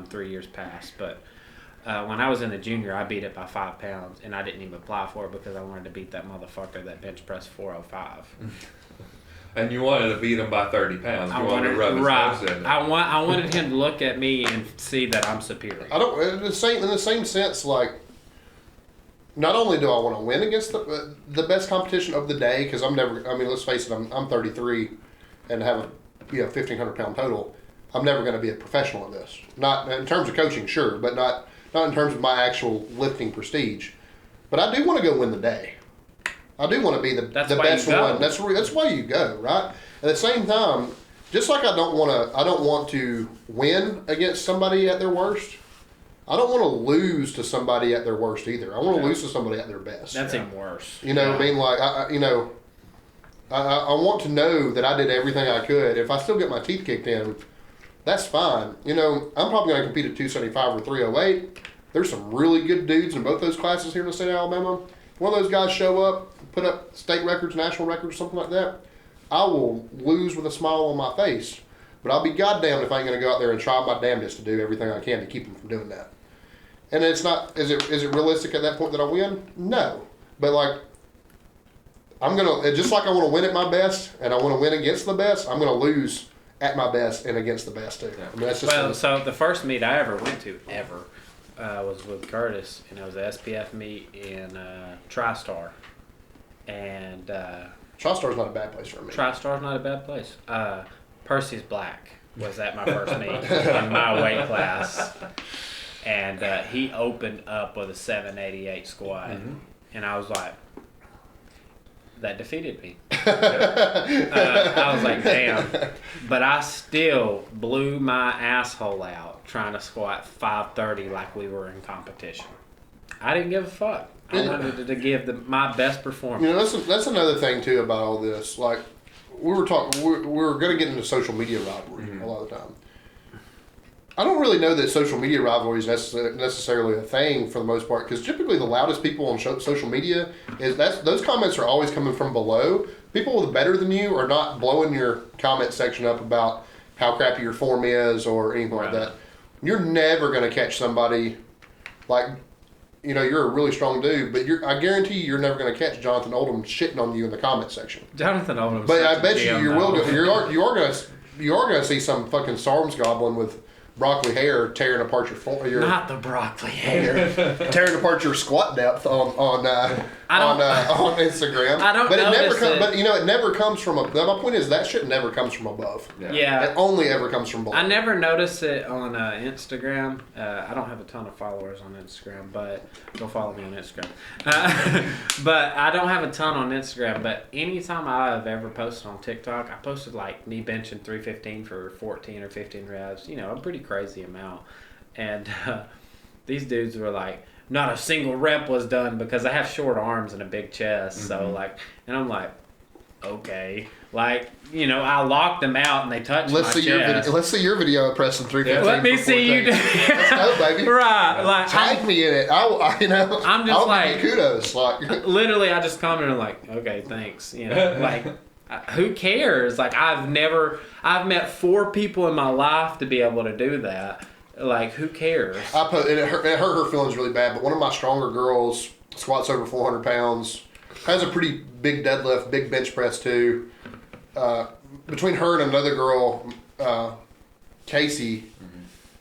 [SPEAKER 3] 3 years past, but. When I was in the junior, I beat it by 5 pounds, and I didn't even apply for it because I wanted to beat that motherfucker that bench press 405.
[SPEAKER 1] And you wanted to beat him by 30 pounds. You wanted to rub his nose in.
[SPEAKER 3] I wanted him to look at me and see that I'm superior.
[SPEAKER 2] I don't in the same sense. Like, not only do I want to win against the best competition of the day, because I'm never. I mean, let's face it. I'm 33, and have a 1,500 pound total. I'm never going to be a professional at this. Not in terms of coaching, sure, but not in terms of my actual lifting prestige. But I do want to go win the day. I do want to be the best one. That's why you go, right? At the same time, just like I don't want to win against somebody at their worst. I don't want to lose to somebody at their worst either. I want to lose to somebody at their best.
[SPEAKER 3] That's even worse.
[SPEAKER 2] You know what I mean? Like, I want to know that I did everything I could. If I still get my teeth kicked in, that's fine. You know, I'm probably going to compete at 275 or 308. There's some really good dudes in both those classes here in the state of Alabama. One of those guys show up, put up state records, national records, something like that. I will lose with a smile on my face. But I'll be goddamned if I ain't going to go out there and try my damnedest to do everything I can to keep him from doing that. And it's not, is it realistic at that point that I win? No. But like, I'm going to, just like I want to win at my best and I want to win against the best, I'm going to lose at my best and against the best too. I mean, that's just
[SPEAKER 3] so the first meet I ever went to, was with Curtis, and it was an SPF meet in TriStar. And
[SPEAKER 2] TriStar's not a bad place for me.
[SPEAKER 3] TriStar's not a bad place. Percy's Black was at my first meet in my weight class. And he opened up with a 788 squat. Mm-hmm. And I was like, that defeated me. I was like, damn. But I still blew my asshole out trying to squat 530 like we were in competition. I didn't give a fuck. I wanted to give my best performance.
[SPEAKER 2] You know, that's another thing too about all this. Like, we were going to get into social media rivalry a lot of the time. I don't really know that social media rivalry is necessarily a thing for the most part, because typically the loudest people on social media those comments are always coming from below. People with better than you are not blowing your comment section up about how crappy your form is or anything like that. You're never going to catch somebody like, you know, you're a really strong dude, but I guarantee you're never going to catch Jonathan Oldham shitting on you in the comment section.
[SPEAKER 3] Jonathan Oldham.
[SPEAKER 2] But I bet you are going to see some fucking SARMs goblin with broccoli hair tearing apart your
[SPEAKER 3] not the broccoli hair
[SPEAKER 2] tearing apart your squat depth on Instagram.
[SPEAKER 3] I don't.
[SPEAKER 2] But it never comes from my point is that shit never comes from above.
[SPEAKER 3] Yeah.
[SPEAKER 2] It only ever comes from below.
[SPEAKER 3] I never notice it on Instagram. I don't have a ton of followers on Instagram, but go follow me on Instagram. But I don't have a ton on Instagram. But anytime I've ever posted on TikTok, I posted like me benching 315 for 14 or 15 reps. You know, a pretty crazy amount. And these dudes were like, not a single rep was done because I have short arms and a big chest. Mm-hmm. So like, and I'm like, okay, like, you know, I locked them out and they touched my chest.
[SPEAKER 2] Let's see your video of pressing 315.
[SPEAKER 3] Let me see you do.
[SPEAKER 2] Let's go, baby.
[SPEAKER 3] Right, like
[SPEAKER 2] tag me in it. I'm just like, give you kudos. Like,
[SPEAKER 3] literally, I just commented like, okay, thanks. You know, like, who cares? Like, I've met 4 people in my life to be able to do that. Like, who cares?
[SPEAKER 2] It hurt her feelings really bad, but one of my stronger girls squats over 400 pounds, has a pretty big deadlift, big bench press too. Between her and another girl, Casey,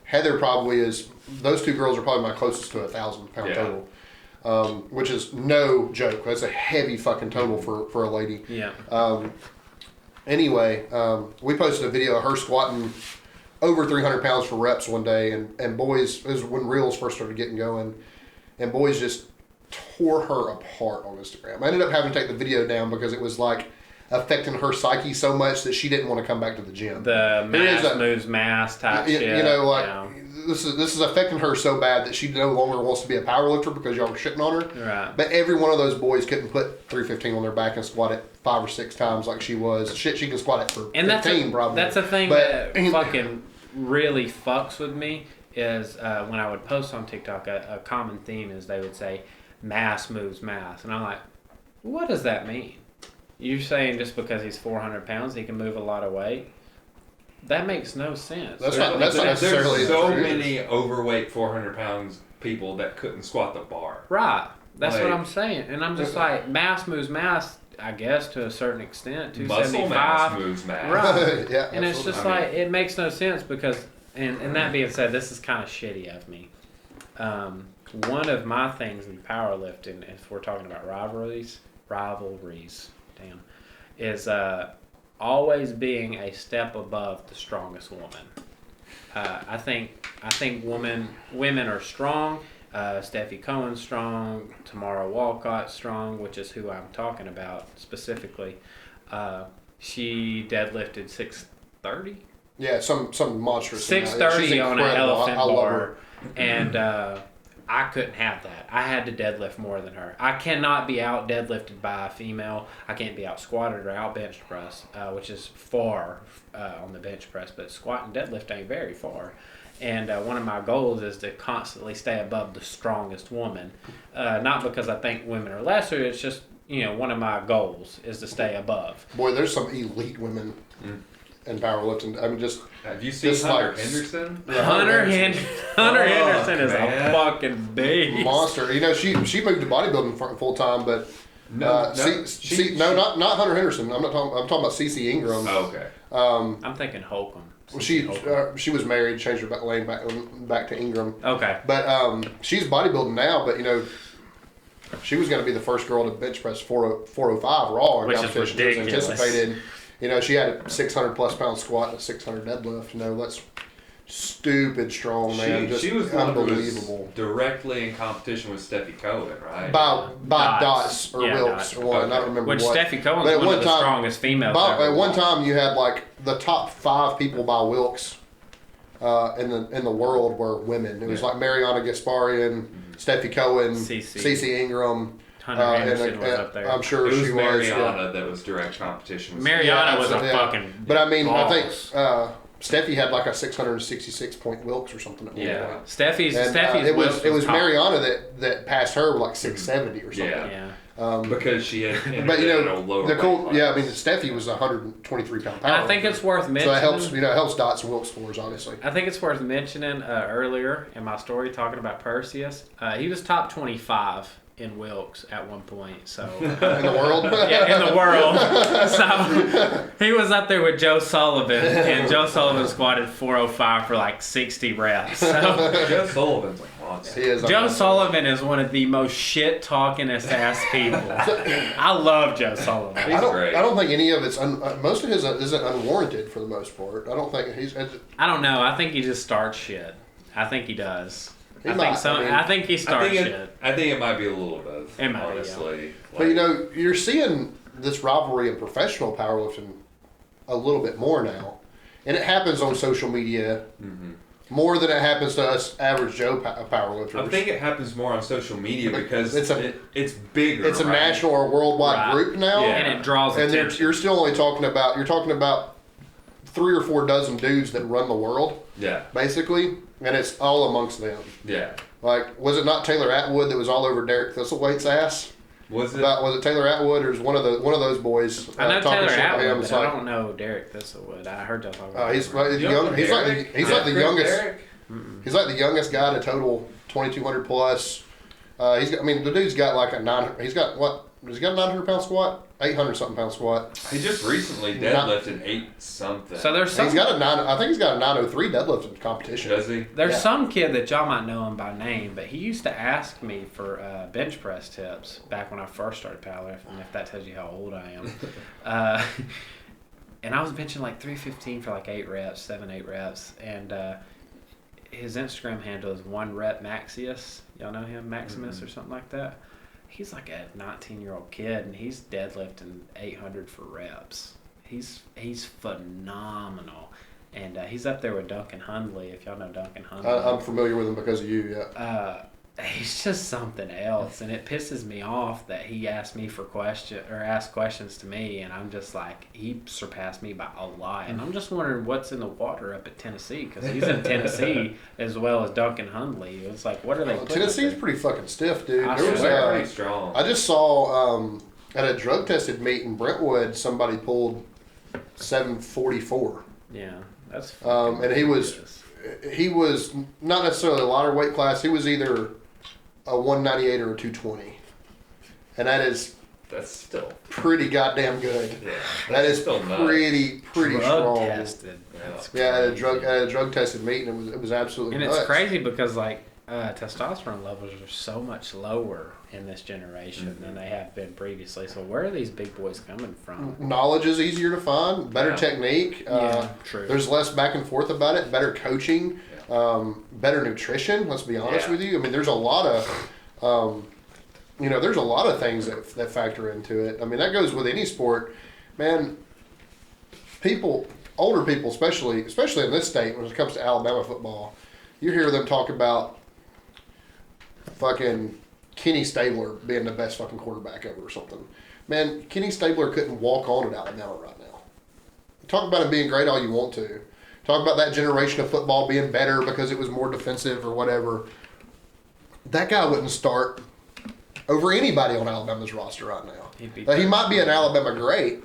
[SPEAKER 2] Heather probably is, those 2 girls are probably my closest to 1,000-pound total, which is no joke. That's a heavy fucking total for a lady.
[SPEAKER 3] Yeah.
[SPEAKER 2] Anyway, we posted a video of her squatting over 300 pounds for reps one day, and boys, this was when reels first started getting going, and boys just tore her apart on Instagram. I ended up having to take the video down because it was like affecting her psyche so much that she didn't want to come back to the gym.
[SPEAKER 3] The mass moves mass type shit.
[SPEAKER 2] You know, like, this is affecting her so bad that she no longer wants to be a powerlifter because y'all were shitting on her.
[SPEAKER 3] Right.
[SPEAKER 2] But every one of those boys couldn't put 315 on their back and squat it 5 or 6 times like she was. Shit, she can squat it for 15 probably.
[SPEAKER 3] That's a thing that fucking really fucks with me is when I would post on TikTok, a common theme is they would say, mass moves mass. And I'm like, what does that mean? You're saying just because he's 400 pounds, he can move a lot of weight? That makes no sense.
[SPEAKER 2] That's not necessarily
[SPEAKER 1] There's so many overweight 400 pounds people that couldn't squat the bar.
[SPEAKER 3] Right. That's what I'm saying. And I'm just like, mass moves mass, I guess, to a certain extent. 275.
[SPEAKER 1] Muscle mass moves mass.
[SPEAKER 3] Right.
[SPEAKER 2] Yeah,
[SPEAKER 3] and it's just like, it makes no sense because, and that being said, this is kind of shitty of me. One of my things in powerlifting, if we're talking about rivalries, is always being a step above the strongest woman. I think women are strong. Steffi Cohen's strong. Tamara Walcott's strong, which is who I'm talking about specifically. She deadlifted 630
[SPEAKER 2] Yeah, some monstrous.
[SPEAKER 3] 630 on an elephant
[SPEAKER 2] I love
[SPEAKER 3] bar,
[SPEAKER 2] her.
[SPEAKER 3] and I couldn't have that. I had to deadlift more than her. I cannot be out deadlifted by a female. I can't be out squatted or out bench press, which is far on the bench press, but squat and deadlift ain't very far. And one of my goals is to constantly stay above the strongest woman. Not because I think women are lesser, it's just, one of my goals is to stay above.
[SPEAKER 2] Boy, there's some elite women in powerlifting. I mean, just...
[SPEAKER 1] Have you seen Hunter Henderson?
[SPEAKER 2] Yeah,
[SPEAKER 3] Hunter Henderson is a fucking beast.
[SPEAKER 2] Monster. She moved to bodybuilding full time, but...
[SPEAKER 1] No,
[SPEAKER 2] not Hunter Henderson. I'm talking about CC Ingram.
[SPEAKER 1] Oh, okay.
[SPEAKER 3] I'm thinking Holcomb.
[SPEAKER 2] Well, she was married, changed her lane back to Ingram.
[SPEAKER 3] Okay.
[SPEAKER 2] But she's bodybuilding now, but she was going to be the first girl to bench press 405 raw in
[SPEAKER 3] Which is
[SPEAKER 2] competition.
[SPEAKER 3] ridiculous.
[SPEAKER 2] It was anticipated. She had a 600 plus pound squat and a 600 deadlift. That's stupid strong, man.
[SPEAKER 1] She was
[SPEAKER 2] unbelievable.
[SPEAKER 1] One who was directly in competition with Steffi Cohen, right?
[SPEAKER 2] By dots or Wilkes or one. I don't remember
[SPEAKER 3] Which
[SPEAKER 2] what.
[SPEAKER 3] Steffi Cohen's one of the strongest females.
[SPEAKER 2] At one time, you had the top 5 people by Wilkes in the world were women. It was like Mariana Gasparian, Steffi Cohen, CC Ingram.
[SPEAKER 3] Hunter Henderson was up there.
[SPEAKER 2] I'm sure
[SPEAKER 1] it was
[SPEAKER 2] she
[SPEAKER 1] Mariana that was direct competition.
[SPEAKER 3] Mariana was a fucking.
[SPEAKER 2] But I mean,
[SPEAKER 3] balls.
[SPEAKER 2] I think Steffi had like a 666 point Wilkes or something.
[SPEAKER 3] Yeah, Steffi's
[SPEAKER 2] it was Mariana that passed her with like 670 or something.
[SPEAKER 3] Yeah.
[SPEAKER 1] Because she had,
[SPEAKER 2] but
[SPEAKER 1] lower
[SPEAKER 2] Steffi was 123 pound power.
[SPEAKER 3] I think it's worth mentioning.
[SPEAKER 2] So it helps Dots and Wilkes scores, obviously.
[SPEAKER 3] I think it's worth mentioning earlier in my story talking about Perseus. He was top 25 in Wilkes at one point. So
[SPEAKER 2] in the world.
[SPEAKER 3] Yeah, in the world. So he was up there with Joe Sullivan, and Joe Sullivan squatted 405 for like 60 reps. So
[SPEAKER 1] Joe Sullivan's like monster.
[SPEAKER 3] Joe Sullivan is one of the most shit talkingest ass people. I love Joe Sullivan.
[SPEAKER 1] He's great.
[SPEAKER 2] I don't think any of it's most of his isn't unwarranted for the most part. I don't think
[SPEAKER 3] I don't know. I think he just starts shit. I think he does. I think he starts shit.
[SPEAKER 1] I think it might be a little bit, honestly.
[SPEAKER 2] But you're seeing this rivalry in professional powerlifting a little bit more now, and it happens on social media more than it happens to us average Joe powerlifters.
[SPEAKER 1] I think it happens more on social media because it's bigger.
[SPEAKER 2] It's a national or worldwide group now,
[SPEAKER 3] and it draws attention.
[SPEAKER 2] And you're still only talking about 3 or 4 dozen dudes that run the world.
[SPEAKER 1] Yeah,
[SPEAKER 2] basically. And it's all amongst them.
[SPEAKER 1] Yeah.
[SPEAKER 2] Like, was it not Taylor Atwood that was all over Derek Thistlewaite's ass?
[SPEAKER 1] Was it?
[SPEAKER 2] Was it Taylor Atwood or was one of those boys?
[SPEAKER 3] I know Taylor Atwood, but I don't know Derek Thistlewood. I heard y'all talking about.
[SPEAKER 2] He's like the youngest. He's like the youngest guy to total 2,200 plus. The dude's got like a 9. He's got what? Has he got a 900 pound squat? 800 something pound squat.
[SPEAKER 1] He just recently deadlifted 8 something.
[SPEAKER 3] So there's
[SPEAKER 2] I think he's got a 903 deadlift in competition.
[SPEAKER 1] Does he?
[SPEAKER 3] There's some kid that y'all might know him by name, but he used to ask me for bench press tips back when I first started powerlifting. If that tells you how old I am. And I was benching like 315 for like 8 reps, and his Instagram handle is 1rep Maxius. Y'all know him, Maximus or something like that. He's like a 19-year-old kid, and he's deadlifting 800 for reps. He's phenomenal, and he's up there with Duncan Hundley. If y'all know Duncan Hundley,
[SPEAKER 2] I'm familiar with him because of you. Yeah.
[SPEAKER 3] He's just something else, and it pisses me off that he asked questions to me, and I'm just like, he surpassed me by a lot, and I'm just wondering what's in the water up at Tennessee, because he's in Tennessee as well as Duncan Hundley. It's like, what are they?
[SPEAKER 2] Tennessee's pretty fucking stiff, dude.
[SPEAKER 1] Pretty strong.
[SPEAKER 2] I just saw at a drug tested meet in Brentwood, somebody pulled 744.
[SPEAKER 3] Yeah, that's.
[SPEAKER 2] And he was not necessarily a lighter weight class. He was either a 198 or a 220, and that's
[SPEAKER 1] still
[SPEAKER 2] pretty goddamn good.
[SPEAKER 1] Yeah,
[SPEAKER 2] that is
[SPEAKER 1] still
[SPEAKER 2] pretty strong.
[SPEAKER 3] Tested.
[SPEAKER 2] At a drug tested meeting, it was absolutely.
[SPEAKER 3] And
[SPEAKER 2] nuts.
[SPEAKER 3] it's crazy because testosterone levels are so much lower in this generation than they have been previously. So where are these big boys coming from?
[SPEAKER 2] Knowledge is easier to find, better technique.
[SPEAKER 3] True.
[SPEAKER 2] There's less back and forth about it, better coaching, better nutrition. Let's be honest with you. I mean, there's a lot of, there's a lot of things that factor into it. I mean, that goes with any sport, man. People, older people, especially in this state, when it comes to Alabama football, you hear them talk about fucking Kenny Stabler being the best fucking quarterback ever or something. Man, Kenny Stabler couldn't walk on at Alabama right now. Talk about him being great all you want to. Talk about that generation of football being better because it was more defensive or whatever. That guy wouldn't start over anybody on Alabama's roster right now. He might be an Alabama great.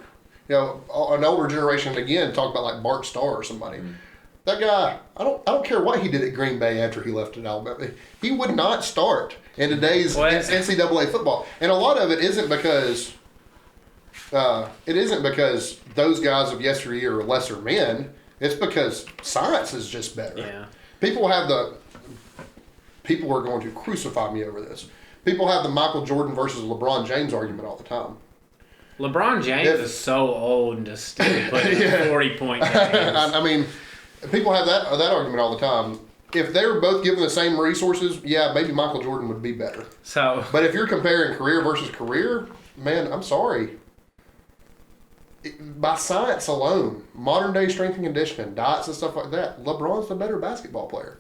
[SPEAKER 2] You know, an older generation, again, talk about like Bart Starr or somebody. Mm-hmm. That guy, I don't care what he did at Green Bay after he left at Alabama. He would not start in today's NCAA football. And a lot of it isn't because those guys of yesteryear are lesser men. It's because science is just better.
[SPEAKER 3] Yeah.
[SPEAKER 2] People are going to crucify me over this. People have the Michael Jordan versus LeBron James argument all the time.
[SPEAKER 3] LeBron James is so old and just still putting 40-point games.
[SPEAKER 2] I mean, people have that argument all the time. If they were both given the same resources, yeah, maybe Michael Jordan would be better. But if you're comparing career versus career, man, I'm sorry. By science alone, modern day strength and conditioning, diets and stuff like that, LeBron's the better basketball player.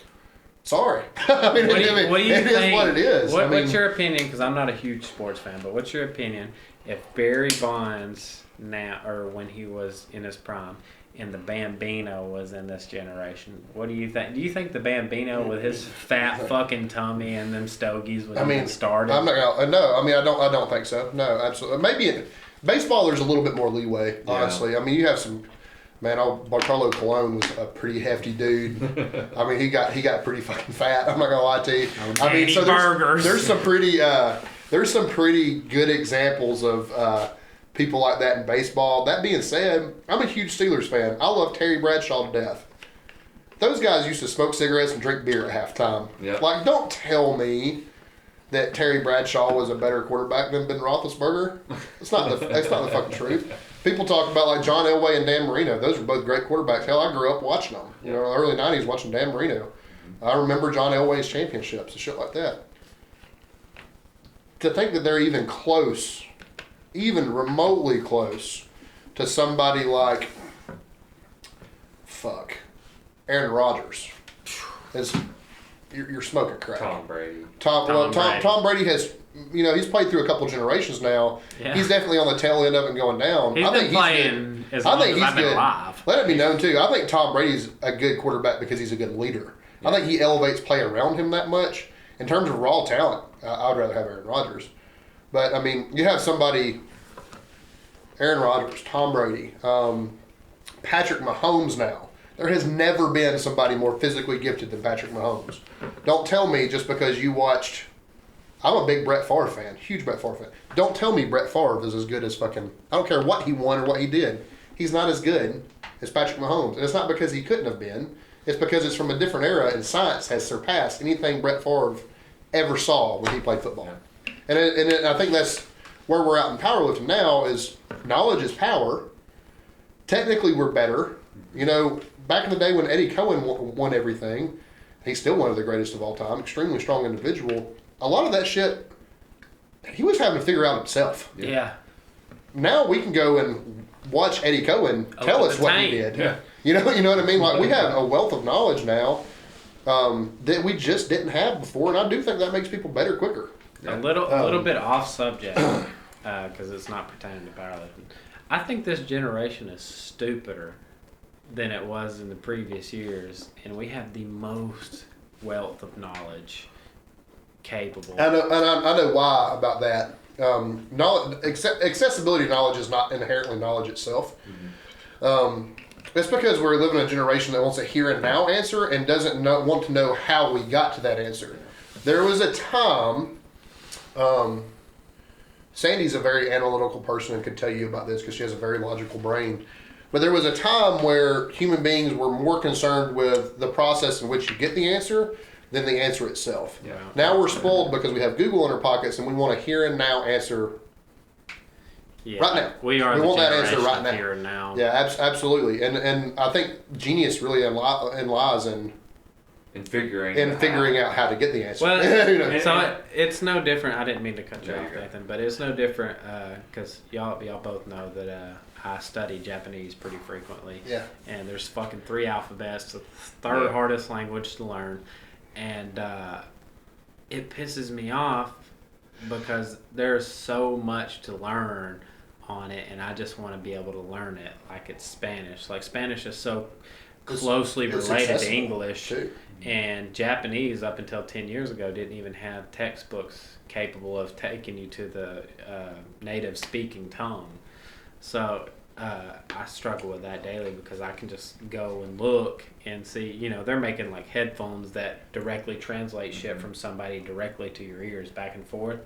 [SPEAKER 2] Sorry. I mean, it is what it is.
[SPEAKER 3] What's your opinion? Because I'm not a huge sports fan, but what's your opinion if Barry Bonds now, or when he was in his prime, and the Bambino was in this generation? What do you think? Do you think the Bambino with his fat fucking tummy and them stogies was even started?
[SPEAKER 2] I'm not gonna. No, I mean I don't think so. No, absolutely. Maybe in baseball there's a little bit more leeway. Honestly, yeah. I mean you have some. Man, Bartolo Colon was a pretty hefty dude. I mean, he got pretty fucking fat. I'm not gonna lie to you. I mean, so there's some pretty good examples of people like that in baseball. That being said, I'm a huge Steelers fan. I love Terry Bradshaw to death. Those guys used to smoke cigarettes and drink beer at halftime. Yep. Like, don't tell me that Terry Bradshaw was a better quarterback than Ben Roethlisberger. That's not the fucking truth. People talk about like John Elway and Dan Marino. Those were both great quarterbacks. Hell, I grew up watching them. You know, early 90s watching Dan Marino. I remember John Elway's championships and shit like that. To think that they're even close, even remotely close to somebody like, Aaron Rodgers. You're smoking crack.
[SPEAKER 1] Tom Brady.
[SPEAKER 2] Tom Brady has, he's played through a couple generations now. Yeah. He's definitely on the tail end of it going down.
[SPEAKER 3] He's been playing as long as I've been alive.
[SPEAKER 2] Let it be known, too. I think Tom Brady's a good quarterback because he's a good leader. Yeah. I think he elevates play around him that much. In terms of raw talent, I'd rather have Aaron Rodgers. But, I mean, you have somebody, Aaron Rodgers, Tom Brady, Patrick Mahomes now. There has never been somebody more physically gifted than Patrick Mahomes. Don't tell me just because you watched... I'm a big Brett Favre fan. Huge Brett Favre fan. Don't tell me Brett Favre is as good as fucking... I don't care what he won or what he did. He's not as good as Patrick Mahomes. And it's not because he couldn't have been. It's because it's from a different era and science has surpassed anything Brett Favre ever saw when he played football. And I think that's where we're at in powerlifting now is knowledge is power. Technically, we're better. Back in the day when Eddie Cohen won everything, he's still one of the greatest of all time, extremely strong individual. A lot of that shit, he was having to figure out himself.
[SPEAKER 3] Yeah.
[SPEAKER 2] Now we can go and watch Eddie Cohen tell us what he did. Yeah. You know what I mean? Like we have a wealth of knowledge now that we just didn't have before, and I do think that makes people better quicker.
[SPEAKER 3] A little bit off subject because it's not pertaining to powerlifting. I think this generation is stupider than it was in the previous years, and we have the most wealth of knowledge capable.
[SPEAKER 2] I know why about that. Accessibility to knowledge is not inherently knowledge itself. Mm-hmm. It's because we're living in a generation that wants a here and now answer and doesn't want to know how we got to that answer. There was a time, Sandy's a very analytical person and could tell you about this because she has a very logical brain. But there was a time where human beings were more concerned with the process in which you get the answer than the answer itself. Yeah. Now we're spoiled because we have Google in our pockets and we want a here and now answer right now.
[SPEAKER 3] We want that answer right now. Here and now.
[SPEAKER 2] Yeah, absolutely. And I think genius really lies in
[SPEAKER 1] in figuring
[SPEAKER 2] out how to get the answer.
[SPEAKER 3] Well,
[SPEAKER 2] you know?
[SPEAKER 3] so it's no different. I didn't mean to cut you
[SPEAKER 1] There
[SPEAKER 3] off,
[SPEAKER 1] you go.
[SPEAKER 3] Nathan, but it's no different because y'all both know that I study Japanese pretty frequently.
[SPEAKER 2] Yeah.
[SPEAKER 3] And there's fucking 3 alphabets, the third hardest language to learn, and it pisses me off because there's so much to learn on it, and I just want to be able to learn it like it's Spanish. Like Spanish is so closely related to English,
[SPEAKER 2] too.
[SPEAKER 3] and Japanese up until 10 years ago didn't even have textbooks capable of taking you to the native speaking tongue. So I struggle with that daily because I can just go and look and see, you know, they're making like headphones that directly translate shit from somebody directly to your ears back and forth.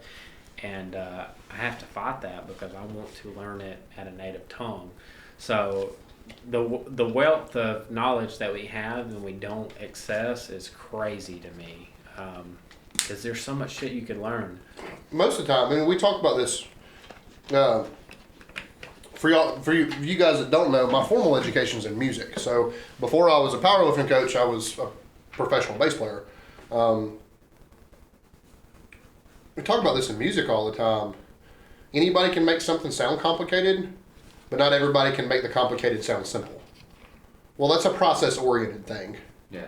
[SPEAKER 3] And I have to fight that because I want to learn it at a native tongue. So the wealth of knowledge that we have and we don't access is crazy to me. Because there's so much shit you could learn.
[SPEAKER 2] Most of the time, I mean, we talk about this. For you guys that don't know, my formal education's in music. So before I was a powerlifting coach, I was a professional bass player. We talk about this in music all the time. Anybody can make something sound complicated, but not everybody can make the complicated sound simple. Well, that's a process-oriented thing.
[SPEAKER 1] Yeah.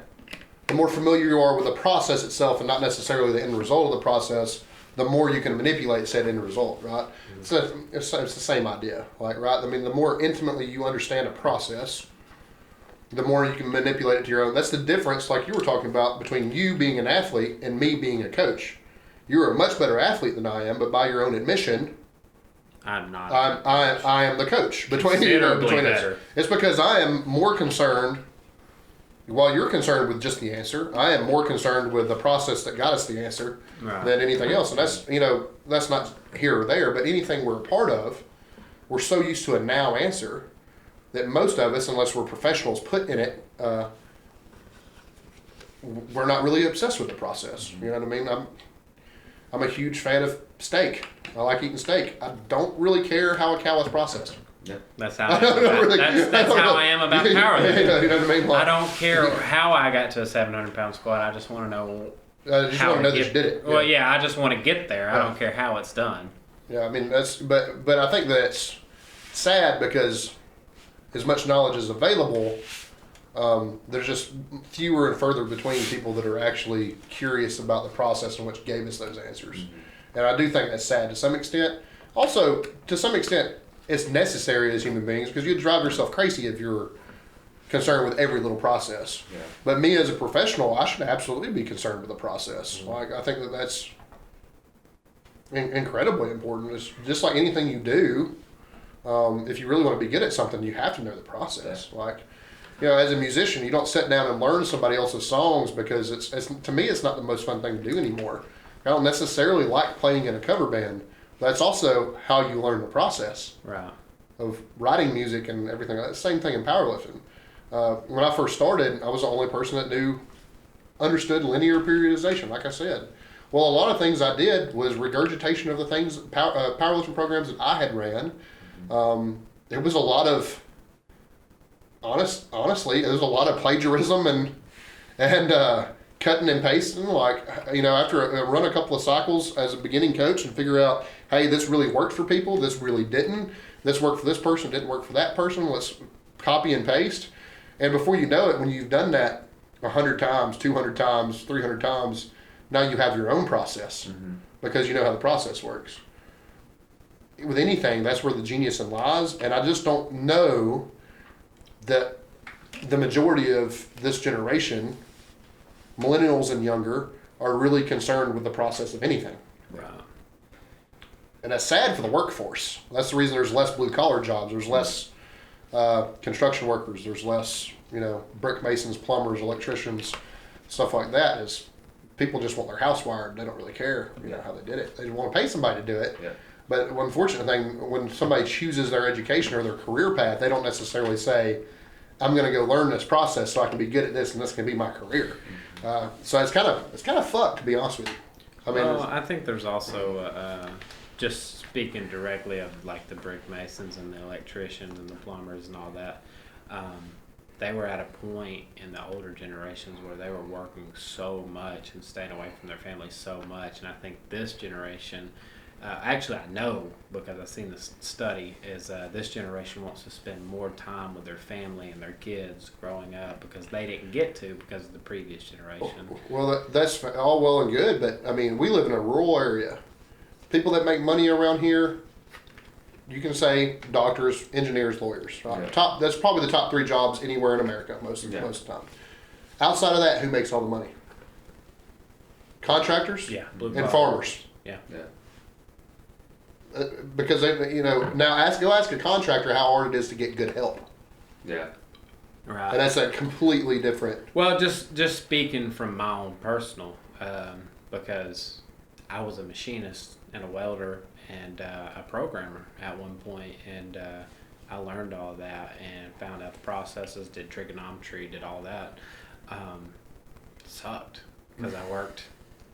[SPEAKER 2] The more familiar you are with the process itself and not necessarily the end result of the process, the more you can manipulate said end result, right? Mm-hmm. It's the same idea, like, right? I mean, the more intimately you understand a process, the more you can manipulate it to your own. That's the difference, like you were talking about, between you being an athlete and me being a coach. You're a much better athlete than I am, but by your own admission,
[SPEAKER 3] I'm not.
[SPEAKER 2] I am the coach between
[SPEAKER 3] better.
[SPEAKER 2] us. It's because I am more concerned. While you're concerned with just the answer, I am more concerned with the process that got us the answer than anything else. And that's, you know, that's not here or there, but anything we're a part of, we're so used to a now answer that most of us, unless we're professionals put in it, we're not really obsessed with the process. You know what I mean? I'm a huge fan of steak. I like eating steak. I don't really care how a cow is processed.
[SPEAKER 1] Yeah.
[SPEAKER 3] That's how I am about powerlifting.
[SPEAKER 2] You know what I mean?
[SPEAKER 3] I don't care how I got to a 700-pound squat. I just want to know
[SPEAKER 2] how to know that you did it.
[SPEAKER 3] Well, yeah, I just want to get there. I don't care how it's done.
[SPEAKER 2] Yeah, I mean but I think that's sad because as much knowledge is available, there's just fewer and further between people that are actually curious about the process in which gave us those answers. Mm-hmm. And I do think that's sad to some extent. Also, to some extent, it's necessary as human beings because you'd drive yourself crazy if you're concerned with every little process. Yeah. But me as a professional, I should absolutely be concerned with the process. Mm-hmm. Like, I think that's incredibly important. It's just like anything you do. If you really want to be good at something, you have to know the process. Yeah. Like, you know, as a musician, you don't sit down and learn somebody else's songs because it's to me, it's not the most fun thing to do anymore. I don't necessarily like playing in a cover band. That's also how you learn the process of writing music and everything. Same thing in powerlifting. When I first started, I was the only person that understood linear periodization, like I said. Well, a lot of things I did was regurgitation of the things, powerlifting programs that I had ran. There was a lot of, honestly, there was a lot of plagiarism and cutting and pasting. Like, you know, after I run a couple of cycles as a beginning coach and figure out, hey, this really worked for people, this really didn't. This worked for this person, didn't work for that person. Let's copy and paste. And before you know it, when you've done that 100 times, 200 times, 300 times, now you have your own process because you know how the process works. With anything, that's where the genius lies. And I just don't know that the majority of this generation, millennials and younger, are really concerned with the process of anything. Right. And that's sad for the workforce. That's the reason there's less blue-collar jobs. There's less construction workers. There's less, you know, brick masons, plumbers, electricians, stuff like that. Is people just want their house wired. They don't really care, you know, how they did it. They want to pay somebody to do it. Yeah. But the unfortunate thing, when somebody chooses their education or their career path, they don't necessarily say, I'm going to go learn this process so I can be good at this and this can be my career. So it's kind of fucked, to be honest with you. I mean,
[SPEAKER 3] well, I think there's also just speaking directly of like the brick masons and the electricians and the plumbers and all that. they were at a point in the older generations where they were working so much and staying away from their families so much. And I think this generation, actually I know because I've seen this study, is this generation wants to spend more time with their family and their kids growing up because they didn't get to because of the previous generation.
[SPEAKER 2] Well, that's all well and good, but I mean, we live in a rural area. People that make money around here, you can say doctors, engineers, lawyers. Right?
[SPEAKER 1] Yeah.
[SPEAKER 2] That's probably the top 3 jobs anywhere in America most of the time. Outside of that, who makes all the money? Contractors,
[SPEAKER 3] Blue
[SPEAKER 2] and farmers.
[SPEAKER 3] Yeah.
[SPEAKER 2] Because they, now go ask a contractor how hard it is to get good help.
[SPEAKER 1] Yeah.
[SPEAKER 3] Right.
[SPEAKER 2] And that's a completely different.
[SPEAKER 3] Well, just speaking from my own personal, because I was a machinist and a welder and a programmer at one point, and I learned all that and found out the processes, did trigonometry, did all that. Sucked because I worked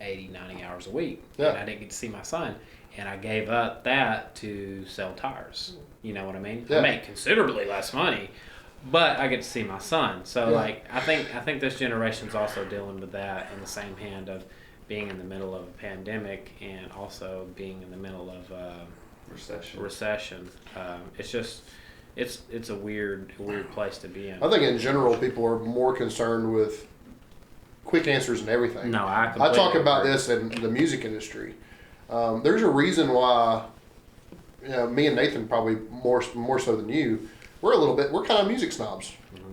[SPEAKER 3] 80, 90 hours a week, and I didn't get to see my son. And I gave up that to sell tires. You know what I mean?
[SPEAKER 2] Yeah.
[SPEAKER 3] I make considerably less money, but I get to see my son. So I think this generation's also dealing with that in the same hand of being in the middle of a pandemic and also being in the middle of recession. It's a weird place to be in.
[SPEAKER 2] I think in general, people are more concerned with quick answers and everything.
[SPEAKER 3] No, I
[SPEAKER 2] talk about
[SPEAKER 3] agree.
[SPEAKER 2] this in the music industry. There's a reason why, me and Nathan probably more so than you, we're kind of music snobs. Mm-hmm.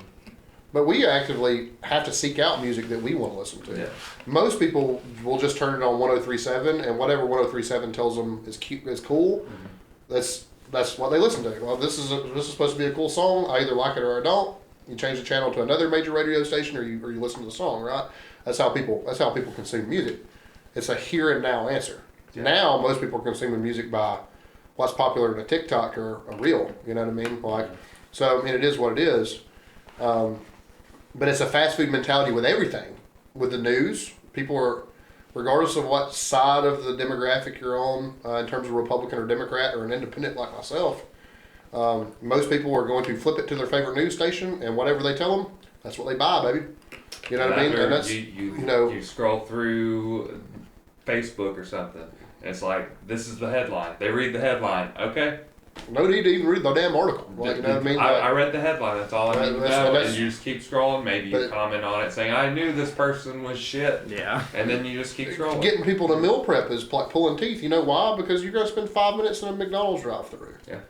[SPEAKER 2] But we actively have to seek out music that we want to listen to.
[SPEAKER 1] Yeah.
[SPEAKER 2] Most people will just turn it on 103.7, and whatever 103.7 tells them is cool. Mm-hmm. That's what they listen to. Well, this is supposed to be a cool song. I either like it or I don't. You change the channel to another major radio station, or you listen to the song. Right? That's how people consume music. It's a here and now answer. Yeah. Now most people are consuming music by what's popular in a TikTok or a reel. You know what I mean? So I mean, it is what it is. But it's a fast food mentality with everything. With the news, people are, regardless of what side of the demographic you're on, in terms of Republican or Democrat or an independent like myself, most people are going to flip it to their favorite news station, and whatever they tell them, that's what they buy, baby. You know what I mean? And that's
[SPEAKER 1] you scroll through Facebook or something, and it's like, this is the headline. They read the headline. Okay.
[SPEAKER 2] No need to even read the damn article. You know what I mean?
[SPEAKER 1] I read the headline. That's all I need to know. And you just keep scrolling. Maybe you comment on it saying, I knew this person was shit.
[SPEAKER 3] Yeah.
[SPEAKER 1] And then you just keep scrolling.
[SPEAKER 2] Getting people to meal prep is like pulling teeth. You know why? Because you're going to spend 5 minutes in a McDonald's drive-thru.
[SPEAKER 1] Yeah.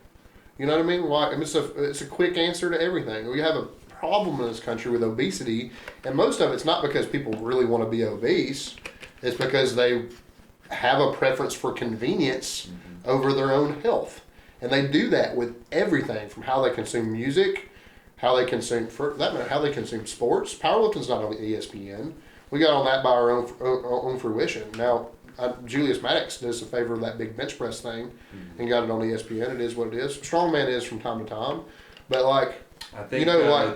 [SPEAKER 2] You know what I mean? It's a quick answer to everything. We have a problem in this country with obesity, and most of it's not because people really want to be obese. It's because they have a preference for convenience over their own health. And they do that with everything from how they consume music, how they consume, for that matter, how they consume sports. Powerlifting's not on ESPN. We got on that by our own fruition. Now, Julius Maddox does a favor of that big bench press thing and got it on ESPN. It is what it is. Strongman is from time to time. But
[SPEAKER 1] I think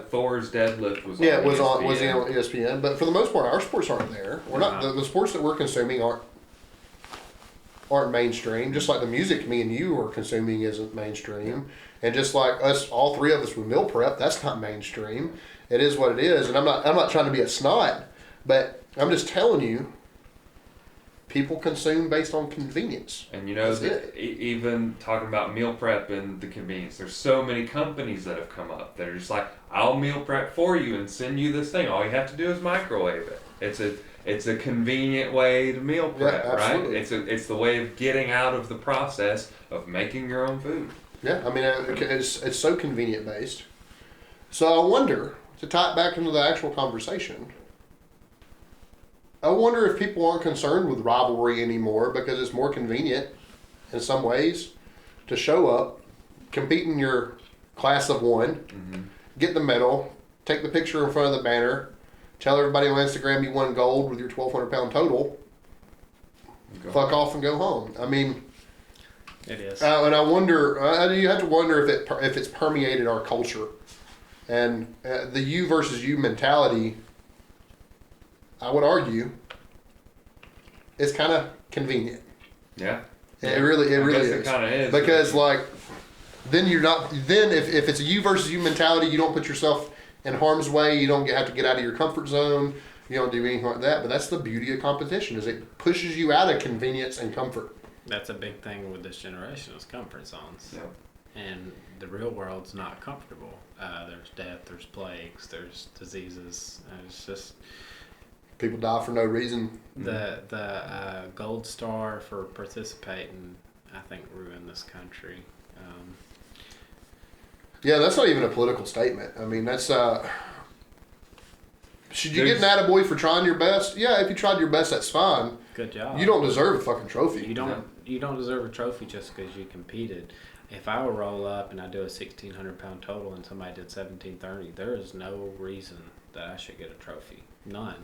[SPEAKER 1] Thor's deadlift was on ESPN.
[SPEAKER 2] was on ESPN. But for the most part, our sports aren't there. We're not the sports that we're consuming aren't mainstream, just like the music me and you are consuming isn't mainstream. And just like us, all three of us with meal prep, that's not mainstream. It is what it is. And I'm not trying to be a snot, but I'm just telling you, people consume based on convenience.
[SPEAKER 1] And even talking about meal prep and the convenience, there's so many companies that have come up that are just like, I'll meal prep for you and send you this thing. All you have to do is microwave it. It's a convenient way to meal prep, right? It's the way of getting out of the process of making your own food.
[SPEAKER 2] Yeah, I mean, it's so convenient based. So I wonder, to tie it back into the actual conversation, I wonder if people aren't concerned with Rivalry anymore because it's more convenient in some ways to show up, compete in your class of one, get the medal, take the picture in front of the banner, tell everybody on Instagram you won gold with your 1,200 pound total, fuck off and go home. I mean,
[SPEAKER 3] it is.
[SPEAKER 2] And I wonder, you have to wonder if it's permeated our culture. And the you versus you mentality, I would argue, is kind of convenient.
[SPEAKER 1] Yeah.
[SPEAKER 2] It really is.
[SPEAKER 1] It kind of is.
[SPEAKER 2] Because then you're not. Then if it's a you versus you mentality, you don't put yourself in harm's way. You don't have to get out of your comfort zone. You don't do anything like that. But that's the beauty of competition, is it pushes you out of convenience and comfort.
[SPEAKER 3] That's a big thing with this generation is comfort zones.
[SPEAKER 1] Yep.
[SPEAKER 3] And the real world's not comfortable. There's death, there's plagues, there's diseases. It's just
[SPEAKER 2] People die for no reason.
[SPEAKER 3] the gold star for participating, I think, ruined this country.
[SPEAKER 2] Yeah, that's not even a political statement. I mean, that's should you get an attaboy for trying your best? Yeah, if you tried your best, that's fine.
[SPEAKER 3] Good job.
[SPEAKER 2] You don't deserve a fucking trophy.
[SPEAKER 3] You don't deserve a trophy just because you competed. If I would roll up and I do a 1,600-pound total and somebody did 1,730, there is no reason that I should get a trophy. None.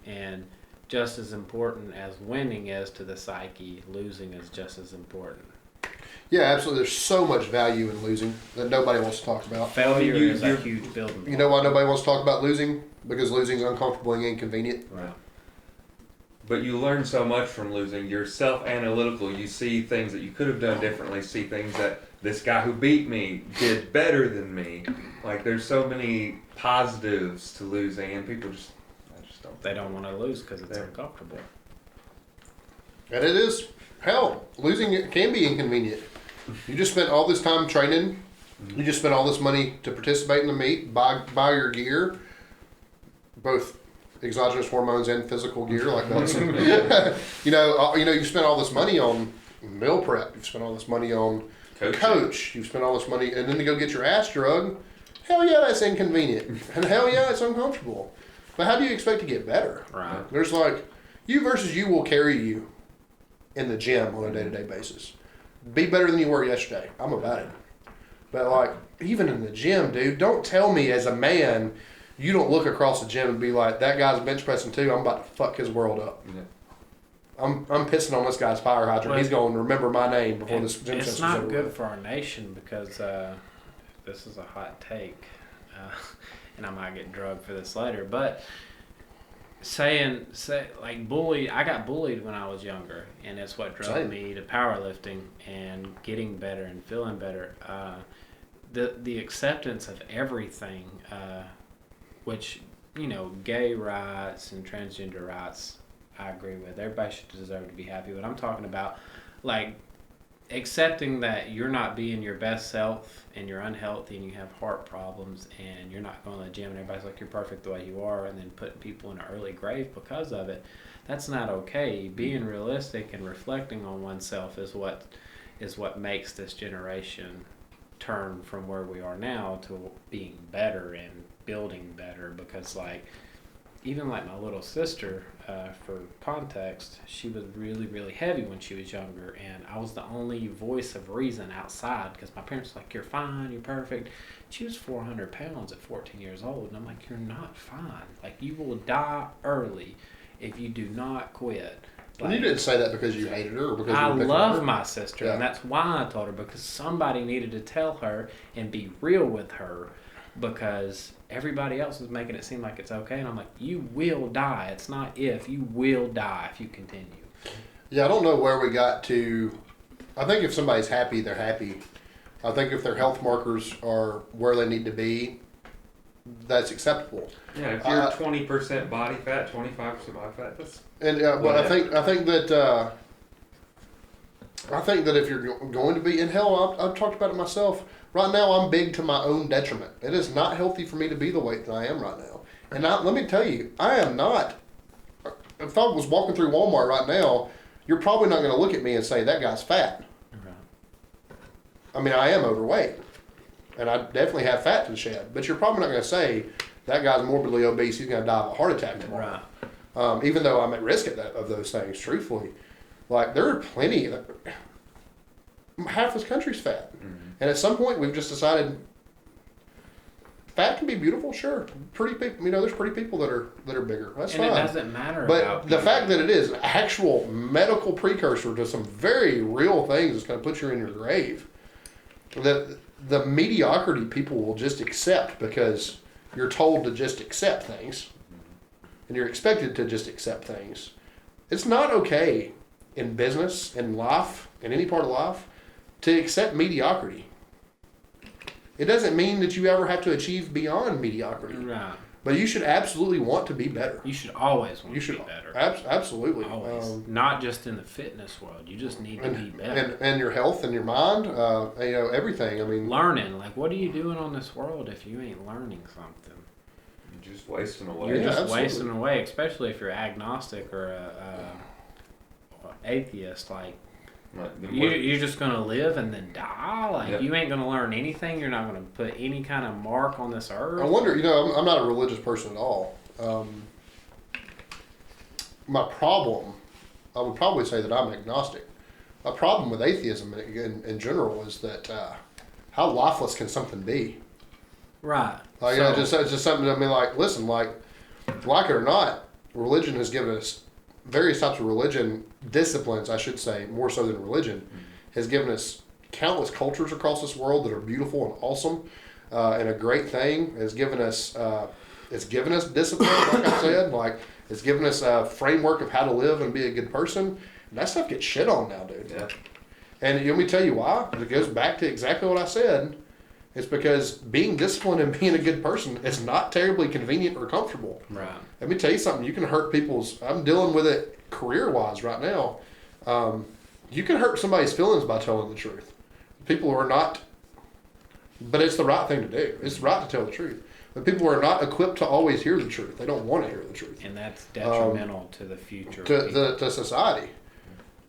[SPEAKER 3] And just as important as winning is to the psyche, losing is just as important.
[SPEAKER 2] Yeah, absolutely. There's so much value in losing that nobody wants to talk about.
[SPEAKER 3] Failure is a huge building block.
[SPEAKER 2] You know why nobody wants to talk about losing? Because losing is uncomfortable and inconvenient.
[SPEAKER 3] Right.
[SPEAKER 1] But you learn so much from losing. You're self-analytical. You see things that you could have done differently. See things that this guy who beat me did better than me. Like, there's so many positives to losing, and people just don't.
[SPEAKER 3] They don't want to lose because it's uncomfortable.
[SPEAKER 2] And it is. Hell, losing can be inconvenient. You just spent all this time training. You just spent all this money to participate in the meet, buy your gear, both exogenous hormones and physical gear, like that's. You spent all this money on meal prep. You've spent all this money on coach. You've spent all this money, and then to go get your ass drugged. Hell yeah, that's inconvenient, and hell yeah, it's uncomfortable. But how do you expect to get better?
[SPEAKER 3] Right.
[SPEAKER 2] There's like you versus you will carry you in the gym on a day-to-day basis. Be better than you were yesterday. I'm about it. But like even in the gym, dude, don't tell me as a man you don't look across the gym and be like, that guy's bench pressing too. I'm about to fuck his world up. Yeah. I'm pissing on this guy's fire hydrant. Well, he's going to remember my name before this gym session's over.
[SPEAKER 3] It's not good for our nation because this is a hot take, and I might get drugged for this later. But bullied. I got bullied when I was younger, and it's what drove me to powerlifting and getting better and feeling better. The acceptance of everything. Which, gay rights and transgender rights, I agree with. Everybody should deserve to be happy. But I'm talking about, accepting that you're not being your best self and you're unhealthy and you have heart problems and you're not going to the gym and everybody's like, you're perfect the way you are, and then putting people in an early grave because of it. That's not okay. Being realistic and reflecting on oneself is what makes this generation turn from where we are now to being better and building better, because even my little sister, for context, she was really, really heavy when she was younger, and I was the only voice of reason outside because my parents were like, you're fine, you're perfect. She was 400 pounds at 14 years old, and I'm like, you're not fine. You will die early if you do not quit.
[SPEAKER 2] And you didn't say that because you hated her, or because
[SPEAKER 3] I love my sister, and that's why I told her, because somebody needed to tell her and be real with her, because everybody else is making it seem like it's okay, and I'm like, you will die. It's not if. You will die if you continue.
[SPEAKER 2] Yeah, I don't know where we got to. I think if somebody's happy, they're happy. I think if their health markers are where they need to be, that's acceptable.
[SPEAKER 1] Yeah, if you're 20% body fat, 25% body fat, that's.
[SPEAKER 2] And but I think that if you're going to be in hell, I've talked about it myself. Right now, I'm big to my own detriment. It is not healthy for me to be the weight that I am right now. And let me tell you, I am not. If I was walking through Walmart right now, you're probably not going to look at me and say, that guy's fat. Okay. I mean, I am overweight. And I definitely have fat to the shed. But you're probably not going to say, that guy's morbidly obese, he's going to die of a heart attack tomorrow. Right. Even though I'm at risk of those things, truthfully. There are plenty. Half this country's fat. Mm-hmm. And at some point, we've just decided fat can be beautiful, sure. Pretty people, there's pretty people that are bigger. That's fine.
[SPEAKER 3] And it doesn't matter.
[SPEAKER 2] But the fact that it is an actual medical precursor to some very real things that's going to put you in your grave. The mediocrity people will just accept because you're told to just accept things, and you're expected to just accept things. It's not okay in business, in life, in any part of life, to accept mediocrity. It doesn't mean that you ever have to achieve beyond mediocrity.
[SPEAKER 3] Right.
[SPEAKER 2] But you should absolutely want to be better.
[SPEAKER 3] You should always want to be better.
[SPEAKER 2] Absolutely.
[SPEAKER 3] Always. Not just in the fitness world. You just need to be better.
[SPEAKER 2] And your health and your mind, everything. I mean,
[SPEAKER 3] learning. Like, what are you doing on this world if you ain't learning something?
[SPEAKER 1] You're just wasting away.
[SPEAKER 3] You're just wasting away, especially if you're agnostic or a atheist. Like, you're just going to live and then die? Like, you ain't going to learn anything? You're not going to put any kind of mark on this earth?
[SPEAKER 2] I wonder, I'm not a religious person at all. My problem, I would probably say that I'm agnostic. My problem with atheism in general is that how lifeless can something be?
[SPEAKER 3] Right.
[SPEAKER 2] Like, it's just something, listen, like it or not, religion has given us various types of religion, disciplines, I should say, more so than religion, has given us countless cultures across this world that are beautiful and awesome, and a great thing. It's given us discipline, like I said, like it's given us a framework of how to live and be a good person. And that stuff gets shit on now, dude.
[SPEAKER 1] Yeah.
[SPEAKER 2] And let me tell you why. It goes back to exactly what I said. It's because being disciplined and being a good person is not terribly convenient or comfortable.
[SPEAKER 3] Right.
[SPEAKER 2] Let me tell you something. You can hurt people's. I'm dealing with it career-wise right now. You can hurt somebody's feelings by telling the truth. People are not. But it's the right thing to do. It's right to tell the truth. But people are not equipped to always hear the truth. They don't want to hear the truth.
[SPEAKER 3] And that's detrimental to the future.
[SPEAKER 2] To society.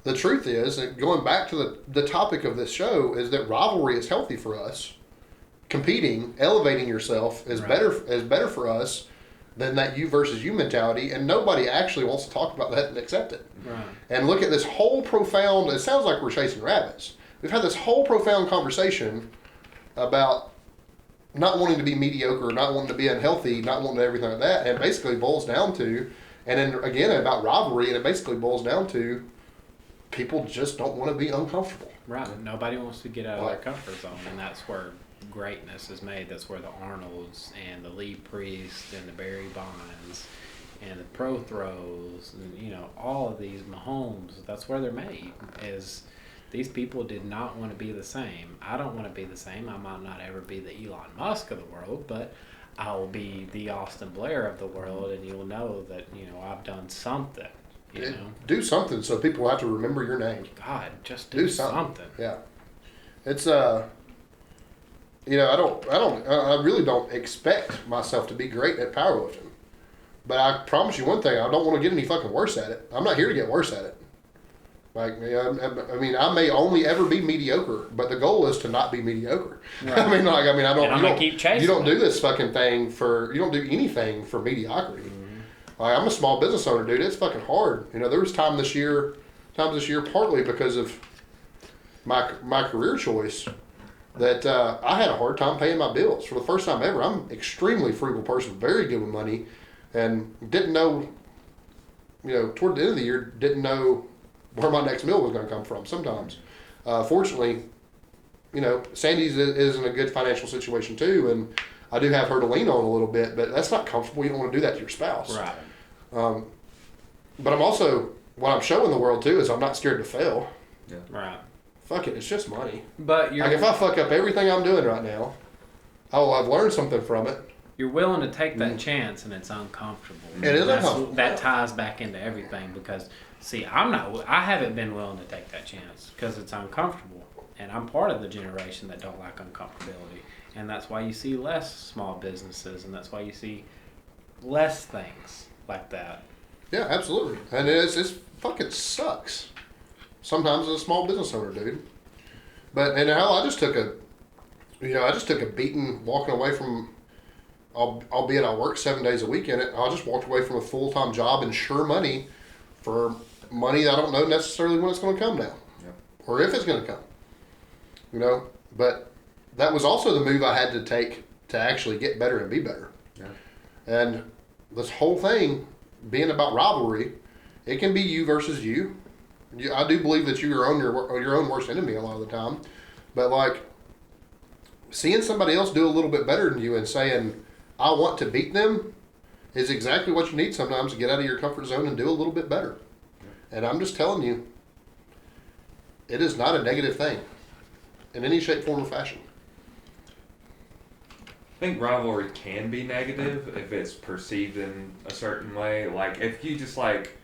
[SPEAKER 2] The truth is, and going back to the topic of this show, is that rivalry is healthy for us. Competing, elevating yourself is better for us than that you versus you mentality, and nobody actually wants to talk about that and accept it.
[SPEAKER 3] Right.
[SPEAKER 2] And look at this whole profound, it sounds like we're chasing rabbits. We've had this whole profound conversation about not wanting to be mediocre, not wanting to be unhealthy, not wanting to everything like that, and it basically boils down to, and then again about rivalry, and it basically boils down to people just don't want to be uncomfortable.
[SPEAKER 3] Right. Nobody wants to get out of their comfort zone, and that's where greatness is made. That's where the Arnolds and the Lee Priest and the Barry Bonds and the Pro Throws and all of these Mahomes, that's where they're made. Is these people did not want to be the same. I don't want to be the same. I might not ever be the Elon Musk of the world, but I will be the Austin Blair of the world, and you'll know that I've done something.
[SPEAKER 2] Do something so people have to remember your name.
[SPEAKER 3] God, just do something.
[SPEAKER 2] Yeah, it's I really don't expect myself to be great at powerlifting, but I promise you one thing: I don't want to get any fucking worse at it. I'm not here to get worse at it. Like, I mean, I may only ever be mediocre, but the goal is to not be mediocre. Right. I don't.
[SPEAKER 3] And I'm gonna keep chasing.
[SPEAKER 2] You don't do this fucking thing you don't do anything for mediocrity. Mm-hmm. Like, I'm a small business owner, dude. It's fucking hard. There was times this year, partly because of my career choice, that I had a hard time paying my bills. For the first time ever, I'm an extremely frugal person, very good with money, and didn't know, toward the end of the year, didn't know where my next meal was going to come from sometimes. Fortunately, Sandy's is in a good financial situation too, and I do have her to lean on a little bit, but that's not comfortable. You don't want to do that to your spouse.
[SPEAKER 3] Right.
[SPEAKER 2] But I'm also, what I'm showing the world too is I'm not scared to fail.
[SPEAKER 1] Yeah.
[SPEAKER 3] Right.
[SPEAKER 2] Fuck it, it's just money.
[SPEAKER 3] But
[SPEAKER 2] if I fuck up everything I'm doing right now, I've learned something from it.
[SPEAKER 3] You're willing to take that chance, and it's uncomfortable.
[SPEAKER 2] It is uncomfortable.
[SPEAKER 3] That ties back into everything because, see, I haven't been willing to take that chance because it's uncomfortable, and I'm part of the generation that don't like uncomfortability, and that's why you see less small businesses, and that's why you see less things like that.
[SPEAKER 2] Yeah, absolutely, and it's fucking sucks. Sometimes as a small business owner, dude. But hell, I just took a beating walking away from. Albeit I work 7 days a week in it, I just walked away from a full-time job and sure money for money that I don't know necessarily when it's going to come now, or if it's going to come. But that was also the move I had to take to actually get better and be better.
[SPEAKER 1] Yeah.
[SPEAKER 2] And this whole thing being about rivalry, it can be you versus you. I do believe that you are your own worst enemy a lot of the time, but like seeing somebody else do a little bit better than you and saying, I want to beat them, is exactly what you need sometimes to get out of your comfort zone and do a little bit better. And I'm just telling you, it is not a negative thing in any shape, form, or fashion.
[SPEAKER 1] I think rivalry can be negative if it's perceived in a certain way. Like if you just like,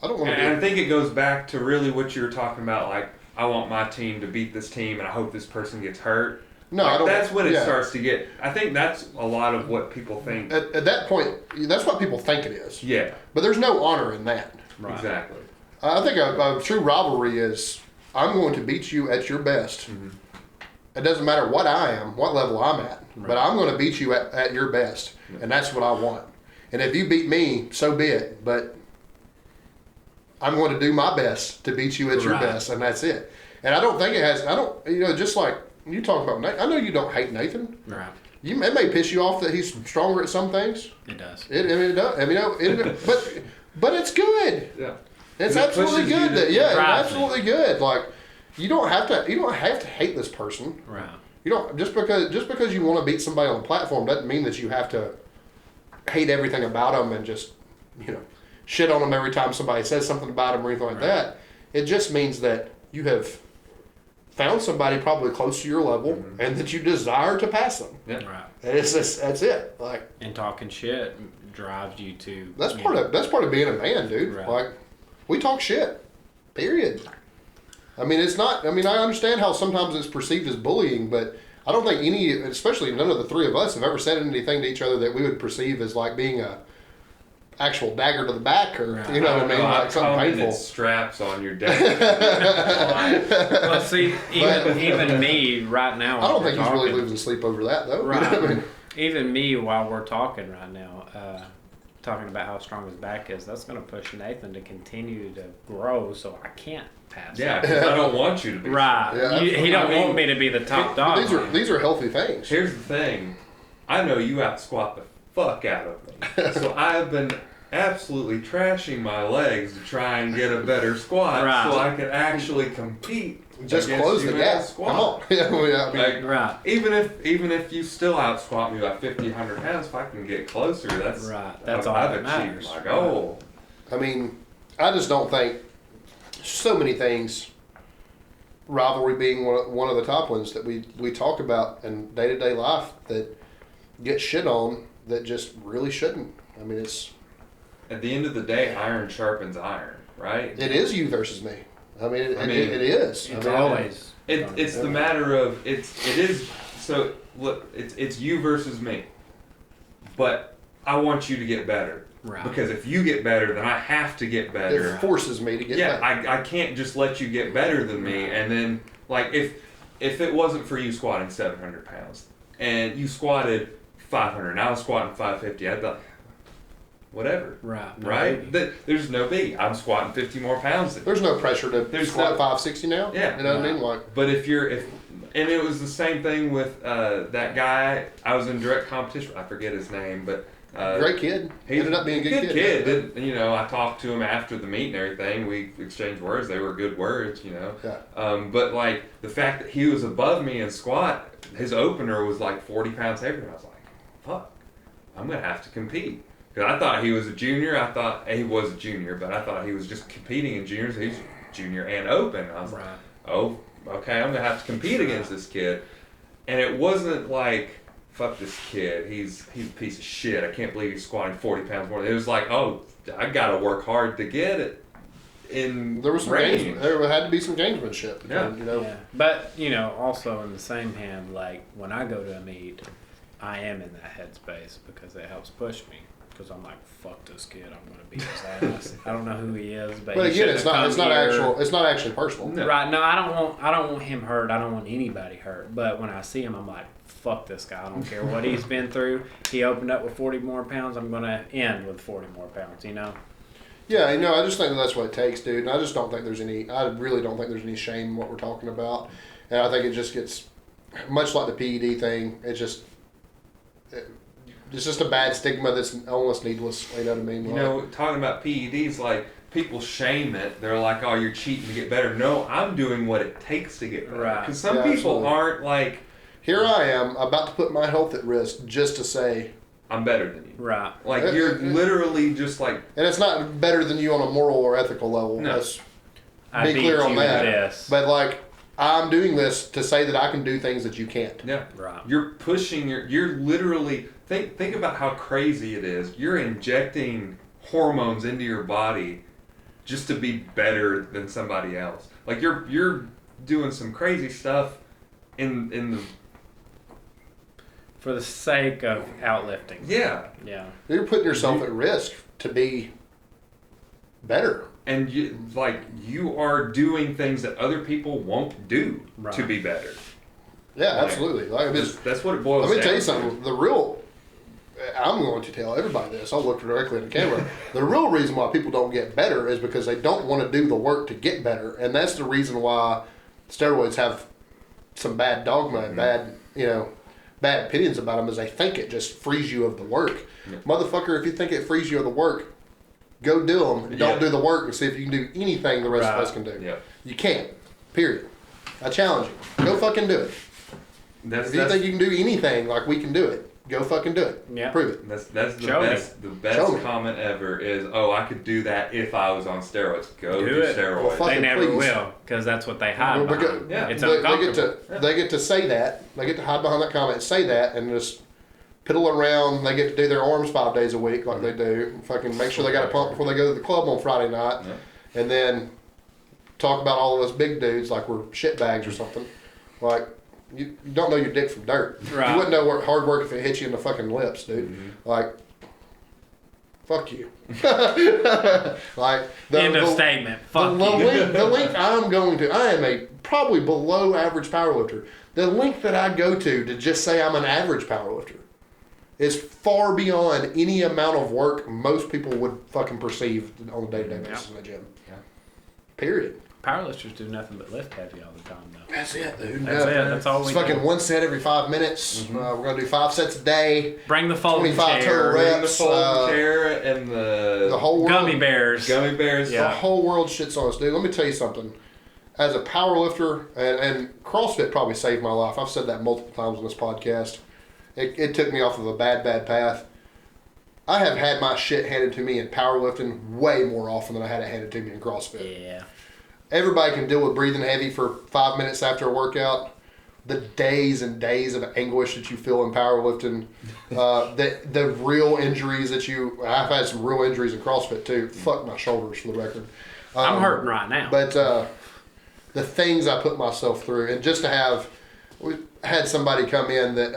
[SPEAKER 2] I don't want to.
[SPEAKER 1] and I think it goes back to really what you were talking about. Like I want my team to beat this team, and I hope this person gets hurt.
[SPEAKER 2] No,
[SPEAKER 1] like,
[SPEAKER 2] I don't.
[SPEAKER 1] That's what it starts to get. I think that's a lot of what people think.
[SPEAKER 2] At that point, that's what people think it is.
[SPEAKER 1] Yeah.
[SPEAKER 2] But there's no honor in that.
[SPEAKER 1] Right. Exactly.
[SPEAKER 2] I think a true rivalry is I'm going to beat you at your best.
[SPEAKER 1] Mm-hmm.
[SPEAKER 2] It doesn't matter what I am, what level I'm at, but I'm going to beat you at your best, and that's what I want. And if you beat me, so be it. But I'm going to do my best to beat you at your best, and that's it. And I don't think it has. I don't. Just like you talk about Nathan. I know you don't hate Nathan.
[SPEAKER 3] Right.
[SPEAKER 2] It may piss you off that he's stronger at some things.
[SPEAKER 3] It does.
[SPEAKER 2] It does. I mean, but it's good.
[SPEAKER 1] Yeah.
[SPEAKER 2] It's absolutely good. It's absolutely good. Like you don't have to hate this person.
[SPEAKER 3] Right.
[SPEAKER 2] You don't just because you want to beat somebody on the platform doesn't mean that you have to hate everything about them and just shit on them every time somebody says something about them or anything like that. It just means that you have found somebody probably close to your level and that you desire to pass them.
[SPEAKER 1] Yeah.
[SPEAKER 3] Right.
[SPEAKER 2] And it's just, that's it. Like
[SPEAKER 3] and talking shit drives you to.
[SPEAKER 2] That's part of being a man, dude.
[SPEAKER 3] Right.
[SPEAKER 2] Like we talk shit. Period. I mean, it's not. I mean, I understand how sometimes it's perceived as bullying, but I don't think especially none of the three of us, have ever said anything to each other that we would perceive as like being a actual dagger to the back, or you know what I mean, like something painful.
[SPEAKER 1] Straps on your deck.
[SPEAKER 3] Well, see, even me right now.
[SPEAKER 2] I don't think he's really losing sleep over that, though.
[SPEAKER 3] Right.
[SPEAKER 2] You know what I mean?
[SPEAKER 3] Even me, while we're talking right now, talking about how strong his back is, that's going to push Nathan to continue to grow. So I can't pass.
[SPEAKER 1] Yeah, because I don't want you to be.
[SPEAKER 3] Right.
[SPEAKER 2] Yeah,
[SPEAKER 3] he don't want me to be the top dog.
[SPEAKER 2] These are healthy things.
[SPEAKER 1] Here's the thing. I know you out squat the fuck out of me. So I've been absolutely trashing my legs to try and get a better squat so I could actually compete.
[SPEAKER 2] Just close the gap.
[SPEAKER 1] Squat.
[SPEAKER 2] Come on. I mean,
[SPEAKER 3] right.
[SPEAKER 1] Even if you still out squat me by 50, 100 pounds, if I can get closer, that's
[SPEAKER 3] all
[SPEAKER 1] I've
[SPEAKER 3] that
[SPEAKER 1] achieved
[SPEAKER 3] matters.
[SPEAKER 1] my goal.
[SPEAKER 2] I mean, I just don't think so many things. Rivalry being one of the top ones that we talk about in day-to-day life that get shit on that just really shouldn't. I mean, it's
[SPEAKER 1] at the end of the day, iron sharpens iron, right?
[SPEAKER 2] It is you versus me. I mean, it is.
[SPEAKER 3] It's always.
[SPEAKER 1] It's the matter of it is. So look, it's you versus me, but I want you to get better.
[SPEAKER 3] Right.
[SPEAKER 1] Because if you get better, then I have to get better.
[SPEAKER 2] It forces me to get better.
[SPEAKER 1] I can't just let you get better than me. And then, like, if it wasn't for you squatting 700 pounds and you squatted 500 and I was squatting 550, I'd be like, whatever.
[SPEAKER 3] Right. No
[SPEAKER 1] right? There's no biggie. I'm squatting 50 more pounds.
[SPEAKER 2] There's no pressure to squat 560 now.
[SPEAKER 1] Yeah.
[SPEAKER 2] You know what I mean? Like,
[SPEAKER 1] but and it was the same thing with that guy I was in direct competition. I forget his name, but.
[SPEAKER 2] Great kid. He ended up being a good
[SPEAKER 1] kid. I talked to him after the meet and everything. We exchanged words. They were good words,
[SPEAKER 2] Yeah.
[SPEAKER 1] But like the fact that he was above me in squat, his opener was like 40 pounds heavier. And I was like, fuck, I'm going to have to compete. Because I thought he was a junior. I thought he was a junior, but I thought he was just competing in juniors. He's junior and open. I was like, oh, okay, I'm going to have to compete against this kid. And it wasn't like, fuck this kid, he's a piece of shit. I can't believe he's squatting 40 pounds more. It was like, oh, I gotta work hard to get it in
[SPEAKER 2] there was some
[SPEAKER 1] range.
[SPEAKER 2] There had to be some gamesmanship.
[SPEAKER 1] Yeah.
[SPEAKER 3] Yeah. But, also in the same hand, like when I go to a meet, I am in that headspace because it helps push me. Because I'm like, fuck this kid, I'm gonna beat his ass. I don't know who he is, but
[SPEAKER 2] again, it's not actually personal.
[SPEAKER 3] No. Right? No, I don't want him hurt. I don't want anybody hurt. But when I see him, I'm like, fuck this guy. I don't care what he's been through. He opened up with 40 more pounds. I'm gonna end with 40 more pounds.
[SPEAKER 2] Yeah, I just think that's what it takes, dude. And I just don't think there's any. I really don't think there's any shame in what we're talking about. And I think it just gets much like the PED thing. It's just a bad stigma that's almost needless. You know what I mean?
[SPEAKER 1] Talking about PEDs, like people shame it. They're like, "Oh, you're cheating to get better." No, I'm doing what it takes to get better.
[SPEAKER 3] Right.
[SPEAKER 1] Because some people aren't like.
[SPEAKER 2] Here I am about to put my health at risk just to say
[SPEAKER 1] I'm better than you.
[SPEAKER 3] Right.
[SPEAKER 1] Like you're literally just like.
[SPEAKER 2] And it's not better than you on a moral or ethical level.
[SPEAKER 1] No.
[SPEAKER 2] Let's be clear on that.
[SPEAKER 3] This.
[SPEAKER 2] But like, I'm doing this to say that I can do things that you can't.
[SPEAKER 1] Yeah.
[SPEAKER 3] Right.
[SPEAKER 1] You're pushing you're literally, think about how crazy it is. You're injecting hormones into your body just to be better than somebody else. Like you're doing some crazy stuff in the
[SPEAKER 3] for the sake of outlifting.
[SPEAKER 1] yeah.
[SPEAKER 2] You're putting yourself at risk to be better.
[SPEAKER 1] And you are doing things that other people won't do to be better.
[SPEAKER 2] Yeah, absolutely. Like,
[SPEAKER 1] that's what it boils down to.
[SPEAKER 2] Let me tell you something. I'm going to tell everybody this. I'll look directly at the camera. The real reason why people don't get better is because they don't want to do the work to get better. And that's the reason why steroids have some bad dogma and bad opinions about them, is they think it just frees you of the work. Yeah. Motherfucker, if you think it frees you of the work, go do them and don't do the work and see if you can do anything the rest of us can do. Yeah. You can't. Period. I challenge you. Go fucking do it. If you think you can do anything like we can do it, go fucking do it. Yeah. Prove it.
[SPEAKER 1] That's the best comment ever is, oh, I could do that if I was on steroids. Go do steroids.
[SPEAKER 3] Well, they never will, because that's what they hide behind. It's uncomfortable.
[SPEAKER 2] They get to say that. They get to hide behind that comment and say that and just piddle around. They get to do their arms 5 days a week like they do. Fucking make sure they got a pump before they go to the club on Friday night. Yeah. And then talk about all of us big dudes like we're shitbags or something. Like, you don't know your dick from dirt. Right. You wouldn't know hard work if it hit you in the fucking lips, dude. Mm-hmm. Like, fuck you. Like,
[SPEAKER 3] end of statement. Fuck you.
[SPEAKER 2] The link I'm going to, I am a probably below average powerlifter. The link that I go to just say I'm an average powerlifter is far beyond any amount of work most people would fucking perceive on a day-to-day basis in the gym. Yeah. Period.
[SPEAKER 3] Powerlifters do nothing but lift heavy all the time, though.
[SPEAKER 2] That's it, dude.
[SPEAKER 3] That's it. That's all we do.
[SPEAKER 2] It's fucking one set every 5 minutes. Mm-hmm. We're going to do 5 sets a day.
[SPEAKER 3] Bring the folding
[SPEAKER 2] 25
[SPEAKER 3] chair.
[SPEAKER 2] total reps.
[SPEAKER 1] Bring the folding chair and the
[SPEAKER 2] whole world.
[SPEAKER 3] Gummy bears.
[SPEAKER 2] The whole world shits on us, dude. Let me tell you something. As a powerlifter, and CrossFit probably saved my life. I've said that multiple times on this podcast. It took me off of a bad path. I have had my shit handed to me in powerlifting way more often than I had it handed to me in CrossFit.
[SPEAKER 3] Yeah.
[SPEAKER 2] Everybody can deal with breathing heavy for 5 minutes after a workout. The days and days of anguish that you feel in powerlifting, the real injuries that I've had some real injuries in CrossFit too. Fuck my shoulders for the record.
[SPEAKER 3] I'm hurting right now.
[SPEAKER 2] But the things I put myself through, and just to have, we had somebody come in that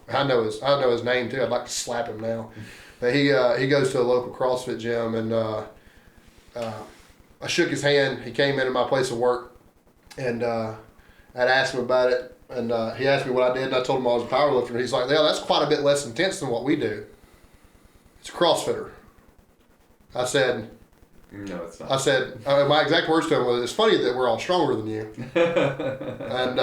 [SPEAKER 2] I know his name too. I'd like to slap him now. But he goes to a local CrossFit gym, and I shook his hand. He came into my place of work, and I'd asked him about it, and he asked me what I did, and I told him I was a powerlifter. And he's like, "Yeah, that's quite a bit less intense than what we do. It's a CrossFitter." I said,
[SPEAKER 1] "No, it's not."
[SPEAKER 2] I said, my exact words to him was, "It's funny that we're all stronger than you." And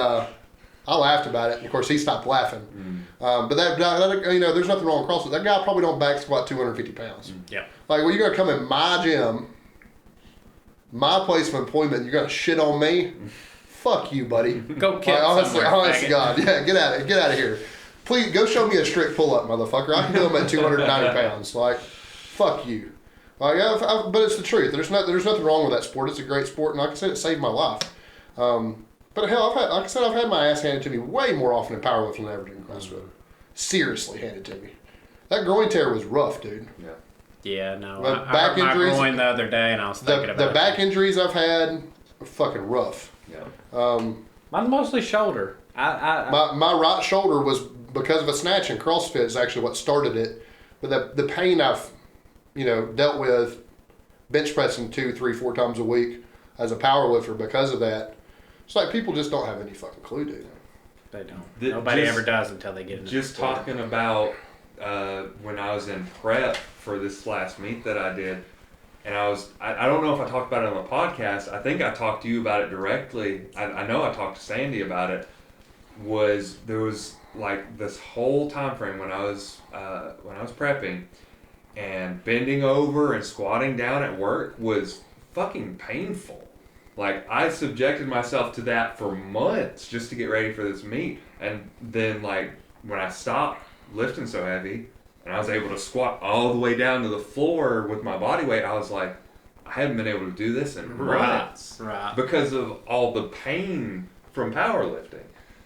[SPEAKER 2] I laughed about it. And of course, he stopped laughing. But that there's nothing wrong with CrossFit. That guy probably don't back squat 250 pounds.
[SPEAKER 3] Yeah.
[SPEAKER 2] Like, well, you're gonna come in my gym, my place of employment, you're gonna shit on me? Fuck you, buddy.
[SPEAKER 3] Go kick
[SPEAKER 2] honestly, God, yeah, get out of here. Please go show me a strict pull-up, motherfucker. I can do them at 290 pounds. Like, fuck you. Like, but it's the truth. There's nothing wrong with that sport. It's a great sport, and like I said, it saved my life. But hell, I've had my ass handed to me way more often in powerlifting than ever in CrossFit. Seriously handed to me. That groin tear was rough, dude.
[SPEAKER 1] Yeah.
[SPEAKER 3] Yeah, no. I hurt my groin the other day, and I was thinking about
[SPEAKER 2] the back injuries I've had are fucking rough.
[SPEAKER 1] Yeah.
[SPEAKER 3] Mine's mostly shoulder.
[SPEAKER 2] My right shoulder was because of a snatch in CrossFit is actually what started it. But the pain I've dealt with bench pressing 2, 3, 4 times a week as a powerlifter because of that. It's like people just don't have any fucking clue, dude.
[SPEAKER 3] They don't. Nobody ever does until they get in.
[SPEAKER 1] Just talking about when I was in prep for this last meet that I did, and I don't know if I talked about it on the podcast. I think I talked to you about it directly. I know I talked to Sandy about it. There was like this whole time frame when I was prepping, and bending over and squatting down at work was fucking painful. Like, I subjected myself to that for months just to get ready for this meet. And then, like, when I stopped lifting so heavy and I was able to squat all the way down to the floor with my body weight, I was like, I haven't been able to do this in months.
[SPEAKER 3] Right.
[SPEAKER 1] Because of all the pain from powerlifting,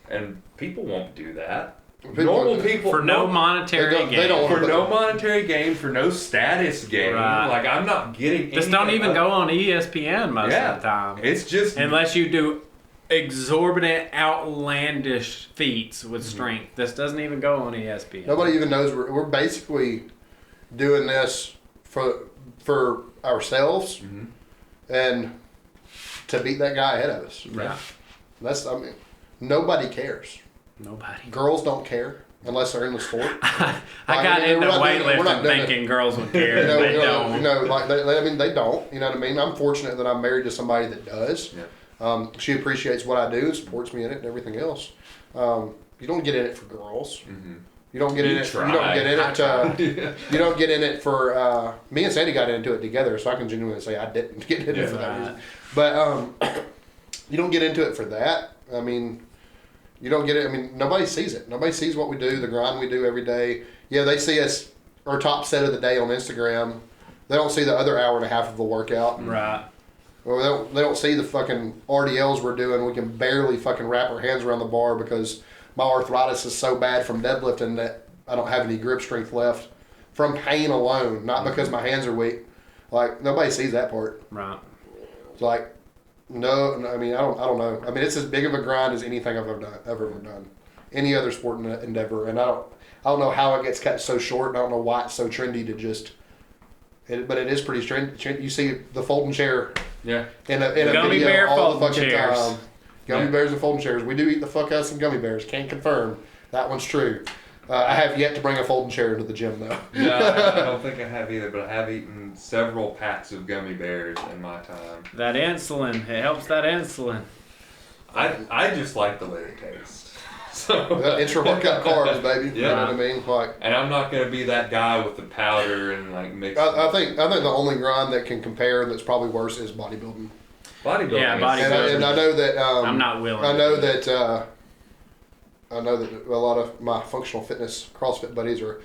[SPEAKER 1] and people won't do that.
[SPEAKER 2] People
[SPEAKER 1] Normal people
[SPEAKER 3] for no monetary gain.
[SPEAKER 2] they don't
[SPEAKER 1] for no monetary gain, for no status gain.
[SPEAKER 3] Right.
[SPEAKER 1] Like I'm not getting.
[SPEAKER 3] Just don't even go on ESPN most of the time.
[SPEAKER 1] It's just
[SPEAKER 3] unless you do exorbitant, outlandish feats with strength. This doesn't even go on ESPN.
[SPEAKER 2] Nobody even knows we're basically doing this for ourselves and to beat that guy ahead of us.
[SPEAKER 3] Yeah.
[SPEAKER 2] Nobody cares.
[SPEAKER 3] Nobody.
[SPEAKER 2] Girls don't care unless they're in the sport.
[SPEAKER 3] I got into weightlifting thinking girls would care. They don't.
[SPEAKER 2] They don't. You know what I mean? I'm fortunate that I'm married to somebody that does.
[SPEAKER 1] Yeah.
[SPEAKER 2] She appreciates what I do, supports me in it, and everything else. You don't get in it for girls.
[SPEAKER 1] Mm-hmm.
[SPEAKER 2] You don't get in it. You don't get in it. You don't get in it for. Me and Sandy got into it together, so I can genuinely say I didn't get in it for that reason. But you don't get into it for that. I mean, you don't get it. I mean, nobody sees it. Nobody sees what we do, the grind we do every day. Yeah, they see us our top set of the day on Instagram. They don't see the other hour and a half of the workout.
[SPEAKER 3] Right.
[SPEAKER 2] Or they don't see the fucking RDLs we're doing. We can barely fucking wrap our hands around the bar because my arthritis is so bad from deadlifting that I don't have any grip strength left from pain alone, not because my hands are weak. Like, nobody sees that part.
[SPEAKER 3] Right.
[SPEAKER 2] It's like, no, I mean, I don't know. I mean, it's as big of a grind as anything I've ever done. Any other sport endeavor. And I don't know how it gets cut so short, and I don't know why it's so trendy to just, but it is pretty trendy. You see the folding chair.
[SPEAKER 1] Yeah.
[SPEAKER 2] In a video
[SPEAKER 3] bear
[SPEAKER 2] all the
[SPEAKER 3] folding
[SPEAKER 2] fucking
[SPEAKER 3] chairs.
[SPEAKER 2] time. Gummy bears and folding chairs. We do eat the fuck out of some gummy bears. Can't confirm. That one's true. I have yet to bring a folding chair into the gym, though.
[SPEAKER 1] No, I don't think I have either, but I have eaten several packs of gummy bears in my time.
[SPEAKER 3] That insulin, it helps that insulin.
[SPEAKER 1] I just like the way they taste. So
[SPEAKER 2] Intra-workout carbs, baby.
[SPEAKER 1] Yeah.
[SPEAKER 2] You know what I mean? Like,
[SPEAKER 1] and I'm not gonna be that guy with the powder and like mix.
[SPEAKER 2] I think the only grind that can compare that's probably worse is bodybuilding.
[SPEAKER 1] Bodybuilding.
[SPEAKER 3] Yeah, bodybuilding.
[SPEAKER 2] And I know that
[SPEAKER 3] I'm not willing.
[SPEAKER 2] I know that a lot of my functional fitness CrossFit buddies are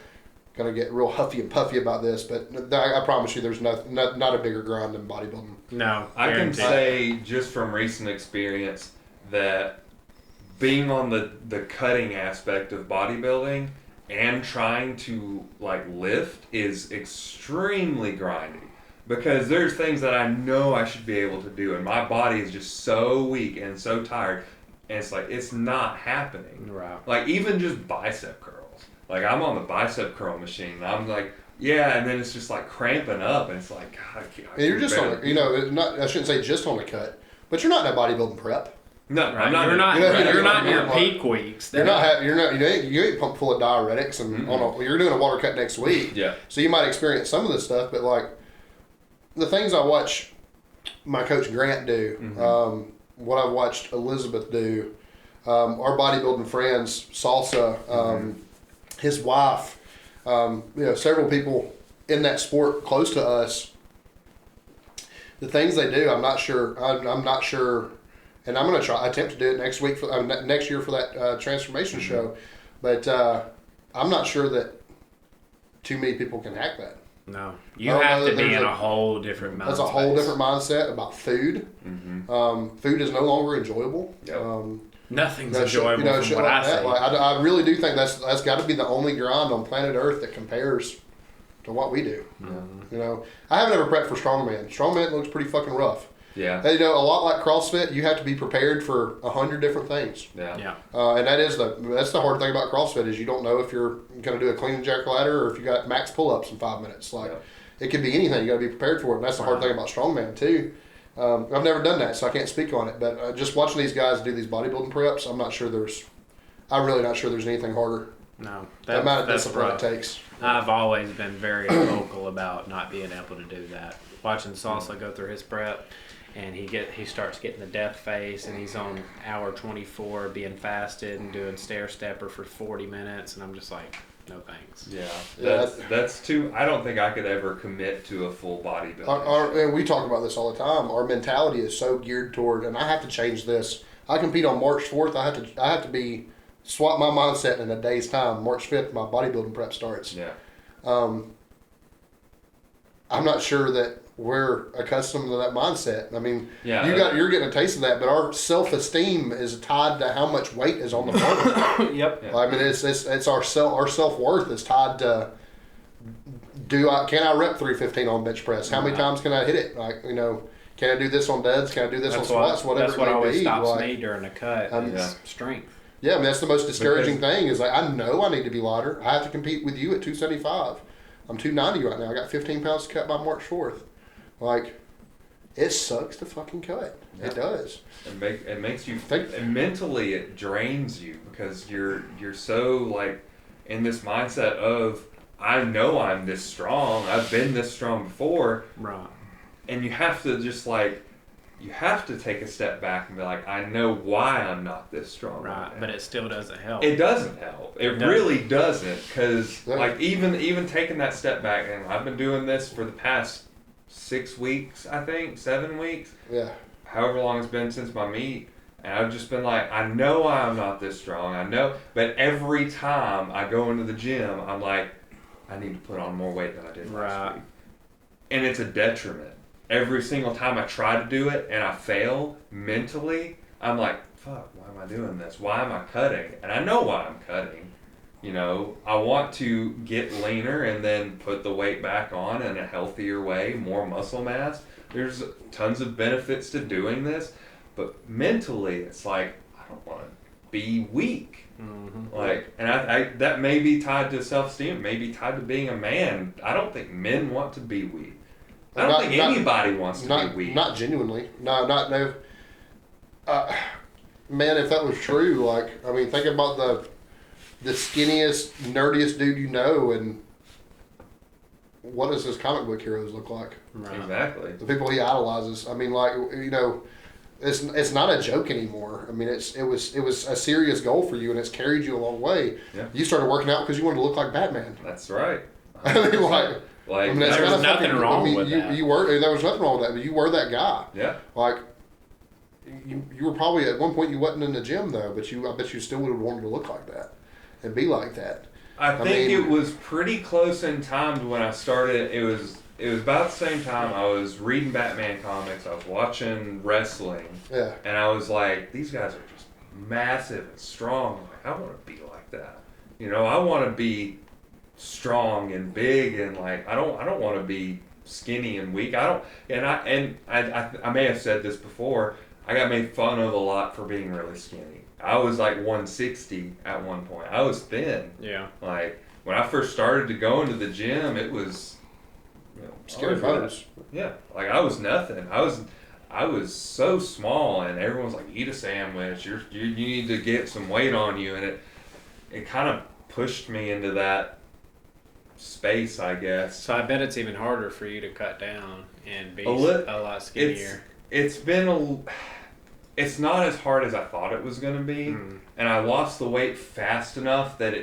[SPEAKER 2] going to get real huffy and puffy about this, but I promise you, there's not a bigger grind than bodybuilding.
[SPEAKER 3] No,
[SPEAKER 1] I can
[SPEAKER 3] guaranteed.
[SPEAKER 1] say just from recent experience that being on the cutting aspect of bodybuilding and trying to like lift is extremely grindy. Because there's things that I know I should be able to do, and my body is just so weak and so tired, and it's like, it's not happening.
[SPEAKER 3] Right.
[SPEAKER 1] Like, even just bicep curls. Like, I'm on the bicep curl machine, and I'm like, yeah, and then it's just like cramping up, and it's like, God, I can't.
[SPEAKER 2] And you're just on, I shouldn't say just on the cut, but you're not in a bodybuilding prep.
[SPEAKER 1] No,
[SPEAKER 3] Right.
[SPEAKER 1] I'm not.
[SPEAKER 3] You're not in your
[SPEAKER 2] Like,
[SPEAKER 3] peak weeks.
[SPEAKER 2] You ain't pumped full of diuretics, and you're doing a water cut next week.
[SPEAKER 1] Yeah.
[SPEAKER 2] So you might experience some of this stuff, but like, the things I watch my coach Grant do, what I've watched Elizabeth do, our bodybuilding friends, Salsa, his wife, several people in that sport close to us, the things they do, I'm not sure, and I'm going to attempt to do it next week, next year for that transformation show, but I'm not sure that too many people can hack that.
[SPEAKER 3] No, you have to be in a whole different mindset.
[SPEAKER 2] That's a whole different mindset about food. Food is no longer enjoyable.
[SPEAKER 1] Yep.
[SPEAKER 3] Nothing's enjoyable from what I see.
[SPEAKER 2] Like, I really do think that's got to be the only grind on planet Earth that compares to what we do. You know, I haven't ever prepped for strongman. Strongman looks pretty fucking rough.
[SPEAKER 1] Yeah.
[SPEAKER 2] And, a lot like CrossFit, you have to be prepared for 100 different things.
[SPEAKER 1] Yeah.
[SPEAKER 2] And that's the hard thing about CrossFit is you don't know if you're going to do a clean and jerk ladder or if you got max pull-ups in 5 minutes. Like, it could be anything. You got to be prepared for it. And that's the hard thing about strongman too. I've never done that, so I can't speak on it. But just watching these guys do these bodybuilding preps, I'm really not sure there's anything harder.
[SPEAKER 3] No,
[SPEAKER 2] The amount of
[SPEAKER 3] that's
[SPEAKER 2] discipline
[SPEAKER 3] rough.
[SPEAKER 2] it takes.
[SPEAKER 3] I've always been very vocal about not being able to do that. Watching Salsa go through his prep, and he starts getting the death face, and he's on hour 24 being fasted and doing stair stepper for 40 minutes, and I'm just like, no thanks.
[SPEAKER 1] Yeah. That's too. I don't think I could ever commit to a full bodybuilding.
[SPEAKER 2] And we talk about this all the time. Our mentality is so geared toward, and I have to change this. I compete on March 4th. I have to swap my mindset in a day's time. March 5th, my bodybuilding prep starts.
[SPEAKER 1] Yeah.
[SPEAKER 2] I'm not sure that we're accustomed to that mindset. I mean,
[SPEAKER 1] Yeah,
[SPEAKER 2] you're getting a taste of that, but our self-esteem is tied to how much weight is on the bar.
[SPEAKER 3] Yep.
[SPEAKER 1] Yeah.
[SPEAKER 2] I mean, it's our self-worth is tied to can I rep 315 on bench press? How many times can I hit it? Like, you know, can I do this on deads? Can I do this on squats? Whatever.
[SPEAKER 3] That's what
[SPEAKER 2] it may
[SPEAKER 3] always
[SPEAKER 2] be.
[SPEAKER 3] stops
[SPEAKER 2] Like,
[SPEAKER 3] me during a cut. Is strength.
[SPEAKER 2] Yeah, I mean, that's the most discouraging thing is like, I know I need to be lighter. I have to compete with you at 275. I'm 290 right now. I got 15 pounds to cut by March 4th. Like, it sucks to fucking cut.
[SPEAKER 1] Yeah.
[SPEAKER 2] It does.
[SPEAKER 1] It makes you think, and mentally it drains you because you're so like in this mindset of I know I'm this strong. I've been this strong before.
[SPEAKER 3] Right.
[SPEAKER 1] And you have to just like you have to take a step back and be like, I know why I'm not this strong.
[SPEAKER 3] Right, but it still doesn't help.
[SPEAKER 1] It doesn't help. It really doesn't, because like even taking that step back, and I've been doing this for the past 6 weeks, I think 7 weeks.
[SPEAKER 2] Yeah.
[SPEAKER 1] However long it's been since my meet, and I've just been like, I know I'm not this strong. I know, but every time I go into the gym, I'm like, I need to put on more weight than I did last week, and it's a detriment. Every single time I try to do it and I fail mentally, I'm like, fuck, why am I doing this? Why am I cutting? And I know why I'm cutting. You know, I want to get leaner and then put the weight back on in a healthier way, more muscle mass. There's tons of benefits to doing this, but mentally it's like, I don't want to be weak. Mm-hmm. Like, and I that may be tied to self-esteem, may be tied to being a man. I don't think men want to be weak. I don't think anybody wants to be weak.
[SPEAKER 2] Not genuinely. No. Man, if that was true, like, I mean, think about the skinniest, nerdiest dude you know, and what does his comic book heroes look like?
[SPEAKER 1] Right. Exactly.
[SPEAKER 2] The people he idolizes. I mean, like, you know, it's not a joke anymore. I mean, it was a serious goal for you, and it's carried you a long way.
[SPEAKER 1] Yeah.
[SPEAKER 2] You started working out because you wanted to look like Batman.
[SPEAKER 1] That's right.
[SPEAKER 2] I mean,
[SPEAKER 1] like,
[SPEAKER 2] I mean,
[SPEAKER 3] there was nothing wrong with that.
[SPEAKER 2] There was nothing wrong with that, but you were that guy.
[SPEAKER 1] Yeah.
[SPEAKER 2] Like, you were probably, at one point you wasn't in the gym, though, but I bet you still would have wanted to look like that and be like that.
[SPEAKER 1] I think it was pretty close in time to when I started. It was about the same time I was reading Batman comics, I was watching wrestling.
[SPEAKER 2] Yeah.
[SPEAKER 1] And I was like, these guys are just massive and strong. Like, I want to be like that. You know, I want to be strong and big, and like I don't want to be skinny and weak. I may have said this before. I got made fun of a lot for being really skinny. I was like 160 at one point. I was thin.
[SPEAKER 3] Yeah.
[SPEAKER 1] Like when I first started to go into the gym, it was
[SPEAKER 2] scary photos.
[SPEAKER 1] Yeah. Like I was nothing. I was so small, and everyone was like, eat a sandwich. You need to get some weight on you, and it kind of pushed me into that space, I guess.
[SPEAKER 3] So I bet it's even harder for you to cut down and be a lot skinnier.
[SPEAKER 1] It's not as hard as I thought it was going to be, and I lost the weight fast enough that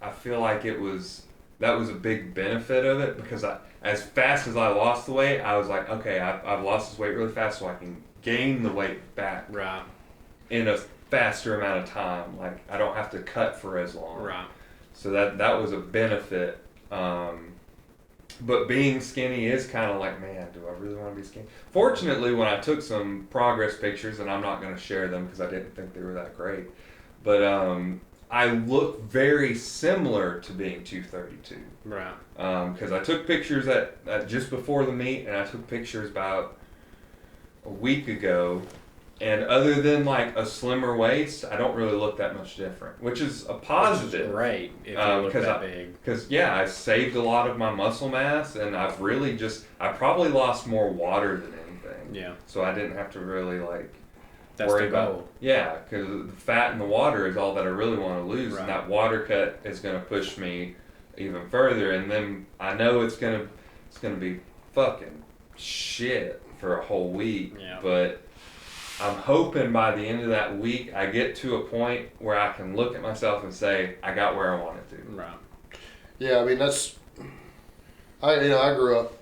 [SPEAKER 1] I feel like that was a big benefit of it, because as fast as I lost the weight, I was like, okay, I've lost this weight really fast, so I can gain the weight back in a faster amount of time. Like I don't have to cut for as long.
[SPEAKER 3] Right.
[SPEAKER 1] So that was a benefit. But being skinny is kind of like, man, do I really want to be skinny? Fortunately, when I took some progress pictures, and I'm not going to share them because I didn't think they were that great, but I look very similar to being 232.
[SPEAKER 3] Right.
[SPEAKER 1] Because I took pictures at just before the meet, and I took pictures about a week ago. And other than like a slimmer waist, I don't really look that much different, which is a positive.
[SPEAKER 3] Which is great if you look that big.
[SPEAKER 1] Because I saved a lot of my muscle mass, and I've really I probably lost more water than anything.
[SPEAKER 3] Yeah.
[SPEAKER 1] So I didn't have to really
[SPEAKER 3] That's
[SPEAKER 1] worry
[SPEAKER 3] the goal.
[SPEAKER 1] about. Yeah, because the fat and the water is all that I really want to lose, and that water cut is going to push me even further. And then I know it's gonna be fucking shit for a whole week.
[SPEAKER 3] Yeah.
[SPEAKER 2] But
[SPEAKER 1] I'm hoping by the end of that week, I get to a point where I can look at myself and say, I got where I wanted to.
[SPEAKER 3] Right.
[SPEAKER 2] Yeah, I mean, I grew up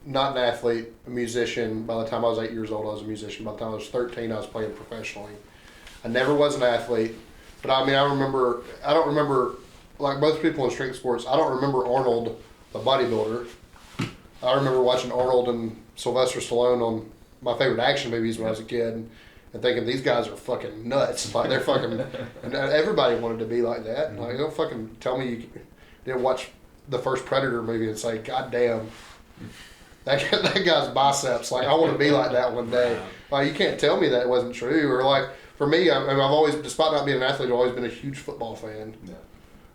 [SPEAKER 2] not an athlete, a musician. By the time I was 8 years old, I was a musician. By the time I was 13, I was playing professionally. I never was an athlete, but I don't remember, like most people in strength sports, I don't remember Arnold, the bodybuilder, I remember watching Arnold and Sylvester Stallone on my favorite action movies when I was a kid, and thinking these guys are fucking nuts. Like they're fucking, and everybody wanted to be like that. Like don't fucking tell me you didn't watch the first Predator movie and say, God damn, that guy's biceps. Like I want to be like that one day. Like you can't tell me that wasn't true. Or like for me, I've always, despite not being an athlete, I've always been a huge football fan. Yeah.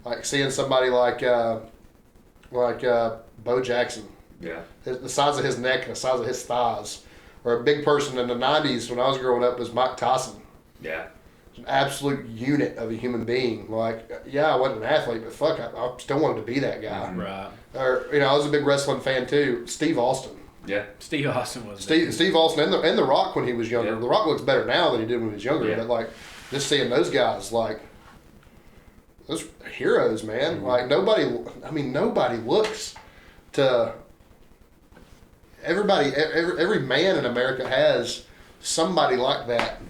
[SPEAKER 2] Like seeing somebody like Bo Jackson.
[SPEAKER 1] Yeah.
[SPEAKER 2] The size of his neck and the size of his thighs. Or a big person in the 90s when I was growing up was Mike Tyson.
[SPEAKER 1] Yeah.
[SPEAKER 2] An absolute unit of a human being. Like, yeah, I wasn't an athlete, but fuck, I still wanted to be that guy.
[SPEAKER 3] Right.
[SPEAKER 2] Or, I was a big wrestling fan too. Steve Austin.
[SPEAKER 1] Yeah.
[SPEAKER 3] Steve Austin was
[SPEAKER 2] Steve Austin and the Rock when he was younger. Yeah. The Rock looks better now than he did when he was younger. Yeah. But, like, just seeing those guys, like, those heroes, man. Mm-hmm. Like, nobody looks to... Every man in America has somebody like that.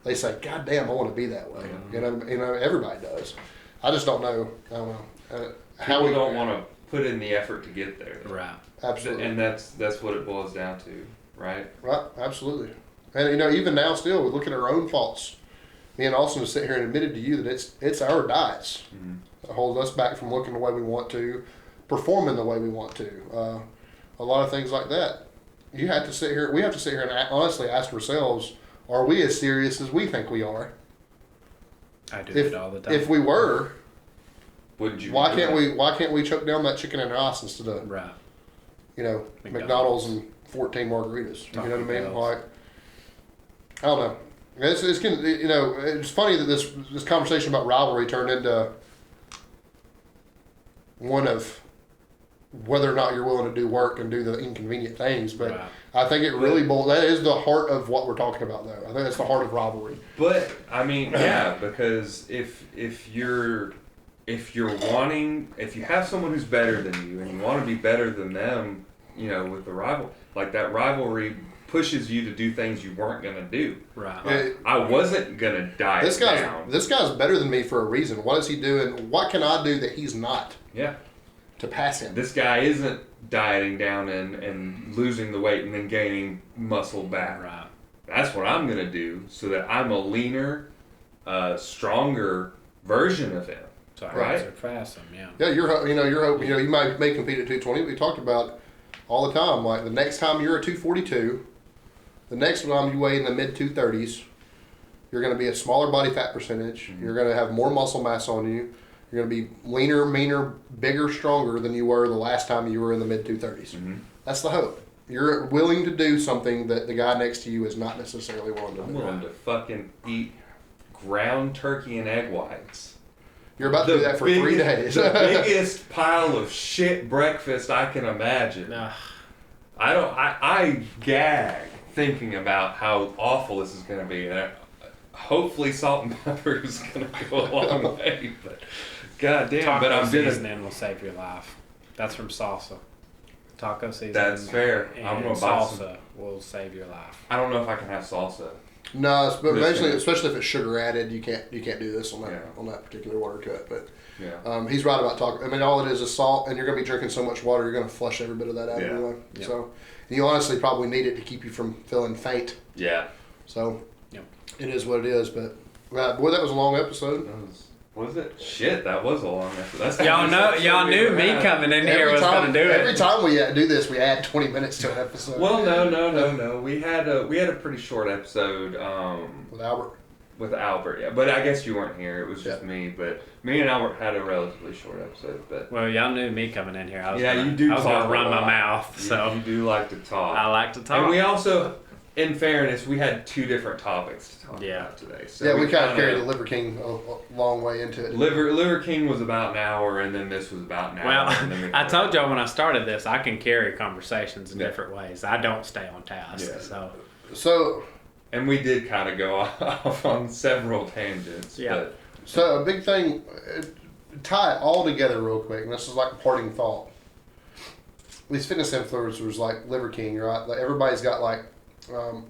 [SPEAKER 2] They say, God damn, I want to be that way. Mm-hmm. You know, everybody does. I just don't know. I don't know.
[SPEAKER 1] How we don't want to put in the effort to get there.
[SPEAKER 3] Right.
[SPEAKER 2] Absolutely.
[SPEAKER 1] And that's what it boils down to, right?
[SPEAKER 2] Right. Absolutely. And even now, still, we're looking at our own faults. Me and Austin have sit here and admitted to you that it's our diets that hold us back from looking the way we want to, performing the way we want to. A lot of things like that. We have to sit here and honestly ask ourselves, are we as serious as we think we are?
[SPEAKER 3] I do it all the time.
[SPEAKER 2] If we were,
[SPEAKER 1] wouldn't you?
[SPEAKER 2] Why can't we choke down that chicken and rice instead of McDonald's and 14 margaritas? You know what I mean? Like, I don't know. It's funny that this conversation about rivalry turned into one of whether or not you're willing to do work and do the inconvenient things, but right. I think it really that is the heart of what we're talking about, though. I think that's the heart of rivalry.
[SPEAKER 1] But I mean, yeah, because if you have someone who's better than you and you want to be better than them, with the rival, like that rivalry pushes you to do things you weren't gonna do.
[SPEAKER 3] Right.
[SPEAKER 1] I wasn't gonna diet down.
[SPEAKER 2] This guy's better than me for a reason. What is he doing? What can I do that he's not?
[SPEAKER 1] Yeah.
[SPEAKER 2] To pass him.
[SPEAKER 1] This guy isn't dieting down and losing the weight and then gaining muscle back.
[SPEAKER 3] Right.
[SPEAKER 1] That's what I'm going to do so that I'm a leaner, stronger version of him.
[SPEAKER 3] So I surpass him, yeah.
[SPEAKER 2] Yeah, you're hoping, you may compete at 220. We talked about all the time. Like the next time you're at 242, the next time you weigh in the mid 230s, you're going to be a smaller body fat percentage. Mm-hmm. You're going to have more muscle mass on you. You're going to be leaner, meaner, bigger, stronger than you were the last time you were in the mid 230s. Mm-hmm. That's the hope. You're willing to do something that the guy next to you is not necessarily willing to do.
[SPEAKER 1] I'm willing to fucking eat ground turkey and egg whites.
[SPEAKER 2] You're about to do that for 3 days.
[SPEAKER 1] The biggest pile of shit breakfast I can imagine. I gag thinking about how awful this is going to be. Hopefully salt and pepper is going to go a long way, but God damn.
[SPEAKER 3] Taco seasoning will save your life. That's from salsa. Taco seasoning.
[SPEAKER 1] That's fair.
[SPEAKER 3] I'm gonna buy salsa will save your life.
[SPEAKER 1] I don't know if I can have salsa.
[SPEAKER 2] No, but especially if it's sugar added, you can't do this on that particular water cut. But he's right about taco. I mean, all it is salt, and you're going to be drinking so much water, you're going to flush every bit of that out anyway. Yeah. So you honestly probably need it to keep you from feeling faint.
[SPEAKER 1] Yeah.
[SPEAKER 2] So. It is what it is, but boy, that was a long episode.
[SPEAKER 1] Was it? Shit, that was a long episode.
[SPEAKER 3] Y'all knew me coming in here was going to do it.
[SPEAKER 2] Every time we do this, we add 20 minutes to an episode.
[SPEAKER 1] Well, no. We had a pretty short episode
[SPEAKER 2] with Albert.
[SPEAKER 1] With Albert, yeah. But I guess you weren't here. It was just me. But me and Albert had a relatively short episode. But
[SPEAKER 3] y'all knew me coming in here. I was
[SPEAKER 1] going
[SPEAKER 3] to run my mouth. So
[SPEAKER 1] you do like to talk.
[SPEAKER 3] I like to talk.
[SPEAKER 1] And we also. In fairness, we had 2 different topics to talk about today. So
[SPEAKER 2] we kind of carried the Liver King a long way into it.
[SPEAKER 1] Liver King was about an hour, and then this was about an hour.
[SPEAKER 3] Well, I told y'all when I started this, I can carry conversations in different ways. I don't stay on task. Yeah.
[SPEAKER 2] So,
[SPEAKER 1] and we did kind of go off on several tangents.
[SPEAKER 3] Yeah.
[SPEAKER 1] But.
[SPEAKER 2] So a big thing, tie it all together real quick, and this is like a parting thought. These fitness influencers like Liver King, right? Like everybody's got like.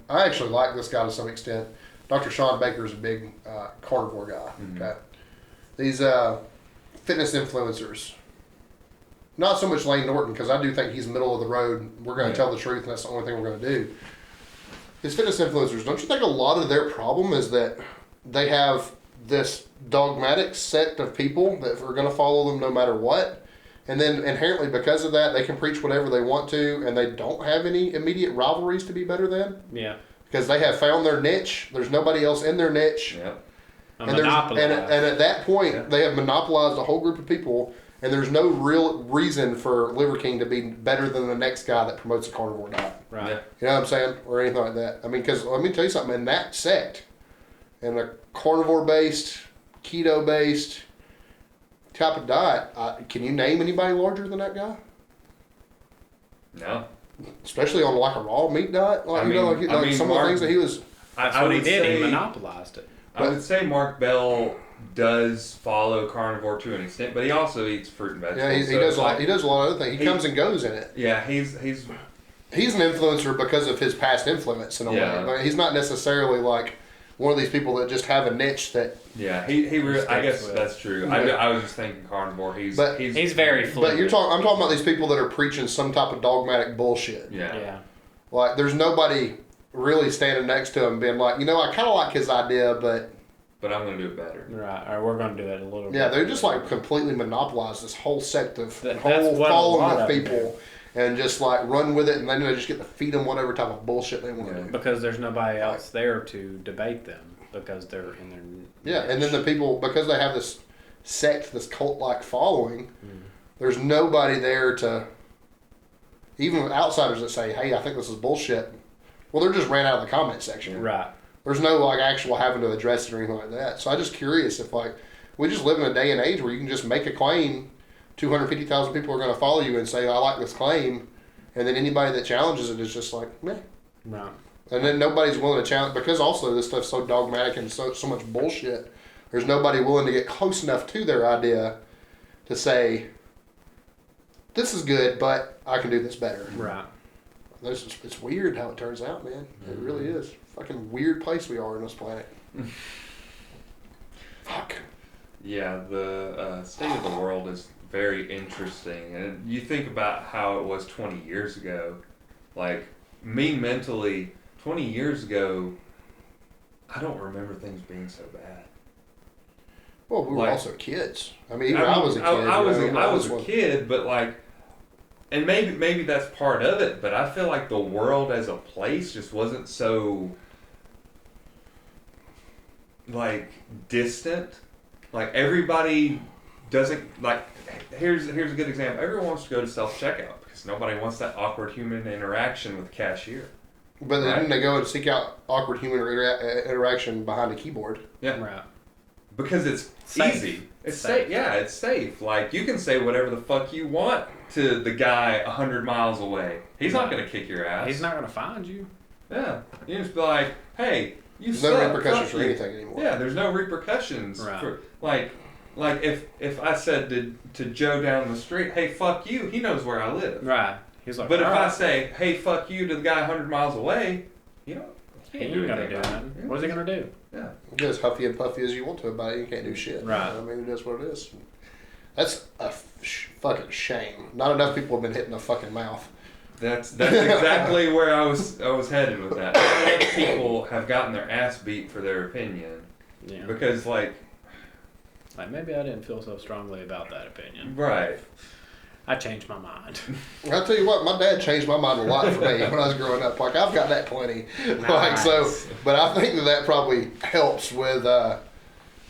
[SPEAKER 2] I actually like this guy to some extent. Dr. Sean Baker is a big carnivore guy. Mm-hmm. Okay, these fitness influencers, not so much Lane Norton, because I do think he's middle of the road. We're going to tell the truth, and that's the only thing we're going to do. His fitness influencers, don't you think a lot of their problem is that they have this dogmatic sect of people that are going to follow them no matter what? And then inherently because of that, they can preach whatever they want to, and they don't have any immediate rivalries to be better than.
[SPEAKER 3] Yeah.
[SPEAKER 2] Because they have found their niche. There's nobody else in their niche.
[SPEAKER 1] Yep.
[SPEAKER 2] And at that point, they have monopolized a whole group of people, and there's no real reason for Liver King to be better than the next guy that promotes a carnivore diet.
[SPEAKER 3] Right.
[SPEAKER 1] Yeah.
[SPEAKER 2] You know what I'm saying? Or anything like that. I mean, because let me tell you something. In that sect, in a carnivore-based, keto-based type of diet, can you name anybody larger than that guy?
[SPEAKER 1] No.
[SPEAKER 2] Especially on like a raw meat diet, like some of the things that he was.
[SPEAKER 3] That's what he did. He monopolized it.
[SPEAKER 1] I would say Mark Bell does follow carnivore to an extent, but he also eats fruit and vegetables.
[SPEAKER 2] Yeah, he does a lot of other things. He comes and goes in it.
[SPEAKER 1] Yeah, he's
[SPEAKER 2] an influencer because of his past influence in a way. But he's not necessarily like one of these people that just have a niche that.
[SPEAKER 1] Yeah, I guess that's true. Yeah. I was just thinking carnivore. He's
[SPEAKER 3] very fluid.
[SPEAKER 2] But I'm talking about these people that are preaching some type of dogmatic bullshit.
[SPEAKER 3] Yeah.
[SPEAKER 2] Like there's nobody really standing next to him being like, I kind of like his idea, but
[SPEAKER 1] I'm going to do it better.
[SPEAKER 3] Right, or we're going to do it a little bit.
[SPEAKER 2] Yeah, they're just like completely monopolized this whole sect of
[SPEAKER 3] whole
[SPEAKER 2] following of people and just like run with it, and then they just get to feed them whatever type of bullshit they want to do.
[SPEAKER 3] Because there's nobody else there to debate them because they're in their niche.
[SPEAKER 2] Yeah, and then the people, because they have this sect, this cult-like following, there's nobody there to, even outsiders that say, hey, I think this is bullshit. Well, they're just ran out of the comment section.
[SPEAKER 3] Right.
[SPEAKER 2] There's no like actual having to address it or anything like that. So I'm just curious if like we just live in a day and age where you can just make a claim, 250,000 people are going to follow you and say I like this claim, and then anybody that challenges it is just like meh.
[SPEAKER 3] Right.
[SPEAKER 2] And then nobody's willing to challenge because also this stuff's so dogmatic and so much bullshit. There's nobody willing to get close enough to their idea to say this is good, but I can do this better.
[SPEAKER 3] Right.
[SPEAKER 2] It's weird how it turns out, man. It really is. Fucking weird place we are on this planet. Fuck.
[SPEAKER 1] Yeah, the state of the world is very interesting. And you think about how it was 20 years ago. Like, me mentally, 20 years ago, I don't remember things being so bad.
[SPEAKER 2] Well, we were also kids. I mean, I was a kid.
[SPEAKER 1] I was a kid, but like, and maybe that's part of it, but I feel like the world as a place just wasn't so like distant. Like everybody doesn't like. Here's a good example. Everyone wants to go to self-checkout because nobody wants that awkward human interaction with the cashier.
[SPEAKER 2] But then they go and seek out awkward human interaction behind a keyboard.
[SPEAKER 1] Yeah.
[SPEAKER 3] Right.
[SPEAKER 1] Because it's
[SPEAKER 3] safe.
[SPEAKER 1] easy. It's safe. Yeah, it's safe. Like, you can say whatever the fuck you want to the guy 100 miles away. He's not going to kick your ass.
[SPEAKER 3] He's not going to find you.
[SPEAKER 1] Yeah. You just be like, hey, you
[SPEAKER 2] there's
[SPEAKER 1] suck.
[SPEAKER 2] No repercussions for anything anymore.
[SPEAKER 1] Yeah, there's no repercussions.
[SPEAKER 3] Right.
[SPEAKER 1] For, like if I said to Joe down the street, hey, fuck you, he knows where I live.
[SPEAKER 3] Right. He's like,
[SPEAKER 1] but if I say, hey, fuck you to the guy 100 miles away, he ain't
[SPEAKER 3] going to do nothing.
[SPEAKER 1] Yeah.
[SPEAKER 3] What's he going to do?
[SPEAKER 1] Yeah.
[SPEAKER 2] Get as huffy and puffy as you want to about it. You can't do shit.
[SPEAKER 3] Right.
[SPEAKER 2] I mean, it is what it is. That's a fucking shame. Not enough people have been hit in the fucking mouth.
[SPEAKER 1] That's exactly where I was headed with that. Not enough people have gotten their ass beat for their opinion.
[SPEAKER 3] Yeah.
[SPEAKER 1] Because like
[SPEAKER 3] maybe I didn't feel so strongly about that opinion.
[SPEAKER 1] Right.
[SPEAKER 3] I changed my mind.
[SPEAKER 2] I'll tell you what, my dad changed my mind a lot for me when I was growing up. Like, I've got that plenty.
[SPEAKER 3] Nice.
[SPEAKER 2] But I think that probably helps with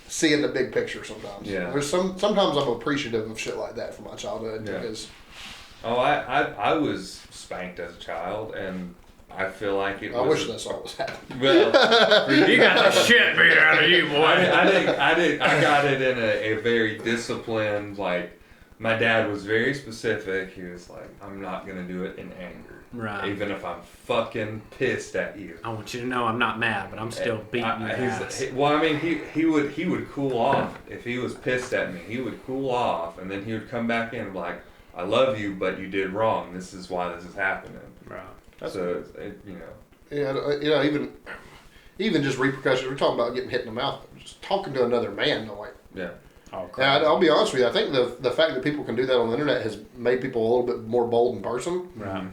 [SPEAKER 2] seeing the big picture sometimes.
[SPEAKER 1] Yeah.
[SPEAKER 2] There's sometimes I'm appreciative of shit like that from my childhood because.
[SPEAKER 1] Oh, I was spanked as a child, and I feel like it was.
[SPEAKER 2] I wish that's all was happening.
[SPEAKER 1] Well,
[SPEAKER 3] you got the shit beat out of you, boy.
[SPEAKER 1] I got it in a very disciplined, like, my dad was very specific. He was like, I'm not going to do it in anger.
[SPEAKER 3] Right.
[SPEAKER 1] Even if I'm fucking pissed at you.
[SPEAKER 3] I want you to know I'm not mad, but I'm still beating your ass.
[SPEAKER 1] Well, I mean, he would cool off. If he was pissed at me, he would cool off, and then he would come back in and be like, I love you, but you did wrong. This is why this is happening.
[SPEAKER 3] Right.
[SPEAKER 1] So,
[SPEAKER 2] Yeah, even just repercussions. We're talking about getting hit in the mouth. Just talking to another man, though, like.
[SPEAKER 1] Yeah.
[SPEAKER 3] Oh,
[SPEAKER 2] And I'll be honest with you, I think the fact that people can do that on the internet has made people a little bit more bold in person.
[SPEAKER 3] Right.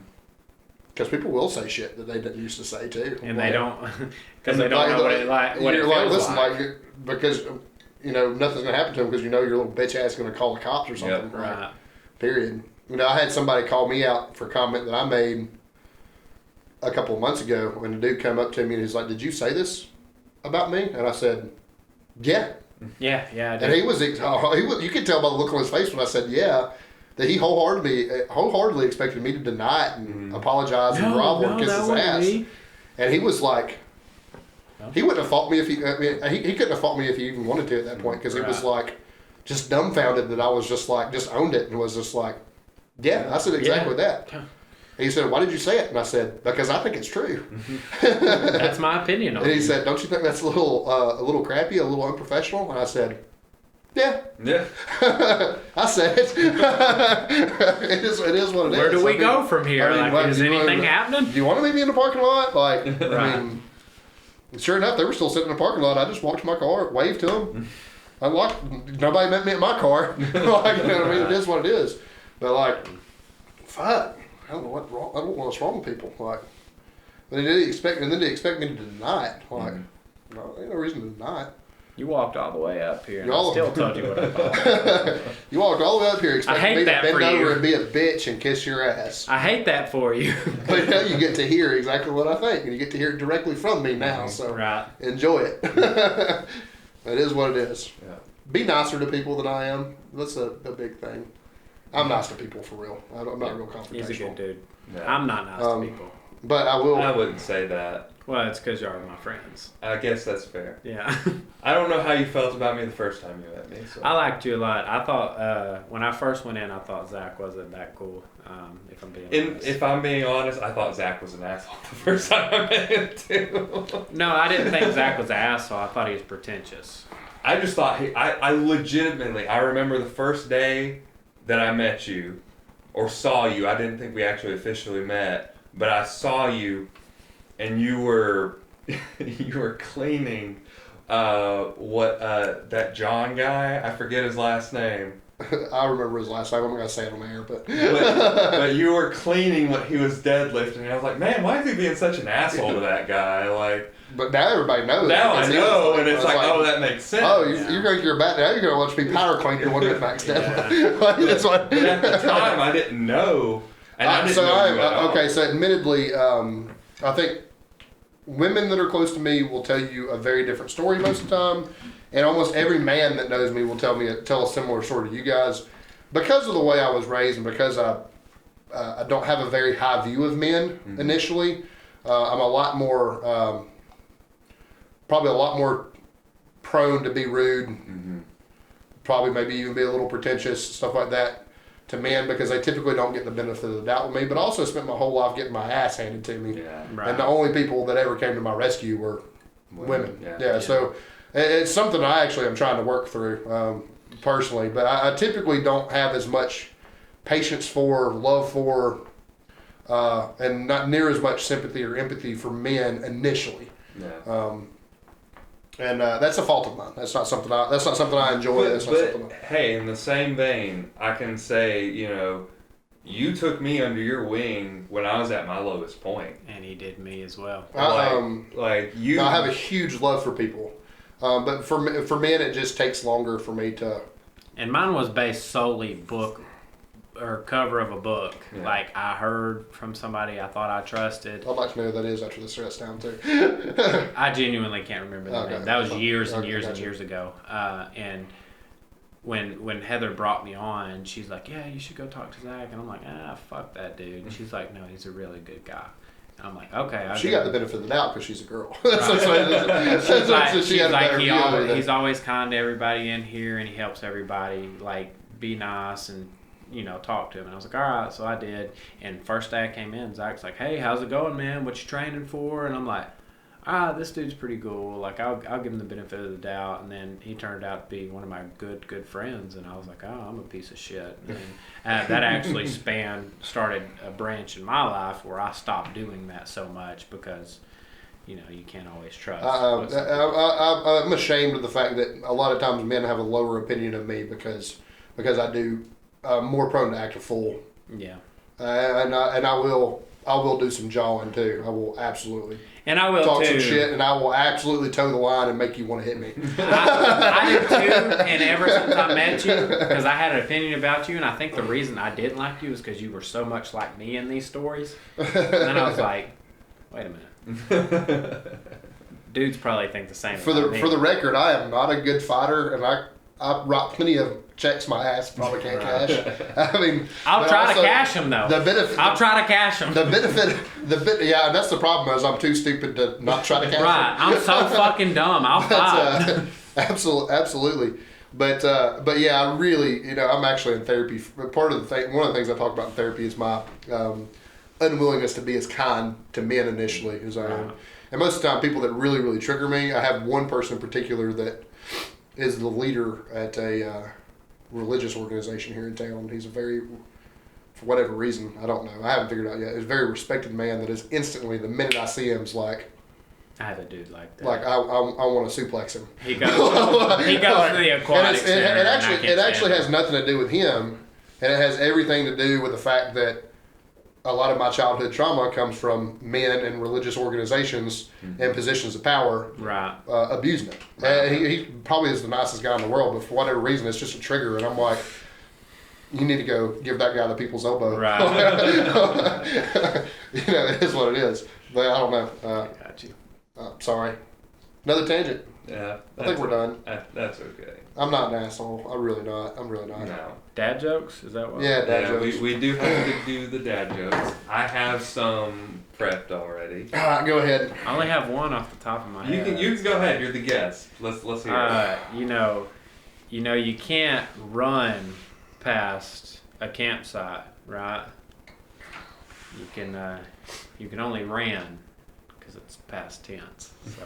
[SPEAKER 2] Because people will say shit that they didn't used to say too.
[SPEAKER 3] And they don't, because they don't know what it like. What it feels
[SPEAKER 2] listen,
[SPEAKER 3] like.
[SPEAKER 2] because nothing's gonna happen to them because your little bitch ass gonna call the cops or something.
[SPEAKER 1] Yep.
[SPEAKER 3] Right.
[SPEAKER 2] Period. I had somebody call me out for a comment that I made a couple of months ago when the dude came up to me and he's like, "Did you say this about me?" And I said, "Yeah."
[SPEAKER 3] Yeah, I do.
[SPEAKER 2] And he was, you could tell by the look on his face when I said, "Yeah," that he wholeheartly expected me to deny it and apologize and grovel and kiss his ass. Me. And he was like, he wouldn't have fought me if he couldn't have fought me if he even wanted to at that point, because he was like, just dumbfounded that I was just like, just owned it and was just like, yeah, I said exactly that. And he said, "Why did you say it?" And I said, "Because I think it's true."
[SPEAKER 3] That's my opinion on it.
[SPEAKER 2] And he said, "Don't you think that's a little crappy, a little unprofessional?" And I said, "Yeah."
[SPEAKER 1] Yeah.
[SPEAKER 2] I said it. It is what it is.
[SPEAKER 3] Where do we go from here? Is anything happening?
[SPEAKER 2] Do you want to meet me in the parking lot?
[SPEAKER 3] Right.
[SPEAKER 2] I mean, sure enough, they were still sitting in the parking lot. I just walked to my car, waved to them. Nobody met me at my car. It is what it is. But fuck, I don't know what's wrong. I don't know what's wrong with people. But they expect me to deny it. No, ain't no reason to deny it.
[SPEAKER 3] You walked all the way up here, and I still told you what I thought.
[SPEAKER 2] You walked all the way up here expecting me to bend over and be a bitch and kiss your ass.
[SPEAKER 3] I hate that for you.
[SPEAKER 2] But now you get to hear exactly what I think, and you get to hear it directly from me now. So enjoy it. It is what it is.
[SPEAKER 1] Yeah.
[SPEAKER 2] Be nicer to people than I am. That's a big thing. I'm nice to people for real. I'm not real confrontational.
[SPEAKER 3] He's a good dude.
[SPEAKER 1] Yeah.
[SPEAKER 3] I'm not nice to people.
[SPEAKER 2] But I will.
[SPEAKER 1] I wouldn't say that.
[SPEAKER 3] Well, it's because y'all are my friends.
[SPEAKER 1] I guess that's fair.
[SPEAKER 3] Yeah.
[SPEAKER 1] I don't know how you felt about me the first time you met me. So.
[SPEAKER 3] I liked you a lot. I thought when I first went in, I thought Zach wasn't that cool. If I'm being honest.
[SPEAKER 1] If I'm being honest, I thought Zach was an asshole the first time I met him too.
[SPEAKER 3] No, I didn't think Zach was an asshole. I thought he was pretentious.
[SPEAKER 1] I just thought I legitimately, I remember the first day that I met you or saw you. I didn't think we actually officially met, but I saw you, and you were cleaning that John guy. I forget his last name.
[SPEAKER 2] I remember his last name. I'm not gonna say it on air, but
[SPEAKER 1] but you were cleaning what he was deadlifting, and I was like, man, why is he being such an asshole to that guy?
[SPEAKER 2] But now everybody knows.
[SPEAKER 1] Now I know, and it's like, oh, that makes sense.
[SPEAKER 2] Oh, you're going to your back now. You're going to watch me power clean your 1 minute max deadlift. That's what.
[SPEAKER 1] But at the time, I didn't know. And I didn't know you at all.
[SPEAKER 2] Okay, so admittedly, I think women that are close to me will tell you a very different story most of the time, and almost every man that knows me will tell a similar story to you guys, because of the way I was raised and because I don't have a very high view of men initially. I'm a lot more. Probably a lot more prone to be rude, probably maybe even be a little pretentious, stuff like that, to men, because they typically don't get the benefit of the doubt with me, but I also spent my whole life getting my ass handed to me.
[SPEAKER 1] Yeah.
[SPEAKER 3] Right.
[SPEAKER 2] And the only people that ever came to my rescue were women. Yeah, so it's something I actually am trying to work through personally, but I typically don't have as much patience for, love for, and not near as much sympathy or empathy for men initially.
[SPEAKER 1] Yeah.
[SPEAKER 2] And that's a fault of mine. That's not something I enjoy.
[SPEAKER 1] But hey, in the same vein, I can say, you took me under your wing when I was at my lowest point,
[SPEAKER 3] and he did me as well.
[SPEAKER 2] I have a huge love for people, but for men, it just takes longer for me to.
[SPEAKER 3] And mine was based solely book or cover of a book.
[SPEAKER 1] Yeah.
[SPEAKER 3] Like, I heard from somebody I thought I trusted.
[SPEAKER 2] I'd like to know who that is after this sits down too.
[SPEAKER 3] I genuinely can't remember the name. That was years and years and years ago. And when Heather brought me on, she's like, yeah, you should go talk to Zach. And I'm like, fuck that dude. And she's like, no, he's a really good guy. And I'm like, okay.
[SPEAKER 2] She got the benefit of the doubt because she's a girl.
[SPEAKER 3] He's always kind to everybody in here, and he helps everybody, be nice and talk to him. And I was like, all right. So I did. And first day I came in, Zach's like, hey, how's it going, man? What you training for? And I'm like, this dude's pretty cool. I'll give him the benefit of the doubt. And then he turned out to be one of my good friends. And I was like, oh, I'm a piece of shit. And that actually started a branch in my life where I stopped doing that so much because, you can't always trust.
[SPEAKER 2] I'm ashamed of the fact that a lot of times men have a lower opinion of me because I do more prone to act a fool.
[SPEAKER 3] Yeah.
[SPEAKER 2] And I will do some jawing too. I will absolutely.
[SPEAKER 3] And I will
[SPEAKER 2] talk
[SPEAKER 3] too.
[SPEAKER 2] some shit, and I will absolutely toe the line and make you want to hit me.
[SPEAKER 3] I do too. And ever since I met you, because I had an opinion about you, and I think the reason I didn't like you is because you were so much like me in these stories. And then I was like, wait a minute. Dudes probably think the same.
[SPEAKER 2] For the record, I am not a good fighter, and I write plenty of checks my ass probably can't cash. I mean,
[SPEAKER 3] I'll try to cash them though. I'll try to cash them.
[SPEAKER 2] Yeah, that's the problem is I'm too stupid to not try to cash them.
[SPEAKER 3] Right, I'm so fucking dumb. I'll fight.
[SPEAKER 2] Absolutely. But yeah, I really, I'm actually in therapy. One of the things I talk about in therapy is my unwillingness to be as kind to men initially as I am. And most of the time, people that really, really trigger me, I have one person in particular that is the leader at a religious organization here in town. He's for whatever reason, I don't know, I haven't figured it out yet, he's a very respected man that is instantly, the minute I see him, is like,
[SPEAKER 3] I have a dude like that.
[SPEAKER 2] Like, I want to suplex him.
[SPEAKER 3] He goes to the aquatic center.
[SPEAKER 2] It actually has nothing to do with him, and it has everything to do with the fact that a lot of my childhood trauma comes from men and religious organizations and positions of power abusing it. Right. He probably is the nicest guy in the world, but for whatever reason, it's just a trigger, and I'm like, you need to go give that guy the people's elbow.
[SPEAKER 3] Right.
[SPEAKER 2] It is what it is. But I don't know.
[SPEAKER 3] Got you.
[SPEAKER 2] Sorry. Another tangent.
[SPEAKER 1] Yeah.
[SPEAKER 2] I think we're done.
[SPEAKER 1] That's okay.
[SPEAKER 2] I'm not an asshole. I'm really not.
[SPEAKER 1] No.
[SPEAKER 3] Dad jokes? Is that what?
[SPEAKER 2] Yeah, dad jokes.
[SPEAKER 1] We do have to do the dad jokes. I have some prepped already.
[SPEAKER 2] Go ahead.
[SPEAKER 3] I only have one off the top of my head.
[SPEAKER 1] You can go ahead. You're the guest. Let's hear it.
[SPEAKER 3] You can't run past a campsite, right? You can only ran because it's past tense. So.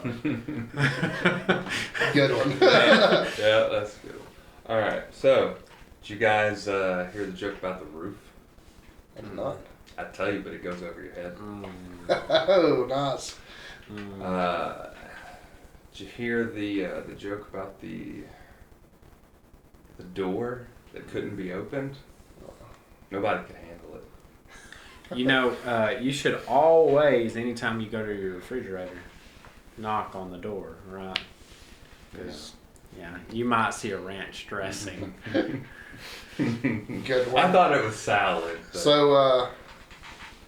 [SPEAKER 2] Good one.
[SPEAKER 1] Yeah, that's good. All right. So, did you guys hear the joke about the roof?
[SPEAKER 2] I did not.
[SPEAKER 1] I tell you, but it goes over your head.
[SPEAKER 2] Oh, nice.
[SPEAKER 1] Did you hear the joke about the door that couldn't be opened? Nobody could handle it.
[SPEAKER 3] You should always, anytime you go to your refrigerator, knock on the door, right? Because, you might see a ranch dressing.
[SPEAKER 2] Good one.
[SPEAKER 1] I thought it was salad. But.
[SPEAKER 2] So,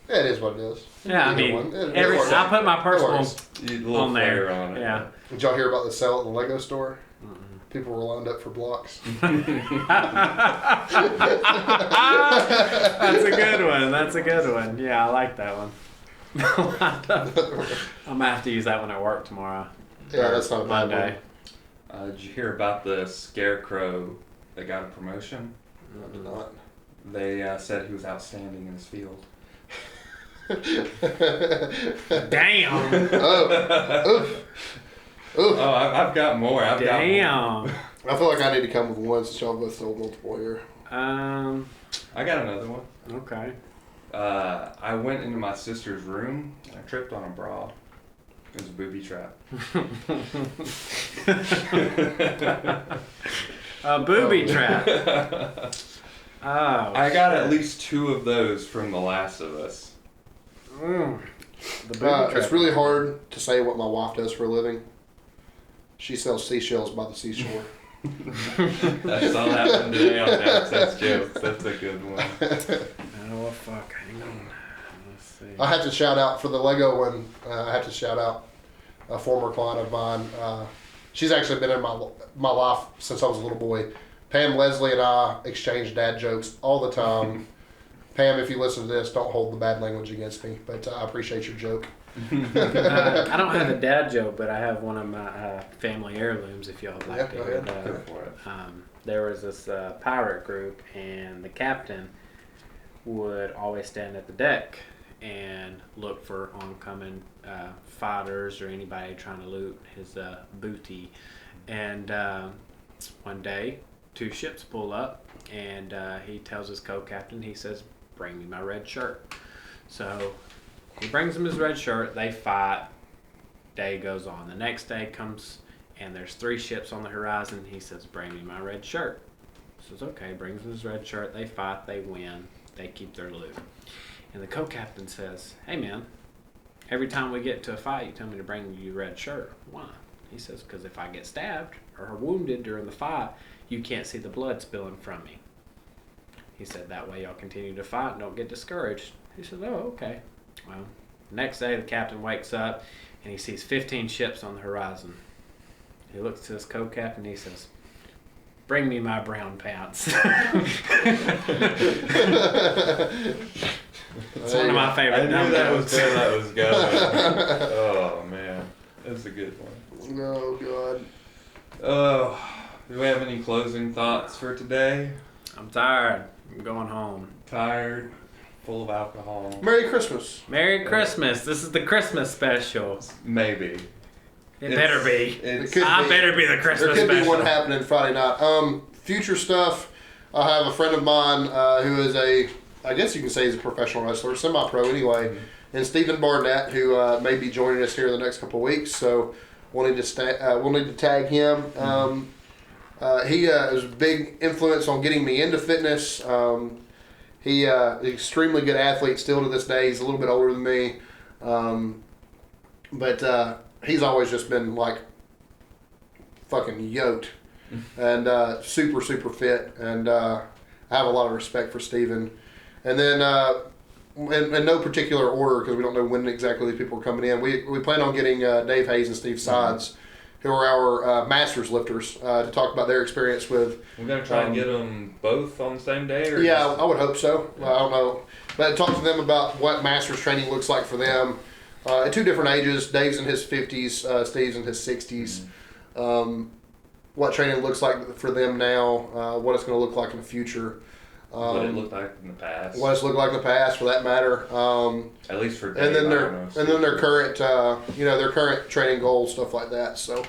[SPEAKER 2] it is what it is.
[SPEAKER 3] Yeah, I mean, I put my personal on there.
[SPEAKER 1] On it.
[SPEAKER 3] Yeah.
[SPEAKER 2] Did y'all hear about the sale at the Lego store? People were lined up for blocks.
[SPEAKER 3] That's a good one. Yeah, I like that one. I'm gonna have to use that one at work tomorrow.
[SPEAKER 2] Yeah, that's not a bad
[SPEAKER 3] Monday.
[SPEAKER 1] Did you hear about the scarecrow that got a promotion?
[SPEAKER 2] No, I did not.
[SPEAKER 1] They said he was outstanding in his field.
[SPEAKER 3] Damn.
[SPEAKER 2] Oof.
[SPEAKER 1] Oh, I've got more.
[SPEAKER 3] Damn.
[SPEAKER 2] I feel like I need to come with one since y'all both told multiple here.
[SPEAKER 1] I got another one.
[SPEAKER 3] Okay.
[SPEAKER 1] I went into my sister's room and I tripped on a bra. It was a booby trap.
[SPEAKER 3] A booby trap. Oh.
[SPEAKER 1] I got at least 2 of those from The Last of Us.
[SPEAKER 3] The booby trap.
[SPEAKER 2] It's really hard to say what my wife does for a living. She sells seashells by the seashore.
[SPEAKER 1] I saw that one today on Access Jokes. That's a good one.
[SPEAKER 3] Oh, fuck. Hang on. Let's see.
[SPEAKER 2] I have to shout out for the Lego one. I have to shout out a former client of mine. She's actually been in my life since I was a little boy. Pam, Leslie, and I exchange dad jokes all the time. Pam, if you listen to this, don't hold the bad language against me, but I appreciate your joke.
[SPEAKER 3] I don't have a dad joke, but I have one of my family heirlooms if y'all would like to hear that.
[SPEAKER 1] Go for it.
[SPEAKER 3] There was this pirate group, and the captain would always stand at the deck and look for oncoming fighters or anybody trying to loot his booty. And one day, 2 ships pull up, and he tells his co-captain, he says, "Bring me my red shirt." So he brings him his red shirt, they fight, Day goes on. The next day comes, and there's 3 ships on the horizon. He says, bring me my red shirt. He says, okay, brings him his red shirt. They fight, they win, they keep their loot. And the co-captain says, hey man, every time we get to a fight, you tell me to bring you a red shirt. Why? He says, because if I get stabbed or wounded during the fight, you can't see the blood spilling from me. He said, that way y'all continue to fight and don't get discouraged. He said, oh, okay. Well, next day the captain wakes up and he sees 15 ships on the horizon. He looks to his co-captain and he says, bring me my brown pants. It's one of my favorite.
[SPEAKER 1] I knew that was where that was going. Oh man, that's a good one.
[SPEAKER 2] Oh God.
[SPEAKER 1] Oh, do we have any closing thoughts for today?
[SPEAKER 3] I'm tired. I'm going home.
[SPEAKER 1] Tired, full of alcohol.
[SPEAKER 2] Merry Christmas.
[SPEAKER 3] Merry Christmas. This is the Christmas special.
[SPEAKER 1] Maybe.
[SPEAKER 3] It better be.
[SPEAKER 2] I
[SPEAKER 3] better be the Christmas special.
[SPEAKER 2] There could be one happening Friday night. Future stuff. I have a friend of mine who is I guess you can say he's a professional wrestler, semi-pro anyway, and Stephen Barnett, who may be joining us here in the next couple of weeks. So we'll need to tag him. He is a big influence on getting me into fitness. He is an extremely good athlete still to this day. He's a little bit older than me, but he's always just been like fucking yoked and super fit. And I have a lot of respect for Steven. And then in no particular order, because we don't know when exactly these people are coming in, we plan on getting Dave Hayes and Steve Sides, who are our masters lifters, to talk about their experience with.
[SPEAKER 1] We're going to try and get them both on the same day? Or
[SPEAKER 2] yeah, I would hope so. I don't know. But talk to them about what masters training looks like for them at 2 different ages. Dave's in his 50s, Steve's in his 60s. What training looks like for them now, what it's going to look like in the future.
[SPEAKER 1] What it looked like in the past.
[SPEAKER 2] What it's looked like in the past, for that matter.
[SPEAKER 1] At least for Dave,
[SPEAKER 2] and then their current, their current training goals, stuff like that. So,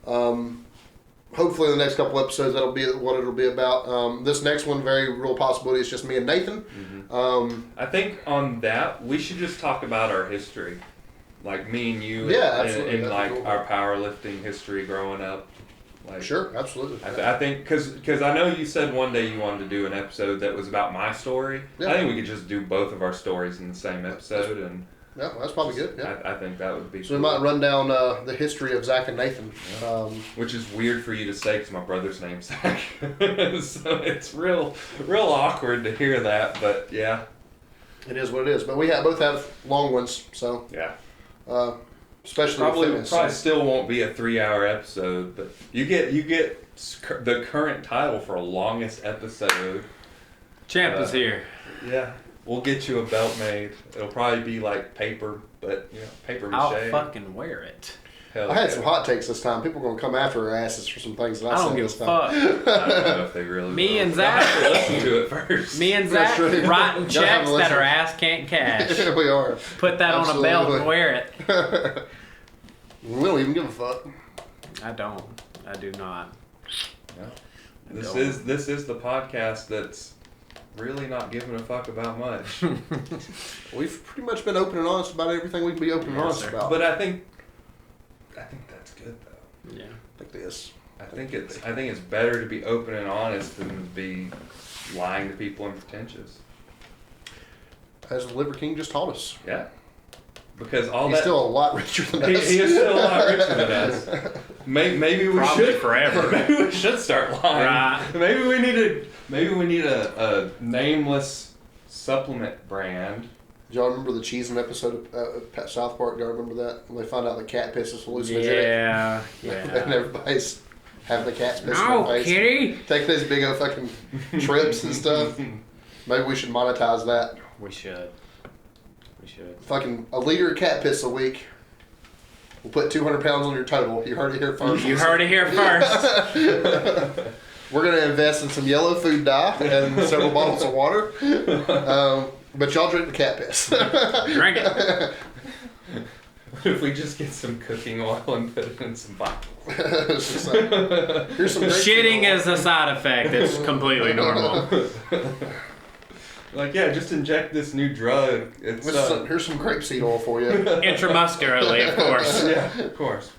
[SPEAKER 2] hopefully, in the next couple episodes, that'll be what it'll be about. This next one, very real possibility, is just me and Nathan.
[SPEAKER 1] I think on that we should just talk about our history, like me and you, and like cool. Our powerlifting history growing up. Like,
[SPEAKER 2] sure, absolutely.
[SPEAKER 1] I think because I know you said one day you wanted to do an episode that was about my story. Yeah. I think we could just do both of our stories in the same episode, and
[SPEAKER 2] yeah, that's probably good. Yeah.
[SPEAKER 1] I think that would be.
[SPEAKER 2] So cool. We might run down the history of Zach and Nathan,
[SPEAKER 1] which is weird for you to say because my brother's name's Zach, so it's real awkward to hear that. But yeah,
[SPEAKER 2] it is what it is. But we both have long ones, so
[SPEAKER 1] yeah.
[SPEAKER 2] Especially
[SPEAKER 1] probably still won't be a 3-hour episode, but you get the current title for longest episode.
[SPEAKER 3] Champ is here.
[SPEAKER 1] Yeah, we'll get you a belt made. It'll probably be like paper, but paper mache.
[SPEAKER 3] I'll fucking wear it.
[SPEAKER 2] I had some hot takes this time. People are gonna come after our asses for some things that I
[SPEAKER 3] don't give a fuck.
[SPEAKER 1] I don't know if they really.
[SPEAKER 3] Me and Zach
[SPEAKER 1] listen to it first.
[SPEAKER 3] Me and Zach writing checks that our ass can't cash.
[SPEAKER 2] We are.
[SPEAKER 3] Put that on a belt and wear it.
[SPEAKER 2] We don't even give a fuck.
[SPEAKER 3] I don't. I do not.
[SPEAKER 1] Yeah. This is the podcast that's really not giving a fuck about much.
[SPEAKER 2] We've pretty much been open and honest about everything we can be open and honest about.
[SPEAKER 1] But I think that's good though.
[SPEAKER 3] Yeah.
[SPEAKER 1] I think it's better to be open and honest than to be lying to people and pretentious.
[SPEAKER 2] As the Liver King just taught us.
[SPEAKER 1] Yeah. Because
[SPEAKER 2] he's still a lot richer than us.
[SPEAKER 1] He is still a lot richer than us. Maybe we
[SPEAKER 3] probably
[SPEAKER 1] should
[SPEAKER 3] forever.
[SPEAKER 1] Maybe we should start lying.
[SPEAKER 3] Right.
[SPEAKER 1] Maybe we need a nameless supplement brand.
[SPEAKER 2] Do y'all remember the cheesing episode of South Park? Do y'all remember that? When they find out the cat piss is hallucinogenic?
[SPEAKER 3] Yeah.
[SPEAKER 2] And everybody's having the cat's piss in
[SPEAKER 3] no,
[SPEAKER 2] their face.
[SPEAKER 3] kitty!
[SPEAKER 2] Take these big old fucking trips and stuff. Maybe we should monetize that.
[SPEAKER 3] We should.
[SPEAKER 2] Fucking a liter of cat piss a week. We'll put 200 pounds on your total. You heard it here first.
[SPEAKER 3] You heard it here first.
[SPEAKER 2] We're going to invest in some yellow food dye and several bottles of water. But y'all drink the cat piss.
[SPEAKER 3] Drink it.
[SPEAKER 1] What if we just get some cooking oil and put it in some bottles?
[SPEAKER 2] Here's some
[SPEAKER 3] shitting is a side effect. It's completely normal.
[SPEAKER 1] Like, yeah, just inject this new drug. It's
[SPEAKER 2] Here's some grapeseed oil for you.
[SPEAKER 3] Intramuscularly, of course.
[SPEAKER 1] yeah, of course.